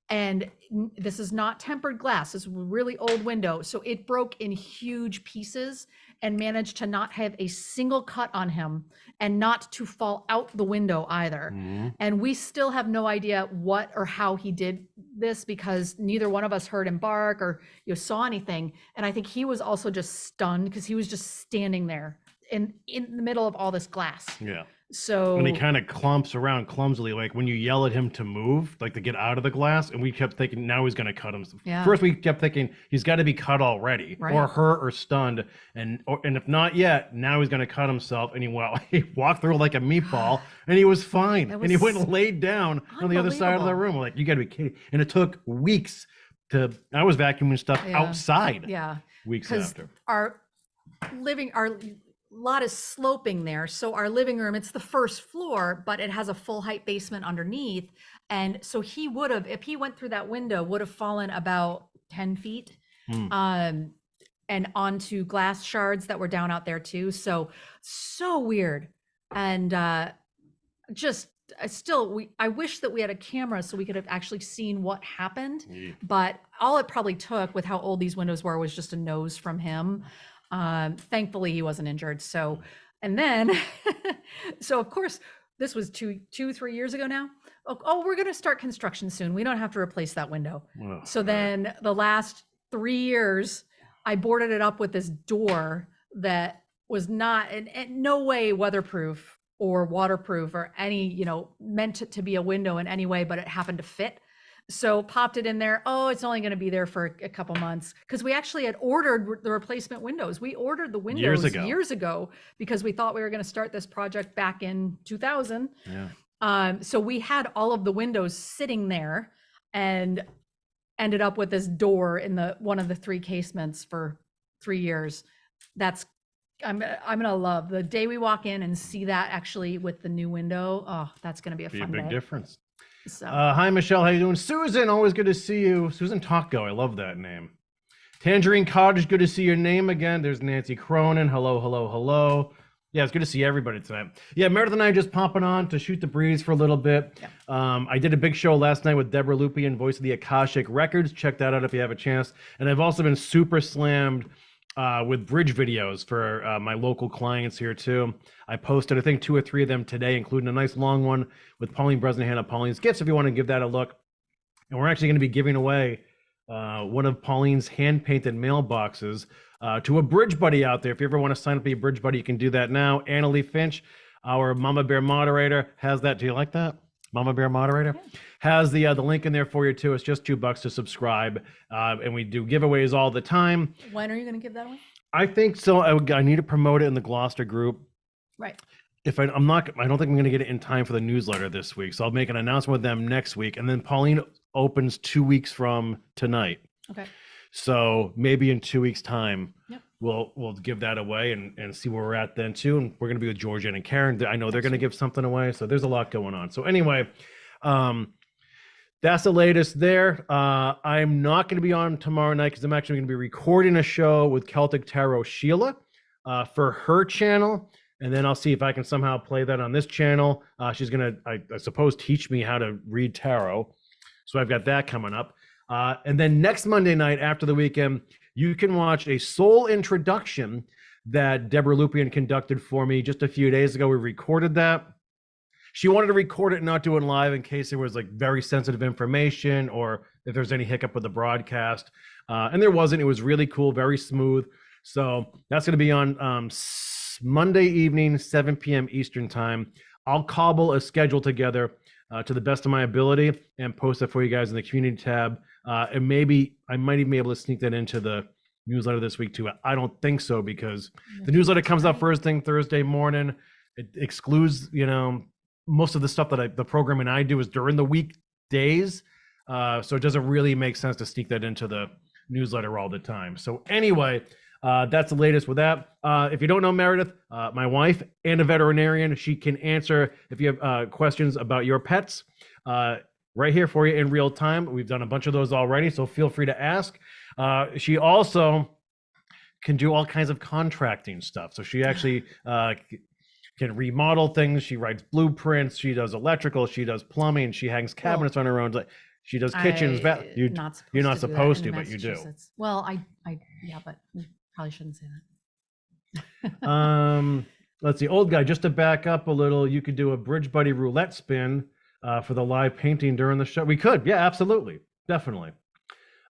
Speaker 2: And this is not tempered glass. This is a really old window. So it broke in huge pieces and managed to not have a single cut on him and not to fall out the window either. Mm-hmm. And we still have no idea what or how he did this, because neither one of us heard him bark or saw anything. And I think he was also just stunned because he was just standing there in the middle of all this glass. Yeah. So, and
Speaker 1: he kind of clumps around clumsily, like when you yell at him to move, like to get out of the glass. And we kept thinking, now he's going to cut himself. Yeah. First, we kept thinking he's got to be cut already, right, or hurt or stunned. And if not yet, now he's going to cut himself. And he walked through like a meatball, and he was fine. And he went and laid down on the other side of the room. We're like, you got to be kidding. And it took weeks I was vacuuming stuff outside.
Speaker 2: Yeah.
Speaker 1: Weeks after.
Speaker 2: Our lot is sloping there. So our living room, it's the first floor, but it has a full height basement underneath. And so he would have, if he went through that window, would have fallen about 10 feet and onto glass shards that were down out there too. So weird. And I wish that we had a camera so we could have actually seen what happened. Yeah. But all it probably took, with how old these windows were, was just a nose from him. Thankfully he wasn't injured. So, and then, so of course this was 3 years ago now. Oh, we're going to start construction soon. We don't have to replace that window. So then the last 3 years, I boarded it up with this door that was not in no way weatherproof or waterproof or any, meant to be a window in any way, but it happened to fit. So popped it in there. Oh, it's only going to be there for a couple months, because we actually had ordered the replacement windows. We ordered the windows years ago because we thought we were going to start this project back in 2000. Yeah. So we had all of the windows sitting there and ended up with this door in one of the 3 casements for 3 years. I'm gonna love the day we walk in and see that actually with the new window. Oh, that's gonna be a fun
Speaker 1: big
Speaker 2: day.
Speaker 1: Difference. So. Hi, Michelle. How you doing? Susan, always good to see you. Susan Taco, I love that name. Tangerine Cottage, good to see your name again. There's Nancy Cronin. Hello, hello, hello. Yeah, it's good to see everybody tonight. Yeah, Meredith and I are just popping on to shoot the breeze for a little bit. Yeah. I did a big show last night with Deborah Lupian, voice of the Akashic Records. Check that out if you have a chance. And I've also been super slammed with bridge videos for my local clients here too. I posted, I think, 2 or 3 of them today, including a nice long one with Pauline Bresnahan of Pauline's Gifts, if you want to give that a look. And we're actually going to be giving away one of Pauline's hand-painted mailboxes to a bridge buddy out there. If you ever want to sign up to be a bridge buddy, you can do that now. Annalie Finch, our Mama Bear moderator, has that. Do you like that? Mama Bear Moderator, has the link in there for you too. It's just $2 to subscribe, and we do giveaways all the time.
Speaker 2: When are you going to give that away?
Speaker 1: I think so. I need to promote it in the Gloucester group.
Speaker 2: Right.
Speaker 1: If I don't think I'm going to get it in time for the newsletter this week, so I'll make an announcement with them next week, and then Pauline opens 2 weeks from tonight.
Speaker 2: Okay.
Speaker 1: So maybe in 2 weeks' time,
Speaker 2: Yep.
Speaker 1: we'll give that away and see where we're at then too. And we're going to be with Georgia and Karen. I know they're going to give something away, so there's a lot going on. So anyway, that's the latest there. I'm not going to be on tomorrow night because I'm actually going to be recording a show with Celtic Tarot Sheila for her channel. And then I'll see if I can somehow play that on this channel. She's going to, I suppose, teach me how to read tarot. So I've got that coming up. And then next Monday night after the weekend, you can watch a soul introduction that Deborah Lupian conducted for me just a few days ago. We recorded that. She wanted to record it and not do it live in case there was like very sensitive information or if there's any hiccup with the broadcast. And there wasn't. It was really cool, very smooth. So that's going to be on Monday evening, 7 p.m. Eastern time. I'll cobble a schedule together to the best of my ability and post it for you guys in the community tab. And maybe I might even be able to sneak that into the newsletter this week too. I don't think so because the newsletter comes out first thing Thursday morning. It excludes, most of the stuff that the programming I do is during the weekdays. So it doesn't really make sense to sneak that into the newsletter all the time. So anyway, that's the latest with that. If you don't know Meredith, my wife and a veterinarian, she can answer if you have questions about your pets right here for you in real time. We've done a bunch of those already, so feel free to ask. She also can do all kinds of contracting stuff. So she actually can remodel things. She writes blueprints. She does electrical. She does plumbing. She hangs cabinets on her own. She does kitchens. You're not supposed to, but you do.
Speaker 2: Well, yeah, but we probably shouldn't say that.
Speaker 1: Let's see. Old guy, just to back up a little, you could do a Bridge Buddy roulette spin for the live painting during the show. We could. Yeah, absolutely. Definitely.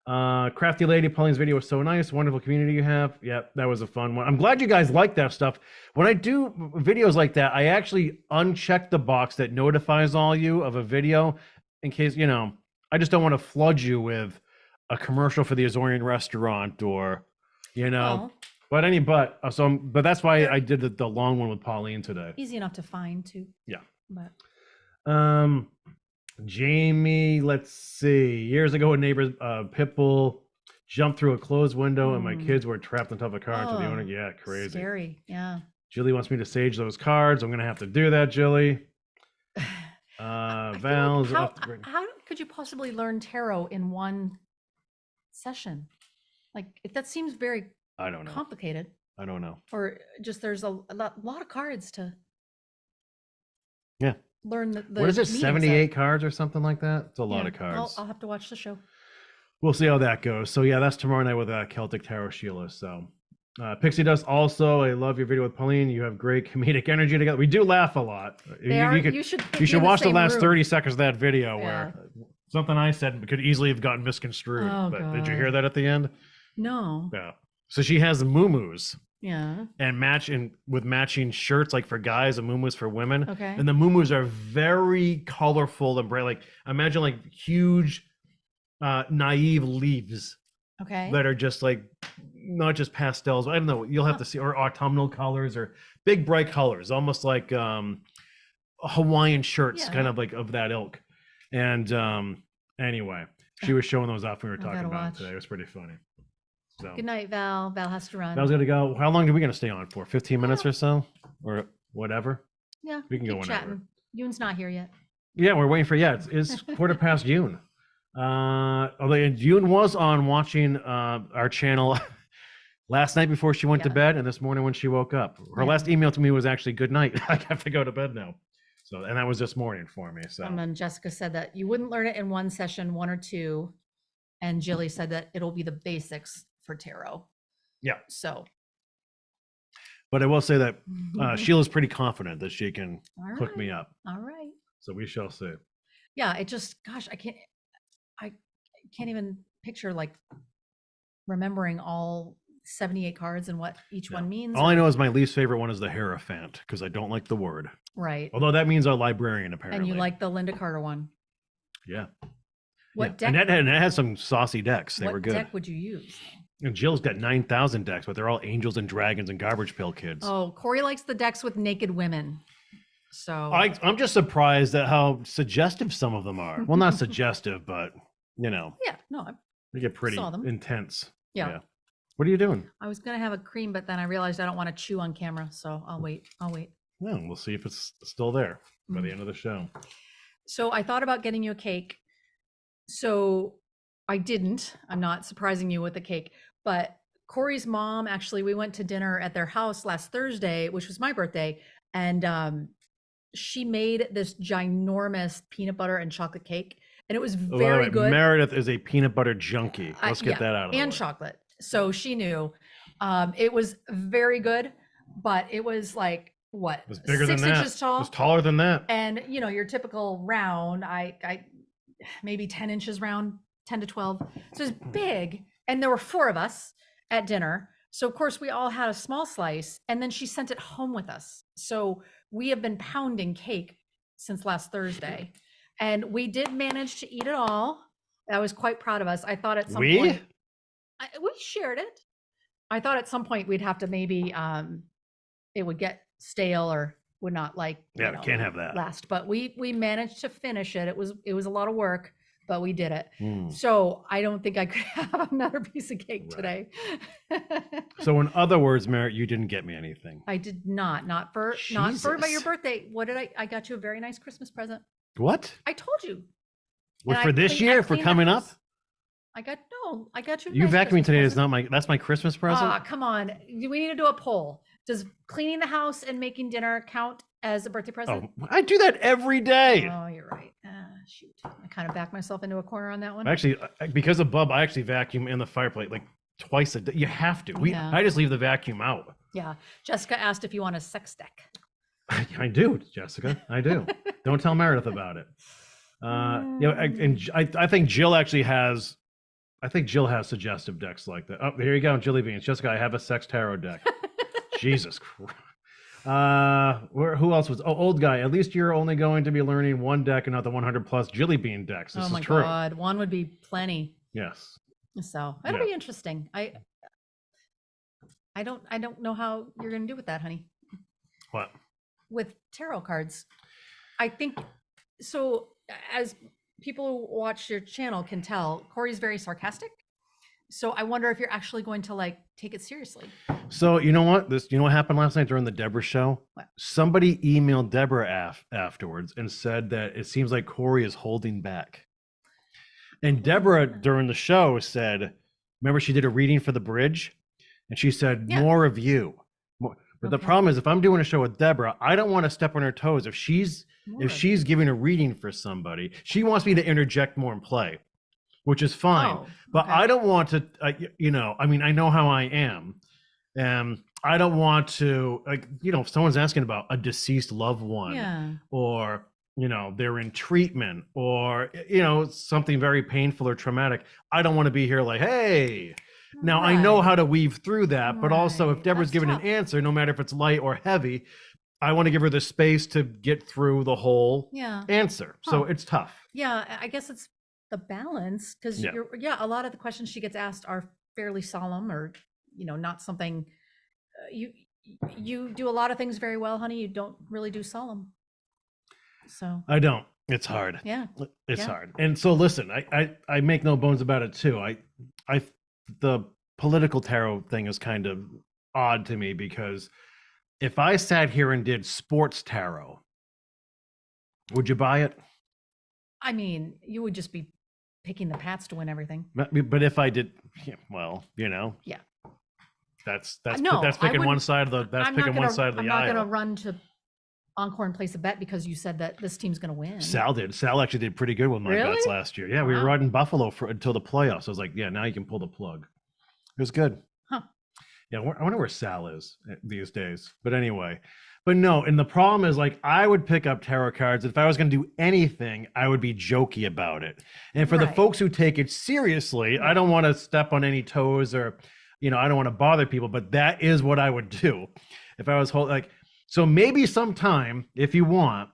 Speaker 1: Crafty Lady, Pauline's video was so nice. Wonderful community you have. Yeah, that was a fun one. I'm glad you guys like that stuff. When I do videos like that, I actually uncheck the box that notifies all you of a video in case, I just don't want to flood you with a commercial for the Azorian restaurant or, but that's why I did the long one with Pauline today.
Speaker 2: Easy enough to find too.
Speaker 1: Yeah.
Speaker 2: But
Speaker 1: Jamie, let's see. Years ago, a neighbor's pit bull jumped through a closed window and my kids were trapped on top of a car until the owner. Yeah, crazy.
Speaker 2: Scary. Yeah.
Speaker 1: Jilly wants me to sage those cards. I'm going to have to do that, Jilly. Val's.
Speaker 2: How could you possibly learn tarot in one session? Like, that seems very
Speaker 1: I don't know.
Speaker 2: Complicated.
Speaker 1: I don't know.
Speaker 2: Or just there's a lot of cards to learn the
Speaker 1: what is it, 78 cards or something like that? It's a lot of cards.
Speaker 2: I'll have to watch the show.
Speaker 1: We'll see how that goes. So yeah, that's tomorrow night with Celtic Tarot Sheila. So Pixie Dust also, I love your video with Pauline. You have great comedic energy together. We do laugh a lot. You should watch the last 30 seconds of that video where something I said could easily have gotten misconstrued. Did you hear that at the end?
Speaker 2: No.
Speaker 1: Yeah. So she has muumuus.
Speaker 2: Yeah.
Speaker 1: And with matching shirts, like for guys, and muumuus for women.
Speaker 2: Okay.
Speaker 1: And the muumuus are very colorful and bright. Like imagine like huge, naive leaves.
Speaker 2: Okay.
Speaker 1: That are just like not just pastels. I don't know. You'll have to see, or autumnal colors, or big bright colors, almost like Hawaiian shirts, kind of like of that ilk. And anyway, she was showing those off. We were talking about it today. It was pretty funny. So
Speaker 2: good night, Val. Val has to run.
Speaker 1: Val's gonna go. How long are we gonna stay on for? 15 minutes or so, or whatever.
Speaker 2: Yeah,
Speaker 1: we can go whenever.
Speaker 2: Chatting. Yoon's not here yet.
Speaker 1: Yeah, we're waiting for. Yeah, it's quarter past Yoon. Although Yoon was on watching our channel last night before she went to bed, and this morning when she woke up. Her last email to me was actually good night. I have to go to bed now. So, and that was this morning for me. So,
Speaker 2: and then Jessica said that you wouldn't learn it in one session, one or two, and Jilly said that it'll be the basics for tarot.
Speaker 1: Yeah.
Speaker 2: So,
Speaker 1: but I will say that Sheila's pretty confident that she can hook me up.
Speaker 2: All right.
Speaker 1: So we shall see.
Speaker 2: Yeah, it just, gosh, I can't even picture like remembering all 78 cards and what each one means.
Speaker 1: All I know is my least favorite one is the Hierophant because I don't like the word.
Speaker 2: Right.
Speaker 1: Although that means a librarian, apparently.
Speaker 2: And you like the Linda Carter one.
Speaker 1: Yeah.
Speaker 2: What deck?
Speaker 1: And that had some saucy decks. They were good.
Speaker 2: What deck would you use?
Speaker 1: And Jill's got 9,000 decks, but they're all angels and dragons and garbage pail kids.
Speaker 2: Oh, Kory likes the decks with naked women. So
Speaker 1: I'm just surprised at how suggestive some of them are. Well, not suggestive, but you know.
Speaker 2: Yeah, no,
Speaker 1: They get pretty
Speaker 2: saw them.
Speaker 1: intense.
Speaker 2: Yeah.
Speaker 1: What are you doing?
Speaker 2: I was gonna have a cream, but then I realized I don't want to chew on camera, so I'll wait.
Speaker 1: Well, we'll see if it's still there by the end of the show.
Speaker 2: So I thought about getting you a cake. So I didn't. I'm not surprising you with the cake, but Kory's mom, actually, we went to dinner at their house last Thursday, which was my birthday, and she made this ginormous peanut butter and chocolate cake, and it was very good.
Speaker 1: Meredith is a peanut butter junkie. Let's get that out of the way.
Speaker 2: And chocolate. So she knew. It was very good, but it was like, what?
Speaker 1: It was bigger
Speaker 2: 6
Speaker 1: than that.
Speaker 2: inches tall.
Speaker 1: It was taller than that.
Speaker 2: And you know, your typical round, I maybe 10 inches round, 10 to 12. So it's big. And there were 4 of us at dinner. So of course we all had a small slice, and then she sent it home with us. So we have been pounding cake since last Thursday, and we did manage to eat it all. I was quite proud of us. I thought at some point we shared it. I thought at some point we'd have to maybe it would get stale or would not
Speaker 1: can't have that
Speaker 2: last, but we managed to finish it. It was a lot of work, but we did it. So I don't think I could have another piece of cake today.
Speaker 1: So in other words, Merritt, you didn't get me anything.
Speaker 2: I did not for your birthday. What did I got you a very nice Christmas present.
Speaker 1: What?
Speaker 2: I told you.
Speaker 1: For this year, for coming up?
Speaker 2: I got you.
Speaker 1: You vacuuming today is that's my Christmas present?
Speaker 2: Ah, come on. We need to do a poll. Does cleaning the house and making dinner count as a birthday present?
Speaker 1: Oh, I do that every day.
Speaker 2: Oh, you're right. Shoot. I kind of backed myself into a corner on that one.
Speaker 1: Actually, because of Bubba, I actually vacuum in the fireplace like twice a day. You have to. I just leave the vacuum out.
Speaker 2: Yeah. Jessica asked if you want a sex deck.
Speaker 1: I do, Jessica. I do. Don't tell Meredith about it. I think Jill actually has. I think Jill has suggestive decks like that. Oh, here you go, Jilly Beans. Jessica, I have a sex tarot deck. Jesus Christ. Who else was? Oh, old guy. At least you're only going to be learning one deck and not the 100 plus Jilly Bean decks. This is true. Oh my
Speaker 2: God, one would be plenty.
Speaker 1: Yes.
Speaker 2: So that'll be interesting. I don't know how you're going to do with that, honey.
Speaker 1: What?
Speaker 2: With tarot cards. I think so. As people who watch your channel can tell, Kory's very sarcastic. So I wonder if you're actually going to take it seriously.
Speaker 1: So you know what? You know what happened last night during the Deborah show?
Speaker 2: What?
Speaker 1: Somebody emailed Deborah afterwards and said that it seems like Kory is holding back. And Deborah during the show said, remember she did a reading for the bridge? And she said, more of you. More. But the problem is if I'm doing a show with Deborah, I don't want to step on her toes. If she's giving a reading for somebody, she wants me to interject more and play, which is fine. But I don't want to, I know how I am. I don't want to, if someone's asking about a deceased loved one or, they're in treatment or, something very painful or traumatic. I don't want to be here like, hey, now I know how to weave through that, but also if Deborah's giving an answer, no matter if it's light or heavy, I want to give her the space to get through the whole answer. So it's tough.
Speaker 2: Yeah, I guess it's the balance because a lot of the questions she gets asked are fairly solemn or, not something you do a lot of things very well, honey. You don't really do solemn. So
Speaker 1: I don't. It's hard.
Speaker 2: Yeah.
Speaker 1: It's hard. And so listen, I make no bones about it too. The political tarot thing is kind of odd to me because if I sat here and did sports tarot, would you buy it?
Speaker 2: I mean, you would just be picking the Pats to win everything.
Speaker 1: But if I did, that's picking one side of the aisle.
Speaker 2: I'm not going to run to Encore and place a bet because you said that this team's going to win.
Speaker 1: Sal did. Sal actually did pretty good with my bets last year. Yeah, we were riding Buffalo until the playoffs. I was like, now you can pull the plug. It was good.
Speaker 2: Huh.
Speaker 1: Yeah, I wonder where Sal is these days. But anyway, no. And the problem is I would pick up tarot cards. If I was going to do anything, I would be jokey about it. And for the folks who take it seriously, I don't want to step on any toes or, I don't want to bother people, but that is what I would do if I was like. So maybe sometime, if you want,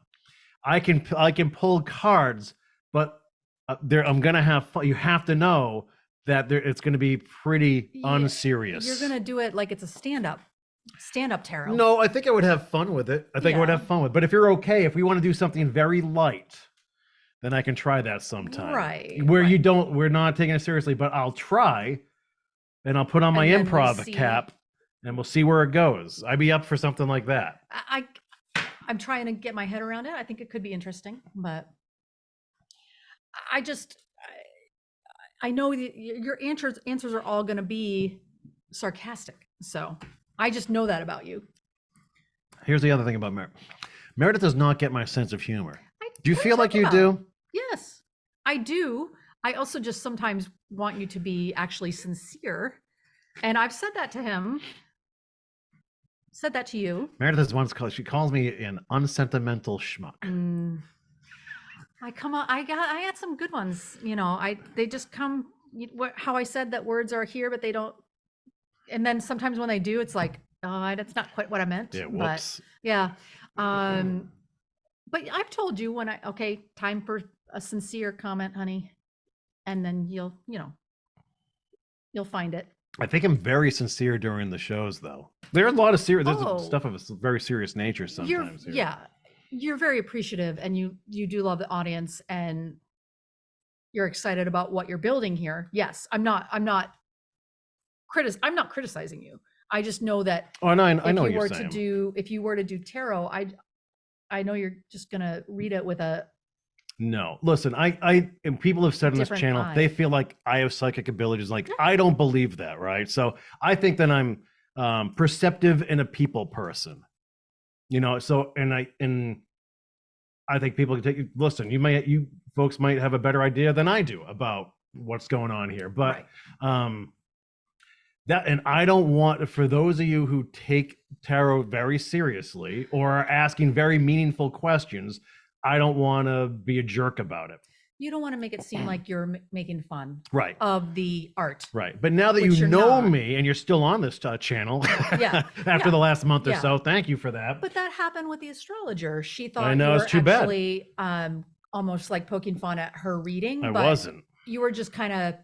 Speaker 1: I can pull cards, but I'm gonna have fun. You have to know that it's gonna be pretty unserious.
Speaker 2: You're gonna do it like it's a stand-up tarot.
Speaker 1: No, I think I would have fun with it. I would have fun with it. But if you're okay, if we want to do something very light, then I can try that sometime.
Speaker 2: Right.
Speaker 1: Where we're not taking it seriously, but I'll try, and I'll put on my improv cap, and we'll see where it goes. I'd be up for something like that.
Speaker 2: I'm trying to get my head around it. I think it could be interesting, but I know your answers are all going to be sarcastic. So I just know that about you.
Speaker 1: Here's the other thing about Meredith. Meredith does not get my sense of humor. Do you feel like you do?
Speaker 2: Yes, I do. I also just sometimes want you to be actually sincere. And I've said that to him. Said that to you.
Speaker 1: Meredith is once she calls me an unsentimental schmuck.
Speaker 2: I had some good ones. They just come. How I said that words are here, but they don't. And then sometimes when they do, it's like, oh, that's not quite what I meant.
Speaker 1: Yeah, whoops.
Speaker 2: But, yeah. But I've told you time for a sincere comment, honey, and then you'll find it.
Speaker 1: I think I'm very sincere during the shows, though. There are a lot of serious stuff of a very serious nature sometimes.
Speaker 2: You're very appreciative, and you do love the audience, and you're excited about what you're building here. Yes, I'm not criticizing you. I just know that.
Speaker 1: Oh, no, I know what you're saying.
Speaker 2: If you were to do tarot, I know you're just gonna read it with a.
Speaker 1: No, listen, and people have said on this channel, they feel like I have psychic abilities. Like, I don't believe that, right? So I think that I'm perceptive and a people person, so, and I think people can listen, you folks might have a better idea than I do about what's going on here, but, and I don't want, for those of you who take tarot very seriously or are asking very meaningful questions, I don't want to be a jerk about it.
Speaker 2: You don't want to make it seem like you're making fun
Speaker 1: of
Speaker 2: the art.
Speaker 1: Right. But now that you know me and you're still on this channel after the last month or so, thank you for that.
Speaker 2: But that happened with the astrologer. She thought
Speaker 1: you were
Speaker 2: actually almost like poking fun at her reading.
Speaker 1: I wasn't.
Speaker 2: You were just kind of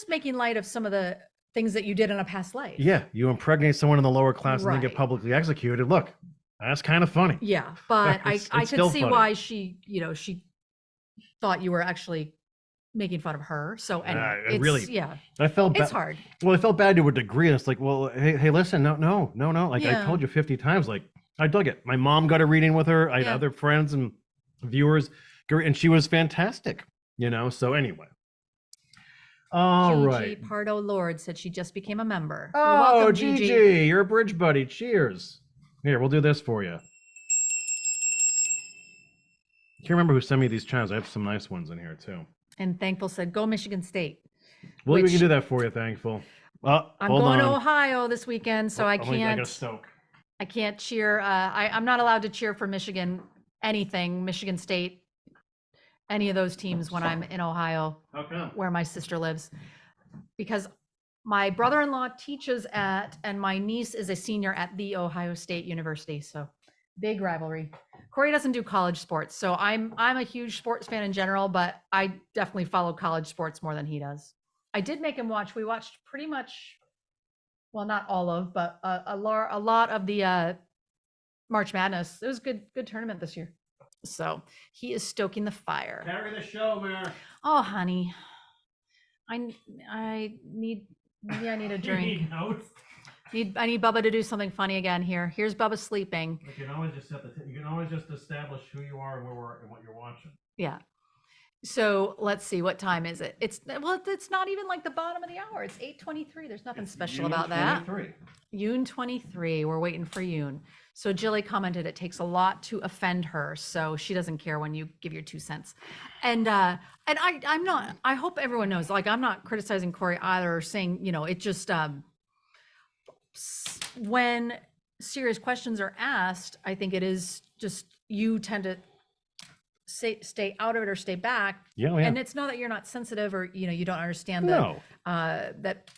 Speaker 2: making light of some of the things that you did in a past life.
Speaker 1: Yeah. You impregnate someone in the lower class and then get publicly executed. Look. That's kind of funny.
Speaker 2: Yeah, but I could see why she thought you were actually making fun of her. So anyway,
Speaker 1: I felt bad.
Speaker 2: It's hard.
Speaker 1: Well, I felt bad to a degree. It's like, well, hey, listen, no. Like I told you 50 times, like I dug it. My mom got a reading with her. I had other friends and viewers, and she was fantastic. So anyway. All right.
Speaker 2: Gigi Pardo Lord said she just became a member.
Speaker 1: Oh, welcome, Gigi, you're a bridge buddy. Cheers. Here, we'll do this for you. I can't remember who sent me these chimes. I have some nice ones in here, too.
Speaker 2: And Thankful said, go Michigan State.
Speaker 1: Well, we can do that for you, Thankful.
Speaker 2: I'm going to Ohio this weekend, so I can't.
Speaker 1: I got a stoke.
Speaker 2: I can't cheer. I'm not allowed to cheer for Michigan, anything, Michigan State, any of those teams when I'm in Ohio, where my sister lives. Because my brother-in-law teaches and my niece is a senior at the Ohio State University. So big rivalry. Kory doesn't do college sports. So I'm a huge sports fan in general, but I definitely follow college sports more than he does. I did make him watch. We watched pretty much, well, not all of, but a lot of the March Madness. It was a good tournament this year. So he is stoking the fire.
Speaker 1: Carry the show, man.
Speaker 2: Oh, honey. I need a drink. I need Bubba to do something funny again here. Here's Bubba sleeping.
Speaker 1: You can always just establish who you are and what you're watching.
Speaker 2: Yeah. So let's see, what time is it? It's not even like the bottom of the hour. It's 8:23. There's nothing special about that. Yoon 23. We're waiting for Yoon. So Jilly commented it takes a lot to offend her, so she doesn't care when you give your 2 cents. And I'm not. I hope everyone knows. Like, I'm not criticizing Kory either, or saying it just when serious questions are asked, I think it is just you tend to stay out of it or stay back.
Speaker 1: Yeah.
Speaker 2: And it's not that you're not sensitive or you don't understand that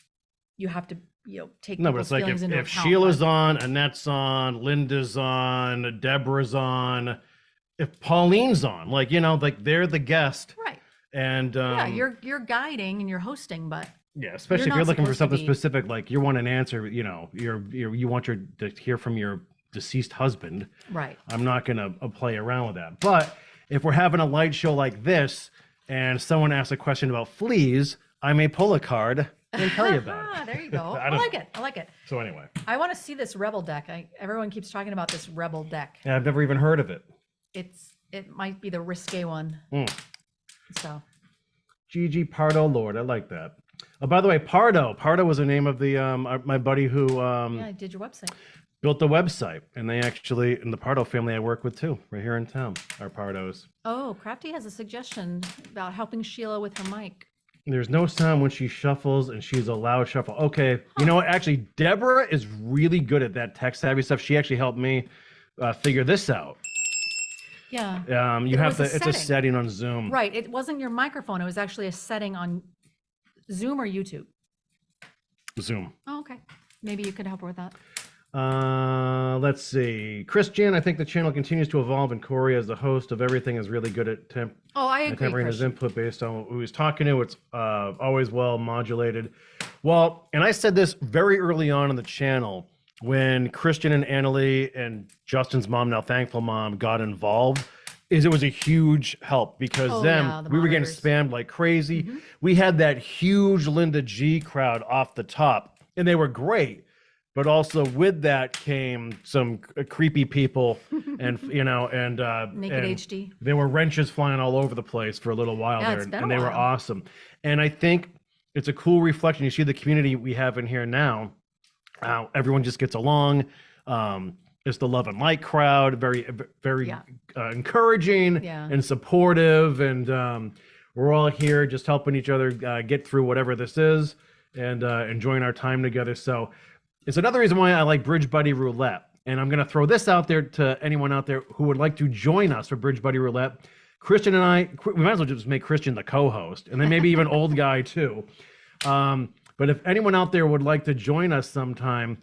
Speaker 2: you have to, take
Speaker 1: No, but
Speaker 2: people's
Speaker 1: it's like
Speaker 2: feelings into
Speaker 1: if
Speaker 2: account.
Speaker 1: Sheila's on, Annette's on, Linda's on, Deborah's on, if Pauline's on, like, like they're the guest.
Speaker 2: Right.
Speaker 1: And
Speaker 2: Yeah, you're guiding and you're hosting, but
Speaker 1: yeah, especially if
Speaker 2: not
Speaker 1: you're looking for
Speaker 2: supposed to
Speaker 1: something
Speaker 2: be-
Speaker 1: specific, like you want an answer, you want to hear from your deceased husband.
Speaker 2: right.
Speaker 1: I'm not going to play around with that. But if we're having a light show like this and someone asks a question about fleas, I may pull a card and tell you about it.
Speaker 2: There you go. I
Speaker 1: don't
Speaker 2: like it. I like it.
Speaker 1: So anyway,
Speaker 2: I want to see this Rebel deck. Everyone keeps talking about this Rebel deck.
Speaker 1: yeah, I've never even heard of it.
Speaker 2: It might be the risque one. So
Speaker 1: Gigi Pardo Lord, I like that. Oh, by the way, Pardo was the name of the my buddy who
Speaker 2: yeah, I did your website.
Speaker 1: built the website, and they actually in the Pardo family I work with too, right here in town, are Pardos.
Speaker 2: Oh, Crafty has a suggestion about helping Sheila with her mic.
Speaker 1: There's no sound when she shuffles, and she's a loud shuffle. Okay, you know what? Actually, Deborah is really good at that tech savvy stuff. She actually helped me figure this out.
Speaker 2: Yeah.
Speaker 1: You have to. It's a setting on Zoom.
Speaker 2: Right. It wasn't your microphone. It was actually a setting on Zoom or YouTube.
Speaker 1: Zoom.
Speaker 2: Oh, okay. Maybe you could help her with that.
Speaker 1: Let's see. Christian, I think the channel continues to evolve, and Kory, as the host of everything, is really good at
Speaker 2: Oh, I agree.
Speaker 1: tempering his
Speaker 2: Christian.
Speaker 1: input based on who he's talking to. It's always well modulated. Well, and I said this very early on in the channel when Christian and Annalie and Justin's mom, now thankful mom, got involved. It was a huge help because
Speaker 2: the
Speaker 1: we were getting
Speaker 2: monitors.
Speaker 1: spammed like crazy. We had that huge Linda G crowd off the top, and they were great. But also with that came some creepy people, and
Speaker 2: Naked
Speaker 1: and
Speaker 2: HD.
Speaker 1: there were wrenches flying all over the place for a little while
Speaker 2: Yeah,
Speaker 1: there,
Speaker 2: it's been
Speaker 1: and
Speaker 2: a
Speaker 1: they were
Speaker 2: while.
Speaker 1: awesome. And I think it's a cool reflection. You see the community we have in here now. Everyone just gets along. It's the love and light crowd, very
Speaker 2: Yeah.
Speaker 1: encouraging
Speaker 2: Yeah.
Speaker 1: and supportive, and we're all here just helping each other get through whatever this is, and enjoying our time together. So it's another reason why I like Bridge Buddy Roulette. And I'm going to throw this out there to anyone out there who would like to join us for Bridge Buddy Roulette. Christian and I, we might as well just make Christian the co-host, and then maybe even old guy too. But if anyone out there would like to join us sometime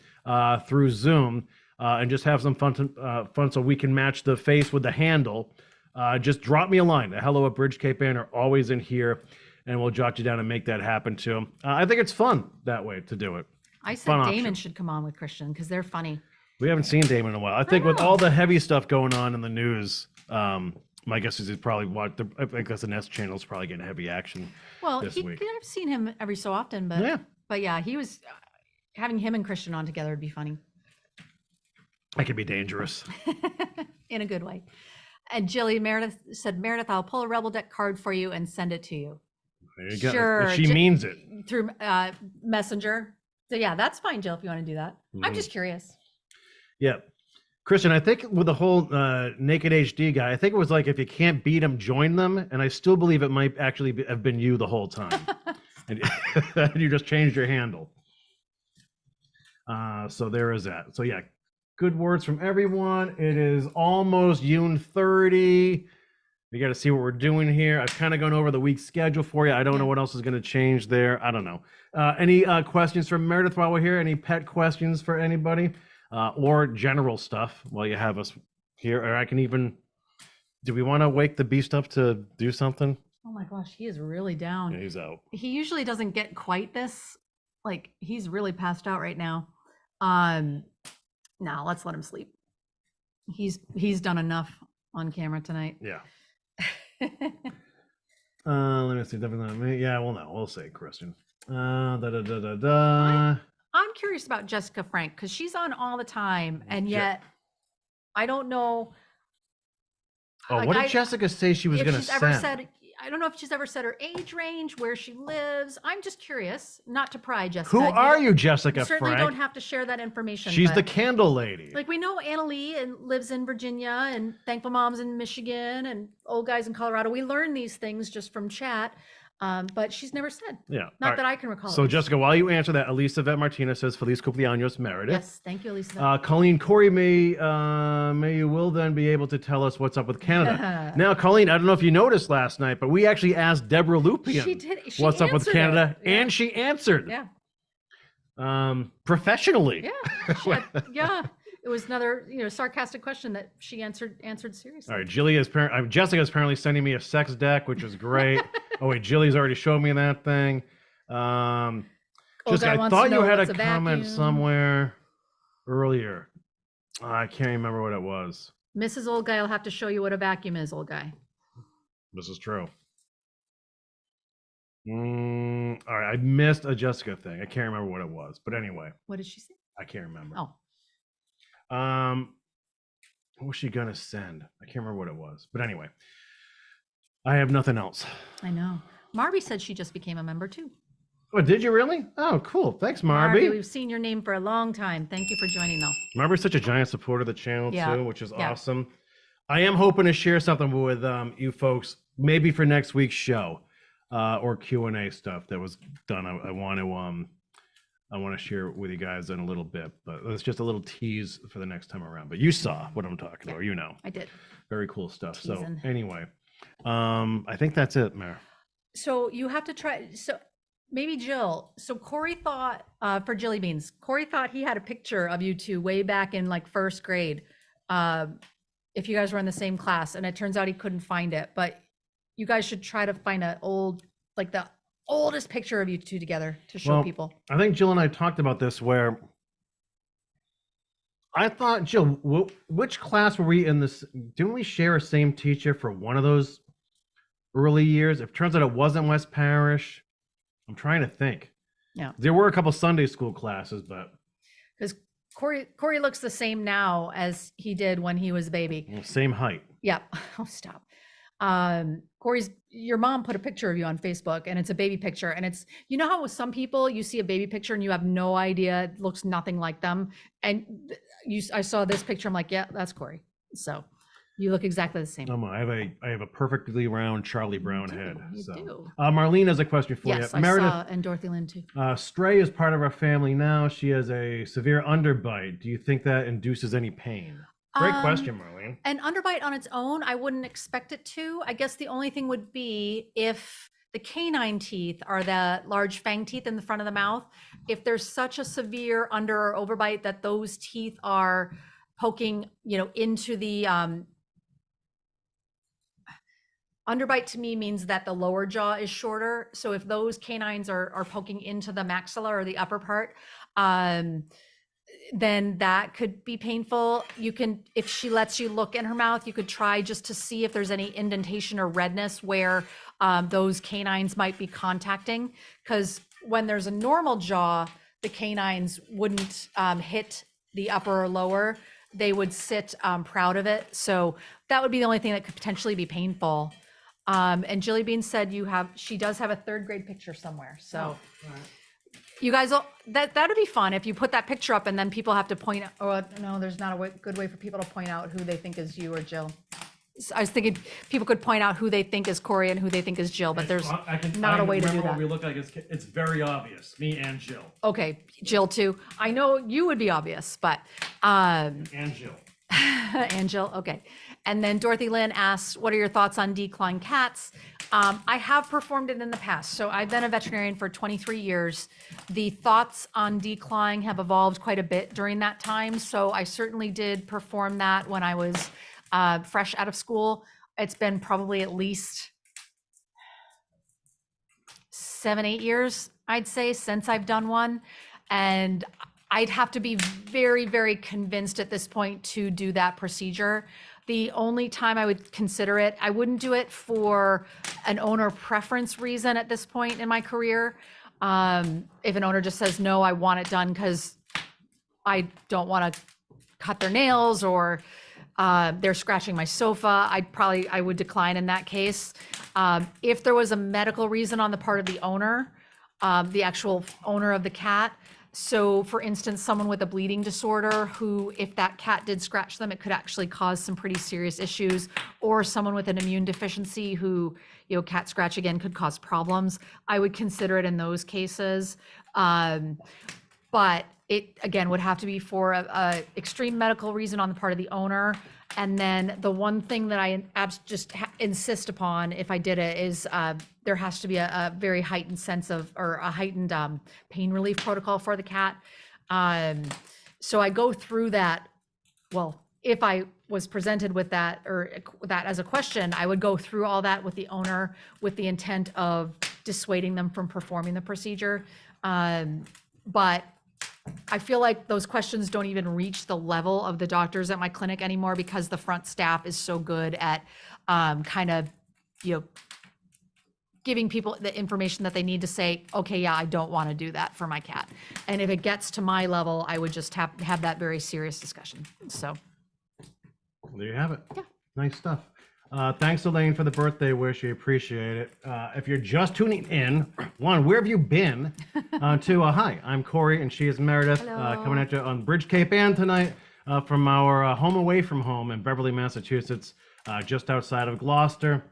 Speaker 1: through Zoom and just have some fun so we can match the face with the handle, just drop me a line. Hello at Bridge Cape Ann are always in here, and we'll jot you down and make that happen too. I think it's fun that way to do it.
Speaker 2: I said
Speaker 1: Fun
Speaker 2: Damon
Speaker 1: option.
Speaker 2: should come on with Christian because they're funny.
Speaker 1: We haven't seen Damon in a while. I think with
Speaker 2: know.
Speaker 1: all the heavy stuff going on in the news, my guess is he's probably I think that's the Nest channel's probably getting heavy action.
Speaker 2: Well,
Speaker 1: this week.
Speaker 2: I've seen him every so often, but
Speaker 1: Yeah.
Speaker 2: he was having him and Christian on together would be funny
Speaker 1: That could be dangerous.
Speaker 2: in a good way. And Jilly Meredith said, Meredith, I'll pull a Rebel deck card for you and send it to you
Speaker 1: There you go.
Speaker 2: Sure.
Speaker 1: She means it.
Speaker 2: through Messenger. So yeah, that's fine, Jill, if you want to do that. I'm just curious.
Speaker 1: Yeah. Christian, I think with the whole Naked HD guy, I think it was like if you can't beat them, join them. And I still believe it might actually have been you the whole time. And you just changed your handle. So there is that. So yeah, good words from everyone. It is almost June 30. We got to see what we're doing here. I've kind of gone over the week's schedule for you. I don't know what else is going to change there. I don't know. Any questions from Meredith while we're here? Any pet questions for anybody? Or general stuff while you have us here? Or I can even, do we want to wake the beast up to do something?
Speaker 2: Oh my gosh, he is really down.
Speaker 1: Yeah, he's out.
Speaker 2: He usually doesn't get quite this. Like he's really passed out right now. Now let's let him sleep. He's done enough on camera tonight.
Speaker 1: Yeah. Let me see. Definitely. Yeah, well, no, we'll say Christian.
Speaker 2: I'm curious about Jessica Frank because she's on all the time, and yet I don't know.
Speaker 1: Oh,
Speaker 2: like,
Speaker 1: what did Jessica say she was
Speaker 2: if
Speaker 1: going to
Speaker 2: she's ever
Speaker 1: send?
Speaker 2: said, I don't know if she's ever said her age range, where she lives. I'm just curious, not to pry, Jessica.
Speaker 1: Who are you, Jessica
Speaker 2: You certainly
Speaker 1: Frank?
Speaker 2: don't have to share that information.
Speaker 1: She's the
Speaker 2: but,
Speaker 1: candle lady.
Speaker 2: like we know Annalie and lives in Virginia and Thankful Moms in Michigan and Old Guys in Colorado. We learn these things just from chat, but she's never said.
Speaker 1: Yeah.
Speaker 2: Not that I can recall.
Speaker 1: So,
Speaker 2: at least.
Speaker 1: Jessica, while you answer that, Elisa Vet Martinez says, Feliz cumpleaños, Meredith.
Speaker 2: Yes, thank you, Elisa.
Speaker 1: Colleen, Kory, may you will then be able to tell us what's up with Canada. Now, Colleen, I don't know if you noticed last night, but we actually asked Deborah Lupien
Speaker 2: She did. She
Speaker 1: what's up with
Speaker 2: answered
Speaker 1: Canada,
Speaker 2: it. Yeah.
Speaker 1: and she answered.
Speaker 2: Yeah.
Speaker 1: Professionally.
Speaker 2: Yeah. Yeah. It was another, sarcastic question that she answered seriously.
Speaker 1: All right, Jessica's apparently sending me a sex deck, which is great. Oh wait, Jilly's already showed me that thing. Jessica, I thought you had a comment somewhere earlier. I can't remember what it was.
Speaker 2: Mrs. Old Guy will have to show you what a vacuum is, Old Guy.
Speaker 1: This is true. All right, I missed a Jessica thing. I can't remember what it was, but anyway.
Speaker 2: What did she say?
Speaker 1: I can't remember.
Speaker 2: Oh.
Speaker 1: What was she gonna send? I can't remember what it was, but anyway, I have nothing else.
Speaker 2: I know. Marby said she just became a member too.
Speaker 1: Oh, did you really? Oh, cool. Thanks, Marby.
Speaker 2: We've seen your name for a long time. Thank you for joining, though.
Speaker 1: Marby's such a giant supporter of the channel too, which is awesome. I am hoping to share something with you folks, maybe for next week's show, or Q&A stuff that was done. I want to share with you guys in a little bit, but it's just a little tease for the next time around. But you saw what I'm talking about,
Speaker 2: I did.
Speaker 1: Very cool stuff.
Speaker 2: Teasing.
Speaker 1: So anyway, I think that's it, Mare.
Speaker 2: So you have to try. So maybe Jill. So Kory thought, for Jilly Beans, Kory thought he had a picture of you two way back in like first grade, if you guys were in the same class, and it turns out he couldn't find it. But you guys should try to find the oldest picture of you two together to show people.
Speaker 1: I think Jill and I talked about this, where I thought, Jill, which class were we in this? Didn't we share a same teacher for one of those early years? It turns out it wasn't West Parish. I'm trying to think.
Speaker 2: Yeah.
Speaker 1: There were a couple Sunday school classes, but.
Speaker 2: Because Kory looks the same now as he did when he was a baby.
Speaker 1: Same height.
Speaker 2: Yeah. Oh, stop. Your mom put a picture of you on Facebook, and it's a baby picture, and it's, how with some people you see a baby picture and you have no idea, it looks nothing like them, and I saw this picture, I'm like, yeah, that's Kory. So you look exactly the same.
Speaker 1: I have a perfectly round Charlie Brown head.
Speaker 2: You do.
Speaker 1: Marlene has a question for you.
Speaker 2: Yes, I saw, and Dorothy Lynn too.
Speaker 1: Stray is part of our family now. She has a severe underbite. Do you think that induces any pain? Great question, Marlene.
Speaker 2: An underbite on its own, I wouldn't expect it to. I guess the only thing would be if the canine teeth are the large fang teeth in the front of the mouth. If there's such a severe under or overbite that those teeth are poking, into the underbite, to me means that the lower jaw is shorter. So if those canines are poking into the maxilla or the upper part, then that could be painful. You can, if she lets you look in her mouth, you could try just to see if there's any indentation or redness where those canines might be contacting. Because when there's a normal jaw, the canines wouldn't hit the upper or lower. They would sit proud of it. So that would be the only thing that could potentially be painful. And Jilly Bean said she does have a third grade picture somewhere. So. You guys, that'd be fun if you put that picture up and then people have to point out, oh, no, there's not a good way for people to point out who they think is you or Jill. So I was thinking people could point out who they think is Kory and who they think is Jill, but there's not a way to do that.
Speaker 1: What we look like it's very obvious, me and Jill.
Speaker 2: Okay, Jill too. I know you would be obvious, but.
Speaker 1: And Jill.
Speaker 2: And Jill, okay. And then Dorothy Lynn asks, what are your thoughts on declawing cats? I have performed it in the past. So I've been a veterinarian for 23 years. The thoughts on declawing have evolved quite a bit during that time. So I certainly did perform that when I was fresh out of school. It's been probably at least 7-8 years, I'd say, since I've done one. And I'd have to be very, very convinced at this point to do that procedure. The only time I would consider it, I wouldn't do it for an owner preference reason at this point in my career. If an owner just says, no, I want it done because I don't want to cut their nails or they're scratching my sofa, I would decline in that case. If there was a medical reason on the part of the owner, the actual owner of the cat, so for instance, someone with a bleeding disorder who, if that cat did scratch them, it could actually cause some pretty serious issues, or someone with an immune deficiency who, cat scratch again could cause problems. I would consider it in those cases. But it, again, would have to be for a extreme medical reason on the part of the owner. And then the one thing that I just insist upon if I did it is there has to be a very heightened sense of, or a heightened pain relief protocol for the cat. So I go through that. Well, if I was presented with that or that as a question, I would go through all that with the owner with the intent of dissuading them from performing the procedure. But I feel like those questions don't even reach the level of the doctors at my clinic anymore because the front staff is so good at kind of, giving people the information that they need to say, okay, yeah, I don't want to do that for my cat. And if it gets to my level, I would just have that very serious discussion. So
Speaker 1: there you have it.
Speaker 2: Yeah.
Speaker 1: Nice stuff. Thanks, Elaine, for the birthday wish. We appreciate it. If you're just tuning in, one, where have you been? Two, hi, I'm Kory, and she is Meredith, coming at you on Bridge Cape Ann tonight from our home away from home in Beverly, Massachusetts, just outside of Gloucester.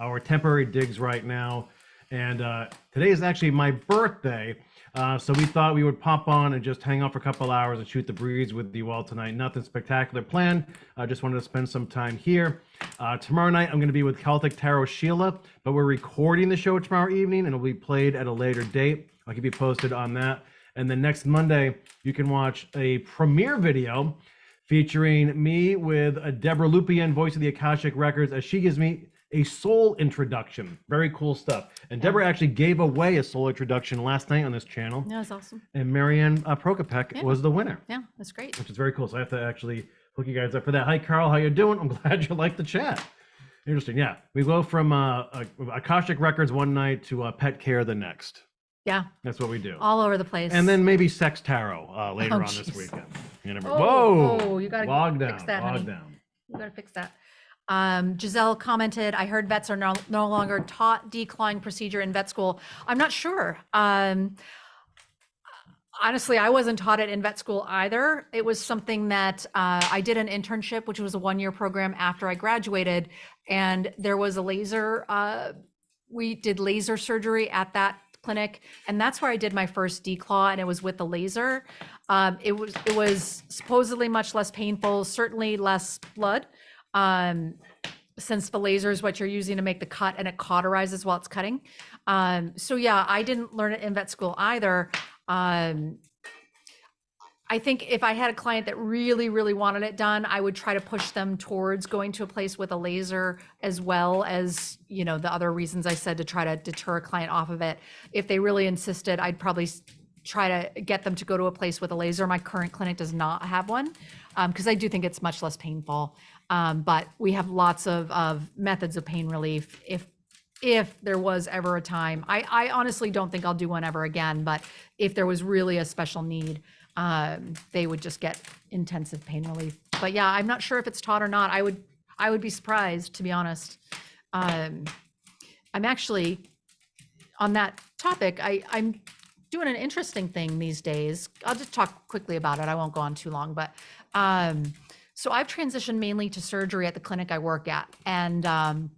Speaker 1: Our temporary digs right now. And today is actually my birthday. So we thought we would pop on and just hang out for a couple hours and shoot the breeze with you all tonight. Nothing spectacular planned. I just wanted to spend some time here. Tomorrow night, I'm going to be with Celtic Tarot Sheila, but we're recording the show tomorrow evening and it'll be played at a later date. I'll keep you posted on that. And then next Monday, you can watch a premiere video featuring me with Deborah Lupien, voice of the Akashic Records, as she gives me a soul introduction. Very cool stuff. And Deborah actually gave away a soul introduction last night on this channel.
Speaker 2: that was awesome.
Speaker 1: And Marianne Prokopek was the winner.
Speaker 2: Yeah, that's great.
Speaker 1: Which is very cool. So I have to actually hook you guys up for that. Hi, Carl. How you doing? I'm glad you liked the chat. Interesting. Yeah. We go from Akashic Records one night to Pet Care the next.
Speaker 2: Yeah.
Speaker 1: That's what we do.
Speaker 2: All over the place.
Speaker 1: And then maybe Sex Tarot later on this weekend. You never. Whoa!
Speaker 2: You gotta
Speaker 1: log
Speaker 2: fix
Speaker 1: down.
Speaker 2: that,
Speaker 1: Log
Speaker 2: honey.
Speaker 1: down.
Speaker 2: You gotta fix that. Giselle commented, I heard vets are no longer taught declawing procedure in vet school. I'm not sure. Honestly, I wasn't taught it in vet school either. It was something that I did an internship, which was a one-year program after I graduated. And there was a laser, we did laser surgery at that clinic. And that's where I did my first declaw, and it was with the laser. It was supposedly much less painful, certainly less blood. Since the laser is what you're using to make the cut and it cauterizes while it's cutting. So yeah, I didn't learn it in vet school either. I think if I had a client that really, really wanted it done, I would try to push them towards going to a place with a laser, as well as, the other reasons I said to try to deter a client off of it. If they really insisted, I'd probably try to get them to go to a place with a laser. My current clinic does not have one, because I do think it's much less painful. But we have lots of methods of pain relief. If there was ever a time, I honestly don't think I'll do one ever again, but if there was really a special need, they would just get intensive pain relief. But yeah, I'm not sure if it's taught or not. I would be surprised, to be honest. I'm actually, on that topic, I'm doing an interesting thing these days. I'll just talk quickly about it. I won't go on too long, but so I've transitioned mainly to surgery at the clinic I work at. And I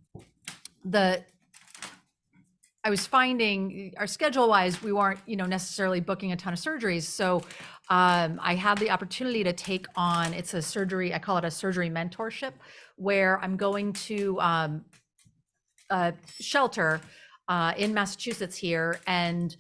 Speaker 2: was finding our schedule wise, we weren't, necessarily booking a ton of surgeries. So I had the opportunity to take on, it's a surgery, I call it a surgery mentorship, where I'm going to a shelter in Massachusetts here. And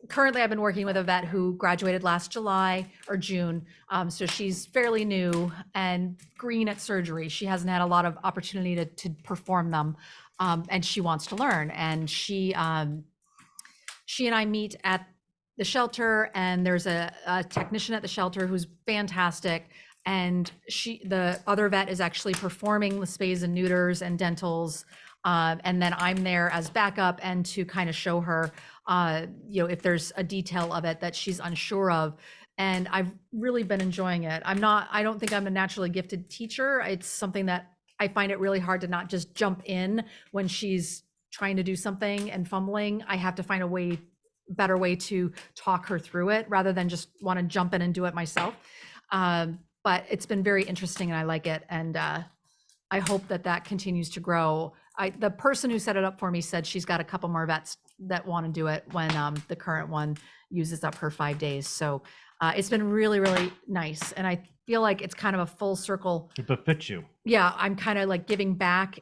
Speaker 2: currently I've been working with a vet who graduated last July or June. So she's fairly new and green at surgery. She hasn't had a lot of opportunity to perform them. And she wants to learn. And she and I meet at the shelter, and there's a technician at the shelter who's fantastic. And the other vet is actually performing the spays and neuters and dentals. And then I'm there as backup and to kind of show her, if there's a detail of it that she's unsure of. And I've really been enjoying it. I don't think I'm a naturally gifted teacher. It's something that I find it really hard to not just jump in when she's trying to do something and fumbling. I have to find a better way to talk her through it rather than just want to jump in and do it myself. But it's been very interesting and I like it. And I hope that continues to grow. The person who set it up for me said she's got a couple more vets that want to do it when the current one uses up her 5 days. So it's been really, really nice. And I feel like it's kind of a full circle.
Speaker 1: It befits you.
Speaker 2: Yeah, I'm kind of like giving back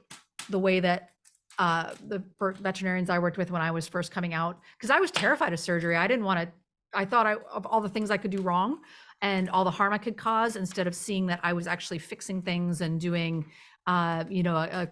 Speaker 2: the way that the veterinarians I worked with when I was first coming out, because I was terrified of surgery. I didn't want to, I thought of all the things I could do wrong and all the harm I could cause, instead of seeing that I was actually fixing things and doing, a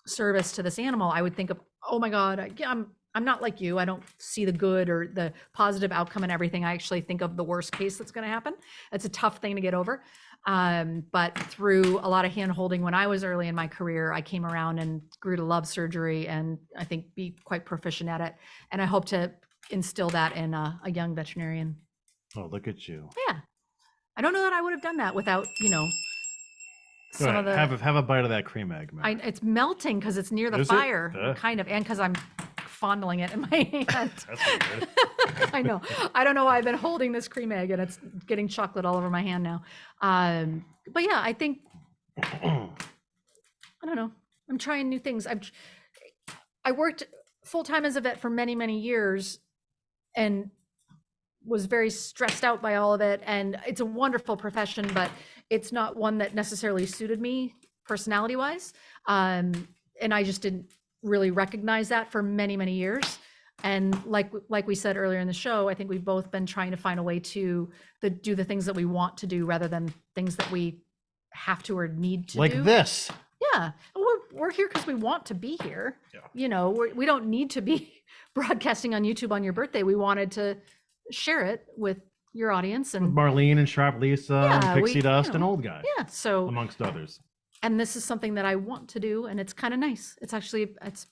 Speaker 2: service to this animal. I would think of, oh my God, I'm not like you. I don't see the good or the positive outcome in everything. I actually think of the worst case that's going to happen. It's a tough thing to get over. But through a lot of hand holding when I was early in my career, I came around and grew to love surgery, and I think be quite proficient at it. And I hope to instill that in a young veterinarian.
Speaker 1: Oh, look at you.
Speaker 2: Yeah. I don't know that I would have done that without, some of the,
Speaker 1: have a bite of that cream egg, man.
Speaker 2: it's melting because it's near the
Speaker 1: Is it?
Speaker 2: fire, kind of, and because I'm fondling it in my hand.
Speaker 1: That's weird.
Speaker 2: I know. I don't know why I've been holding this cream egg and it's getting chocolate all over my hand now. But yeah, I think, I don't know. I'm trying new things. I worked full-time as a vet for many, many years and was very stressed out by all of it. And it's a wonderful profession, but it's not one that necessarily suited me personality-wise. And I just didn't really recognize that for many, many years. And like we said earlier in the show, I think we've both been trying to find a way to do the things that we want to do rather than things that we have to or need to do.
Speaker 1: Like this.
Speaker 2: Yeah. We're here because we want to be here.
Speaker 1: Yeah.
Speaker 2: We don't need to be broadcasting on YouTube on your birthday. We wanted to share it with your audience. And
Speaker 1: Marlene and Sharp Lisa and Pixie Dust and Old Guy.
Speaker 2: Yeah. So
Speaker 1: amongst others.
Speaker 2: And this is something that I want to do, and it's kind of nice. It's actually, it's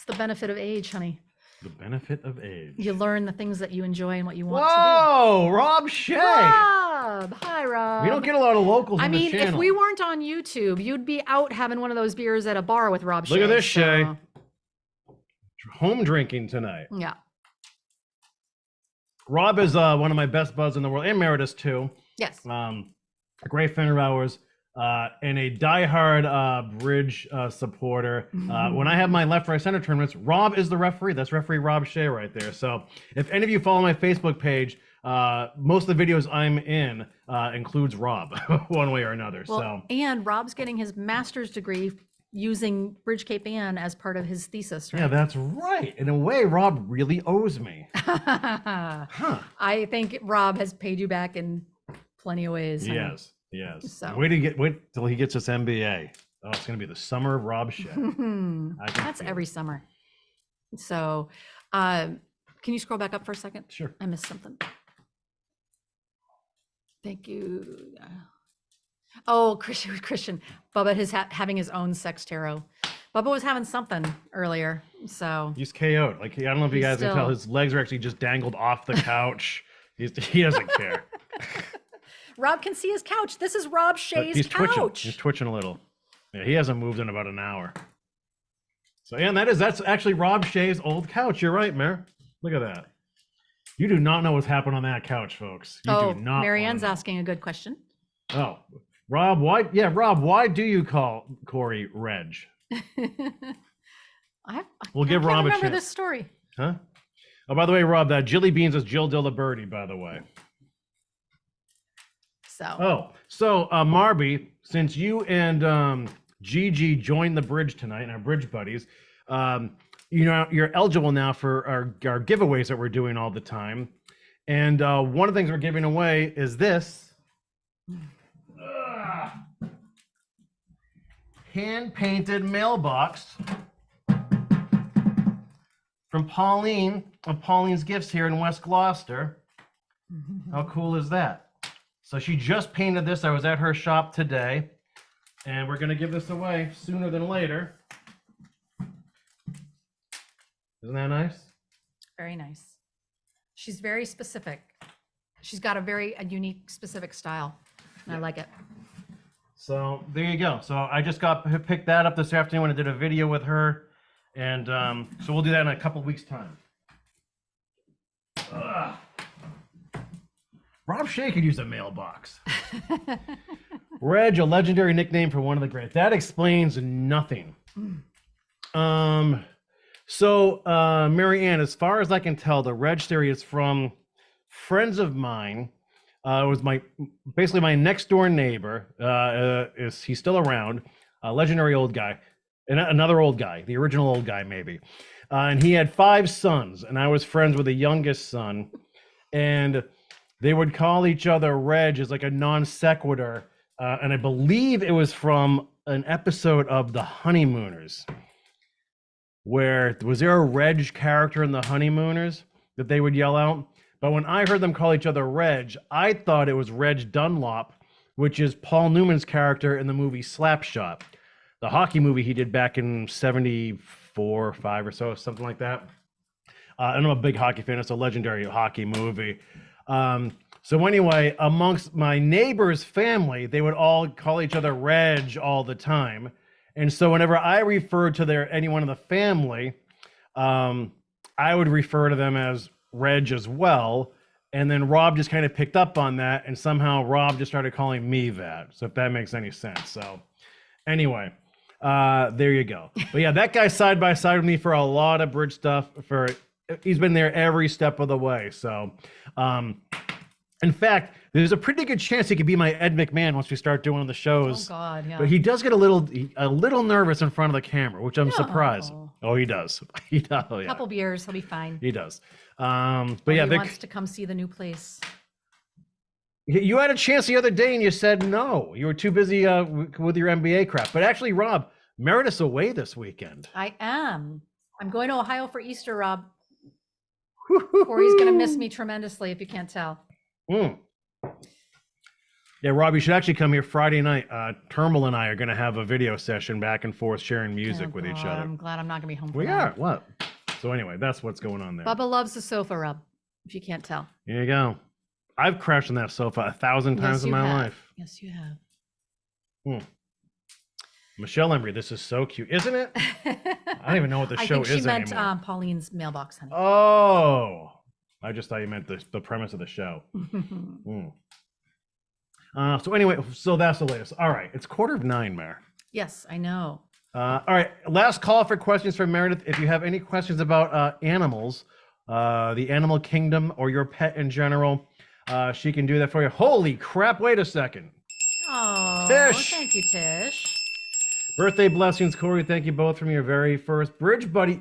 Speaker 2: the benefit of age, honey.
Speaker 1: The benefit of age.
Speaker 2: You learn the things that you enjoy and what you want
Speaker 1: to do. Rob Shea.
Speaker 2: Rob. Hi, Rob.
Speaker 1: We don't get a lot of locals on
Speaker 2: the
Speaker 1: channel.
Speaker 2: If we weren't on YouTube, you'd be out having one of those beers at a bar with Rob Shea.
Speaker 1: Look at this, Shay. Home drinking tonight.
Speaker 2: Yeah.
Speaker 1: Rob is one of my best buds in the world, and Meredith too.
Speaker 2: Yes.
Speaker 1: A great friend of ours. And a diehard bridge supporter. When I have my left, right, center tournaments, Rob is the referee. That's referee Rob Shea right there. So if any of you follow my Facebook page, most of the videos I'm in includes Rob one way or another.
Speaker 2: Well, and Rob's getting his master's degree using Bridge Cape Ann as part of his thesis, right?
Speaker 1: Yeah, that's right. In a way, Rob really owes me.
Speaker 2: I think Rob has paid you back in plenty of ways.
Speaker 1: Yes. Yes.
Speaker 2: So.
Speaker 1: Wait till he gets his MBA. Oh, it's going to be the summer of Rob Shea.
Speaker 2: That's every summer. So, can you scroll back up for a second?
Speaker 1: Sure.
Speaker 2: I missed something. Thank you. Oh, Christian. Bubba is having his own sex tarot. Bubba was having something earlier, so.
Speaker 1: He's KO'd. Like, I don't know if you guys can tell, his legs are actually just dangled off the couch. He doesn't care.
Speaker 2: Rob can see his couch. This is Rob Shea's couch.
Speaker 1: He's twitching a little. Yeah, he hasn't moved in about an hour. So, yeah, that's actually Rob Shea's old couch. You're right, Mare. Look at that. You do not know what's happened on that couch, folks. You do not.
Speaker 2: Marianne's asking a good question.
Speaker 1: Oh, Rob, why? Yeah, Rob, why do you call Kory Reg? We'll give Rob a chance.
Speaker 2: Remember this story?
Speaker 1: Huh? Oh, by the way, Rob, that Jilly Beans is Jill Dilla by the way. So Marby, since you and Gigi joined the bridge tonight, and our bridge buddies, you're eligible now for our giveaways that we're doing all the time. And one of the things we're giving away is this hand-painted mailbox from Pauline of Pauline's Gifts here in West Gloucester. How cool is that? So she just painted this. I was at her shop today, and we're going to give this away sooner than later. Isn't that nice?
Speaker 2: Very nice. She's very specific. She's got a unique, specific style, and I like it.
Speaker 1: So there you go. So I just picked that up this afternoon when I did a video with her, and so we'll do that in a couple weeks' time. Rob Shea could use a mailbox. Reg, a legendary nickname for one of the greats. That explains nothing. So, Mary Ann, as far as I can tell, the reg theory is from friends of mine. It was basically my next door neighbor. He's still around? A legendary old guy, and another old guy, the original old guy, maybe. And he had 5 sons, and I was friends with the youngest son, and they would call each other Reg as like a non sequitur. And I believe it was from an episode of The Honeymooners. Was there a Reg character in The Honeymooners that they would yell out? But when I heard them call each other Reg, I thought it was Reg Dunlop, which is Paul Newman's character in the movie Slapshot, the hockey movie he did back in 74, 5 or so, something like that. I'm a big hockey fan. It's a legendary hockey movie. So anyway, amongst my neighbor's family, they would all call each other Reg all the time. And so whenever I referred to anyone in the family, I would refer to them as Reg as well. And then Rob just kind of picked up on that, and somehow Rob just started calling me that. So if that makes any sense. So anyway, there you go. But yeah, that guy side by side with me for a lot of bridge stuff. He's been there every step of the way. So in fact, there's a pretty good chance he could be my Ed McMahon once we start doing the shows.
Speaker 2: Oh God, yeah.
Speaker 1: But he does get a little nervous in front of the camera, which I'm surprised. Oh, he does. He does. Oh, yeah.
Speaker 2: Couple beers, he'll be fine.
Speaker 1: He does. But yeah,
Speaker 2: he wants to come see the new place.
Speaker 1: You had a chance the other day and you said no. You were too busy with your MBA crap. But actually, Rob, Meredith's away this weekend.
Speaker 2: I am. I'm going to Ohio for Easter, Rob. Kory's going to miss me tremendously, if you can't tell.
Speaker 1: Yeah, Rob, you should actually come here Friday night. Termal and I are going to have a video session back and forth, sharing music with each other.
Speaker 2: I'm glad I'm not going to be home for
Speaker 1: We
Speaker 2: that.
Speaker 1: are. What? So anyway, that's what's going on there.
Speaker 2: Bubba loves the sofa, Rob, if you can't tell.
Speaker 1: Here you go. I've crashed on that sofa 1,000 times in my life.
Speaker 2: Yes, you have.
Speaker 1: Michelle Embry, this is so cute, isn't it? I don't even know what the show is anymore.
Speaker 2: I think she meant Pauline's mailbox, honey.
Speaker 1: Oh, I just thought you meant the premise of the show. So anyway, so that's the latest. All right, it's 9:15, Mare.
Speaker 2: Yes, I know.
Speaker 1: All right, last call for questions from Meredith. If you have any questions about animals, the animal kingdom, or your pet in general, she can do that for you. Holy crap, wait a second.
Speaker 2: Oh,
Speaker 1: Tish.
Speaker 2: Thank you, Tish.
Speaker 1: Birthday blessings, Kory. Thank you both from your very first Bridge Buddy.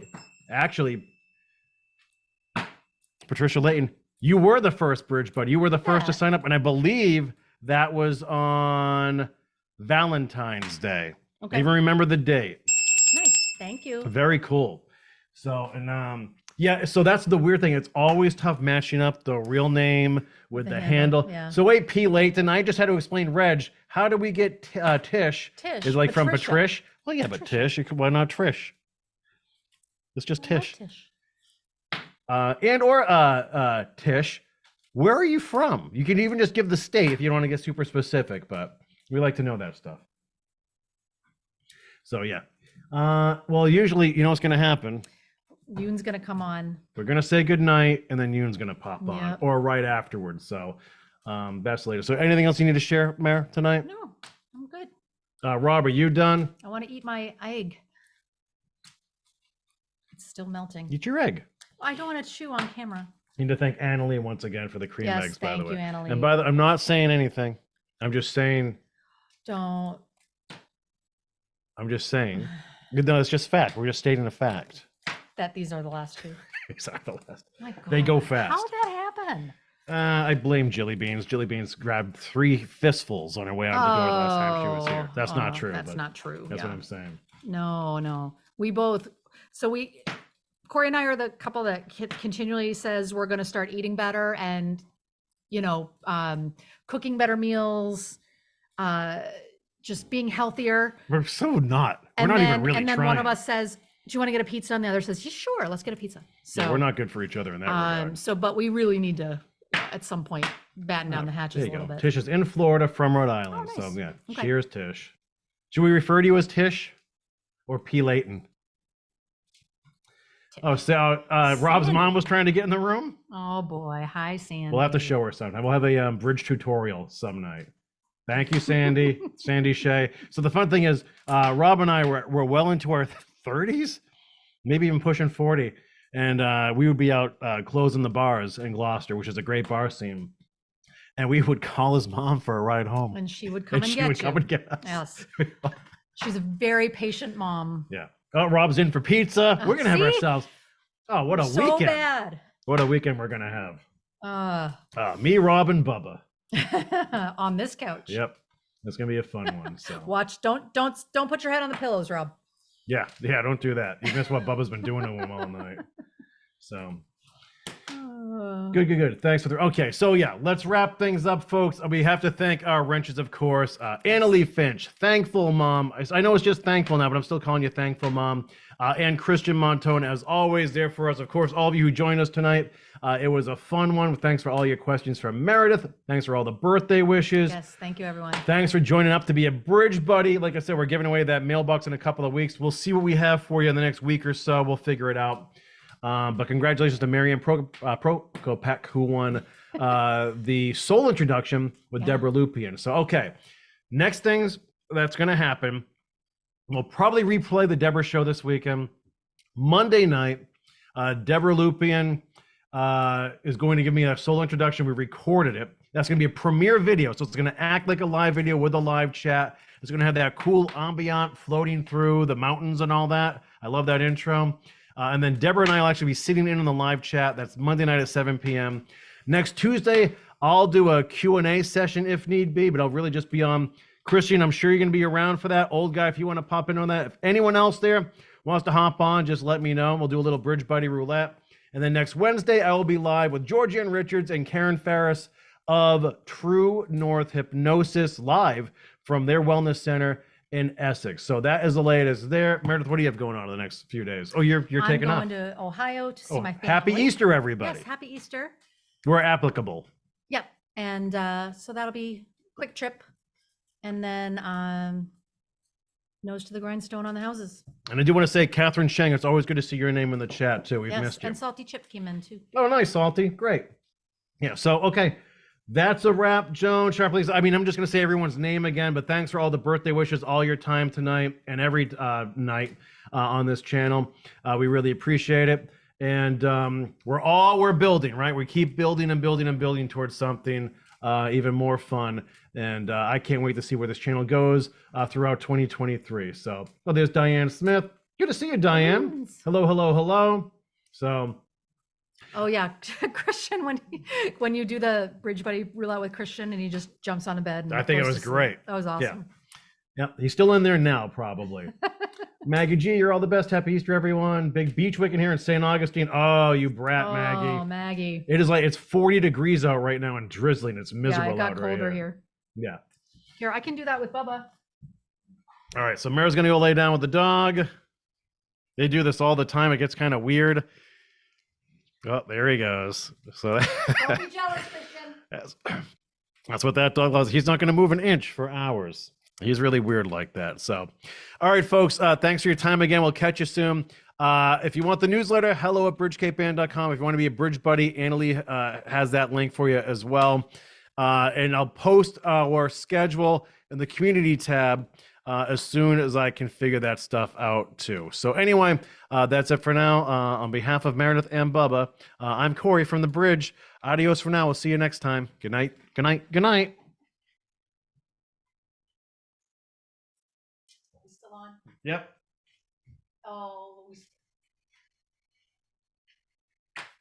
Speaker 1: Actually, Patricia Layton, you were the first Bridge Buddy. You were the first to sign up, and I believe that was on Valentine's Day.
Speaker 2: Okay.
Speaker 1: I even remember the date.
Speaker 2: Nice. Thank you.
Speaker 1: Very cool. So, and yeah, so that's the weird thing. It's always tough matching up the real name with the handle.
Speaker 2: Yeah.
Speaker 1: So wait, P. Layton, I just had to explain, Reg, how do we get Tish?
Speaker 2: Tish.
Speaker 1: Is like
Speaker 2: Patricia.
Speaker 1: from Patrish? Well, yeah, but Tish, why not Trish? It's just Tish.
Speaker 2: Tish.
Speaker 1: And Tish, where are you from? You can even just give the state if you don't want to get super specific, but we like to know that stuff. So yeah. Well, usually, you know what's going to happen.
Speaker 2: Yoon's going to come on.
Speaker 1: We're going to say goodnight, and then Yoon's going to pop on,
Speaker 2: Yep.
Speaker 1: or right afterwards. So that's later. So anything else you need to share, Mare, tonight?
Speaker 2: No, I'm good.
Speaker 1: Rob, are you done?
Speaker 2: I want to eat my egg. It's still melting.
Speaker 1: Eat your egg.
Speaker 2: I don't want to chew on camera.
Speaker 1: Need to thank Annalie once again for the cream
Speaker 2: Yes,
Speaker 1: eggs, by the way.
Speaker 2: thank you, Annalie.
Speaker 1: And I'm not saying anything. I'm just saying.
Speaker 2: Don't.
Speaker 1: I'm just saying. No, it's just fact. We're just stating a fact.
Speaker 2: That these are the last two.
Speaker 1: These are the last.
Speaker 2: My God.
Speaker 1: They go fast.
Speaker 2: How did that happen?
Speaker 1: I blame Jilly Beans. Jilly Beans grabbed 3 fistfuls on her way out the door last time she was here. That's not true.
Speaker 2: That's not true.
Speaker 1: That's what I'm saying.
Speaker 2: No. We both. So Kory and I are the couple that continually says we're going to start eating better and, cooking better meals, just being healthier.
Speaker 1: We're so not. We're not even really
Speaker 2: And then
Speaker 1: trying.
Speaker 2: one of us says, do you want to get a pizza? And the other says, yeah, sure, let's get a pizza. So
Speaker 1: Yeah, we're not good for each other in that regard.
Speaker 2: but we really need to, at some point, batten down the hatches
Speaker 1: There
Speaker 2: a
Speaker 1: you
Speaker 2: little
Speaker 1: go.
Speaker 2: bit.
Speaker 1: Tish is in Florida from Rhode Island.
Speaker 2: Oh, nice.
Speaker 1: So yeah,
Speaker 2: Okay.
Speaker 1: cheers, Tish. Should we refer to you as Tish or P. Layton? Oh, so Rob's
Speaker 2: Sandy.
Speaker 1: mom was trying to get in the room?
Speaker 2: Oh boy. Hi, Sandy.
Speaker 1: We'll have to show her sometime. We'll have a bridge tutorial some night. Thank you, Sandy. Sandy Shea. So the fun thing is, Rob and I were well into our 30s. maybe even pushing 40. And we would be out closing the bars in Gloucester, which is a great bar scene. And we would call his mom for a ride home.
Speaker 2: And she would come and
Speaker 1: she
Speaker 2: get
Speaker 1: would
Speaker 2: you.
Speaker 1: come and get us.
Speaker 2: Yes. She's a very patient mom.
Speaker 1: Yeah. Oh, Rob's in for pizza. We're gonna have
Speaker 2: See?
Speaker 1: ourselves. Oh, what a
Speaker 2: So
Speaker 1: weekend!
Speaker 2: bad.
Speaker 1: What a weekend we're gonna have. Me, Rob, and Bubba.
Speaker 2: On this couch.
Speaker 1: Yep, it's gonna be a fun one. So
Speaker 2: Watch. Don't put your head on the pillows, Rob.
Speaker 1: yeah, don't do that. You missed what Bubba's been doing to him all night. So good. Thanks for the. Okay, so yeah, let's wrap things up, folks. We have to thank our wrenches, of course. Annalie Finch, thankful mom. I know it's just thankful now, but I'm still calling you thankful mom. And Christian Montone, as always, there for us. Of course, all of you who joined us tonight. It was a fun one. Thanks for all your questions from Meredith. Thanks for all the birthday wishes.
Speaker 2: Yes, thank you, everyone.
Speaker 1: Thanks for joining up to be a bridge buddy. Like I said, we're giving away that mailbox in a couple of weeks. We'll see what we have for you in the next week or so. We'll figure it out. But congratulations to Marianne Prokopek, who won the soul introduction with Deborah Lupian. So, okay, next things that's going to happen. We'll probably replay the Deborah show this weekend. Monday night, Deborah Lupian is going to give me a solo introduction. We recorded it. That's going to be a premiere video. So it's going to act like a live video with a live chat. It's going to have that cool ambient floating through the mountains and all that. I love that intro. And then Deborah and I will actually be sitting in on the live chat. That's Monday night at 7 p.m. Next Tuesday, I'll do a Q&A session if need be, but I'll really just be on. Christian, I'm sure you're going to be around for that. Old guy, if you want to pop in on that. If anyone else there wants to hop on, just let me know. We'll do a little Bridge Buddy roulette. And then next Wednesday, I will be live with Georgianne Richards and Karen Ferris of True North Hypnosis live from their wellness center in Essex. So that is the latest there. Meredith, what do you have going on in the next few days? Oh, you're taking off.
Speaker 2: I'm going to Ohio to see my family.
Speaker 1: Happy Easter, everybody.
Speaker 2: Yes, happy Easter.
Speaker 1: We're applicable.
Speaker 2: Yep. And so that'll be a quick trip. And then nose to the grindstone on the houses.
Speaker 1: And I do want to say, Catherine Sheng, it's always good to see your name in the chat, too. We've missed you.
Speaker 2: And Salty Chip came in, too.
Speaker 1: Oh, nice, Salty. Great. Yeah, so, okay. That's a wrap, Joan. Sharpley. I mean, I'm just going to say everyone's name again, but thanks for all the birthday wishes, all your time tonight and every night on this channel. We really appreciate it. And we're building, right? We keep building and building and building towards something even more fun. And I can't wait to see where this channel goes throughout 2023. So, oh, there's Diane Smith. Good to see you, Diane.
Speaker 2: Yes.
Speaker 1: Hello. So,
Speaker 2: oh yeah, Christian, when you do the Bridge Buddy roulette with Christian and he just jumps on the bed. And
Speaker 1: I think it
Speaker 2: goes
Speaker 1: was
Speaker 2: to sleep.
Speaker 1: great.
Speaker 2: That was awesome.
Speaker 1: Yeah, he's still in there now, probably. Maggie G, you're all the best. Happy Easter, everyone. Big beach weekend here in St. Augustine. Oh, you brat, Maggie.
Speaker 2: Oh, Maggie.
Speaker 1: It is like, it's 40 degrees out right now and drizzling. It's miserable
Speaker 2: Yeah, it got
Speaker 1: out
Speaker 2: colder
Speaker 1: right
Speaker 2: here.
Speaker 1: Yeah.
Speaker 2: Here, I can do that with Bubba.
Speaker 1: All right, so Mara's going to go lay down with the dog. They do this all the time. It gets kind of weird. Oh, there he goes. So
Speaker 2: Don't be jealous, Christian.
Speaker 1: that's what that dog loves. He's not going to move an inch for hours. He's really weird like that. So, all right, folks, thanks for your time again. We'll catch you soon. If you want the newsletter, hello@bridgecapeband.com. If you want to be a Bridge Buddy, Annalie has that link for you as well. And I'll post our schedule in the community tab as soon as I can figure that stuff out too. So anyway, that's it for now. On behalf of Meredith and Bubba, I'm Kory from The Bridge. Adios for now. We'll see you next time. Good night. Good night. Good night.
Speaker 2: Still on?
Speaker 1: Yep.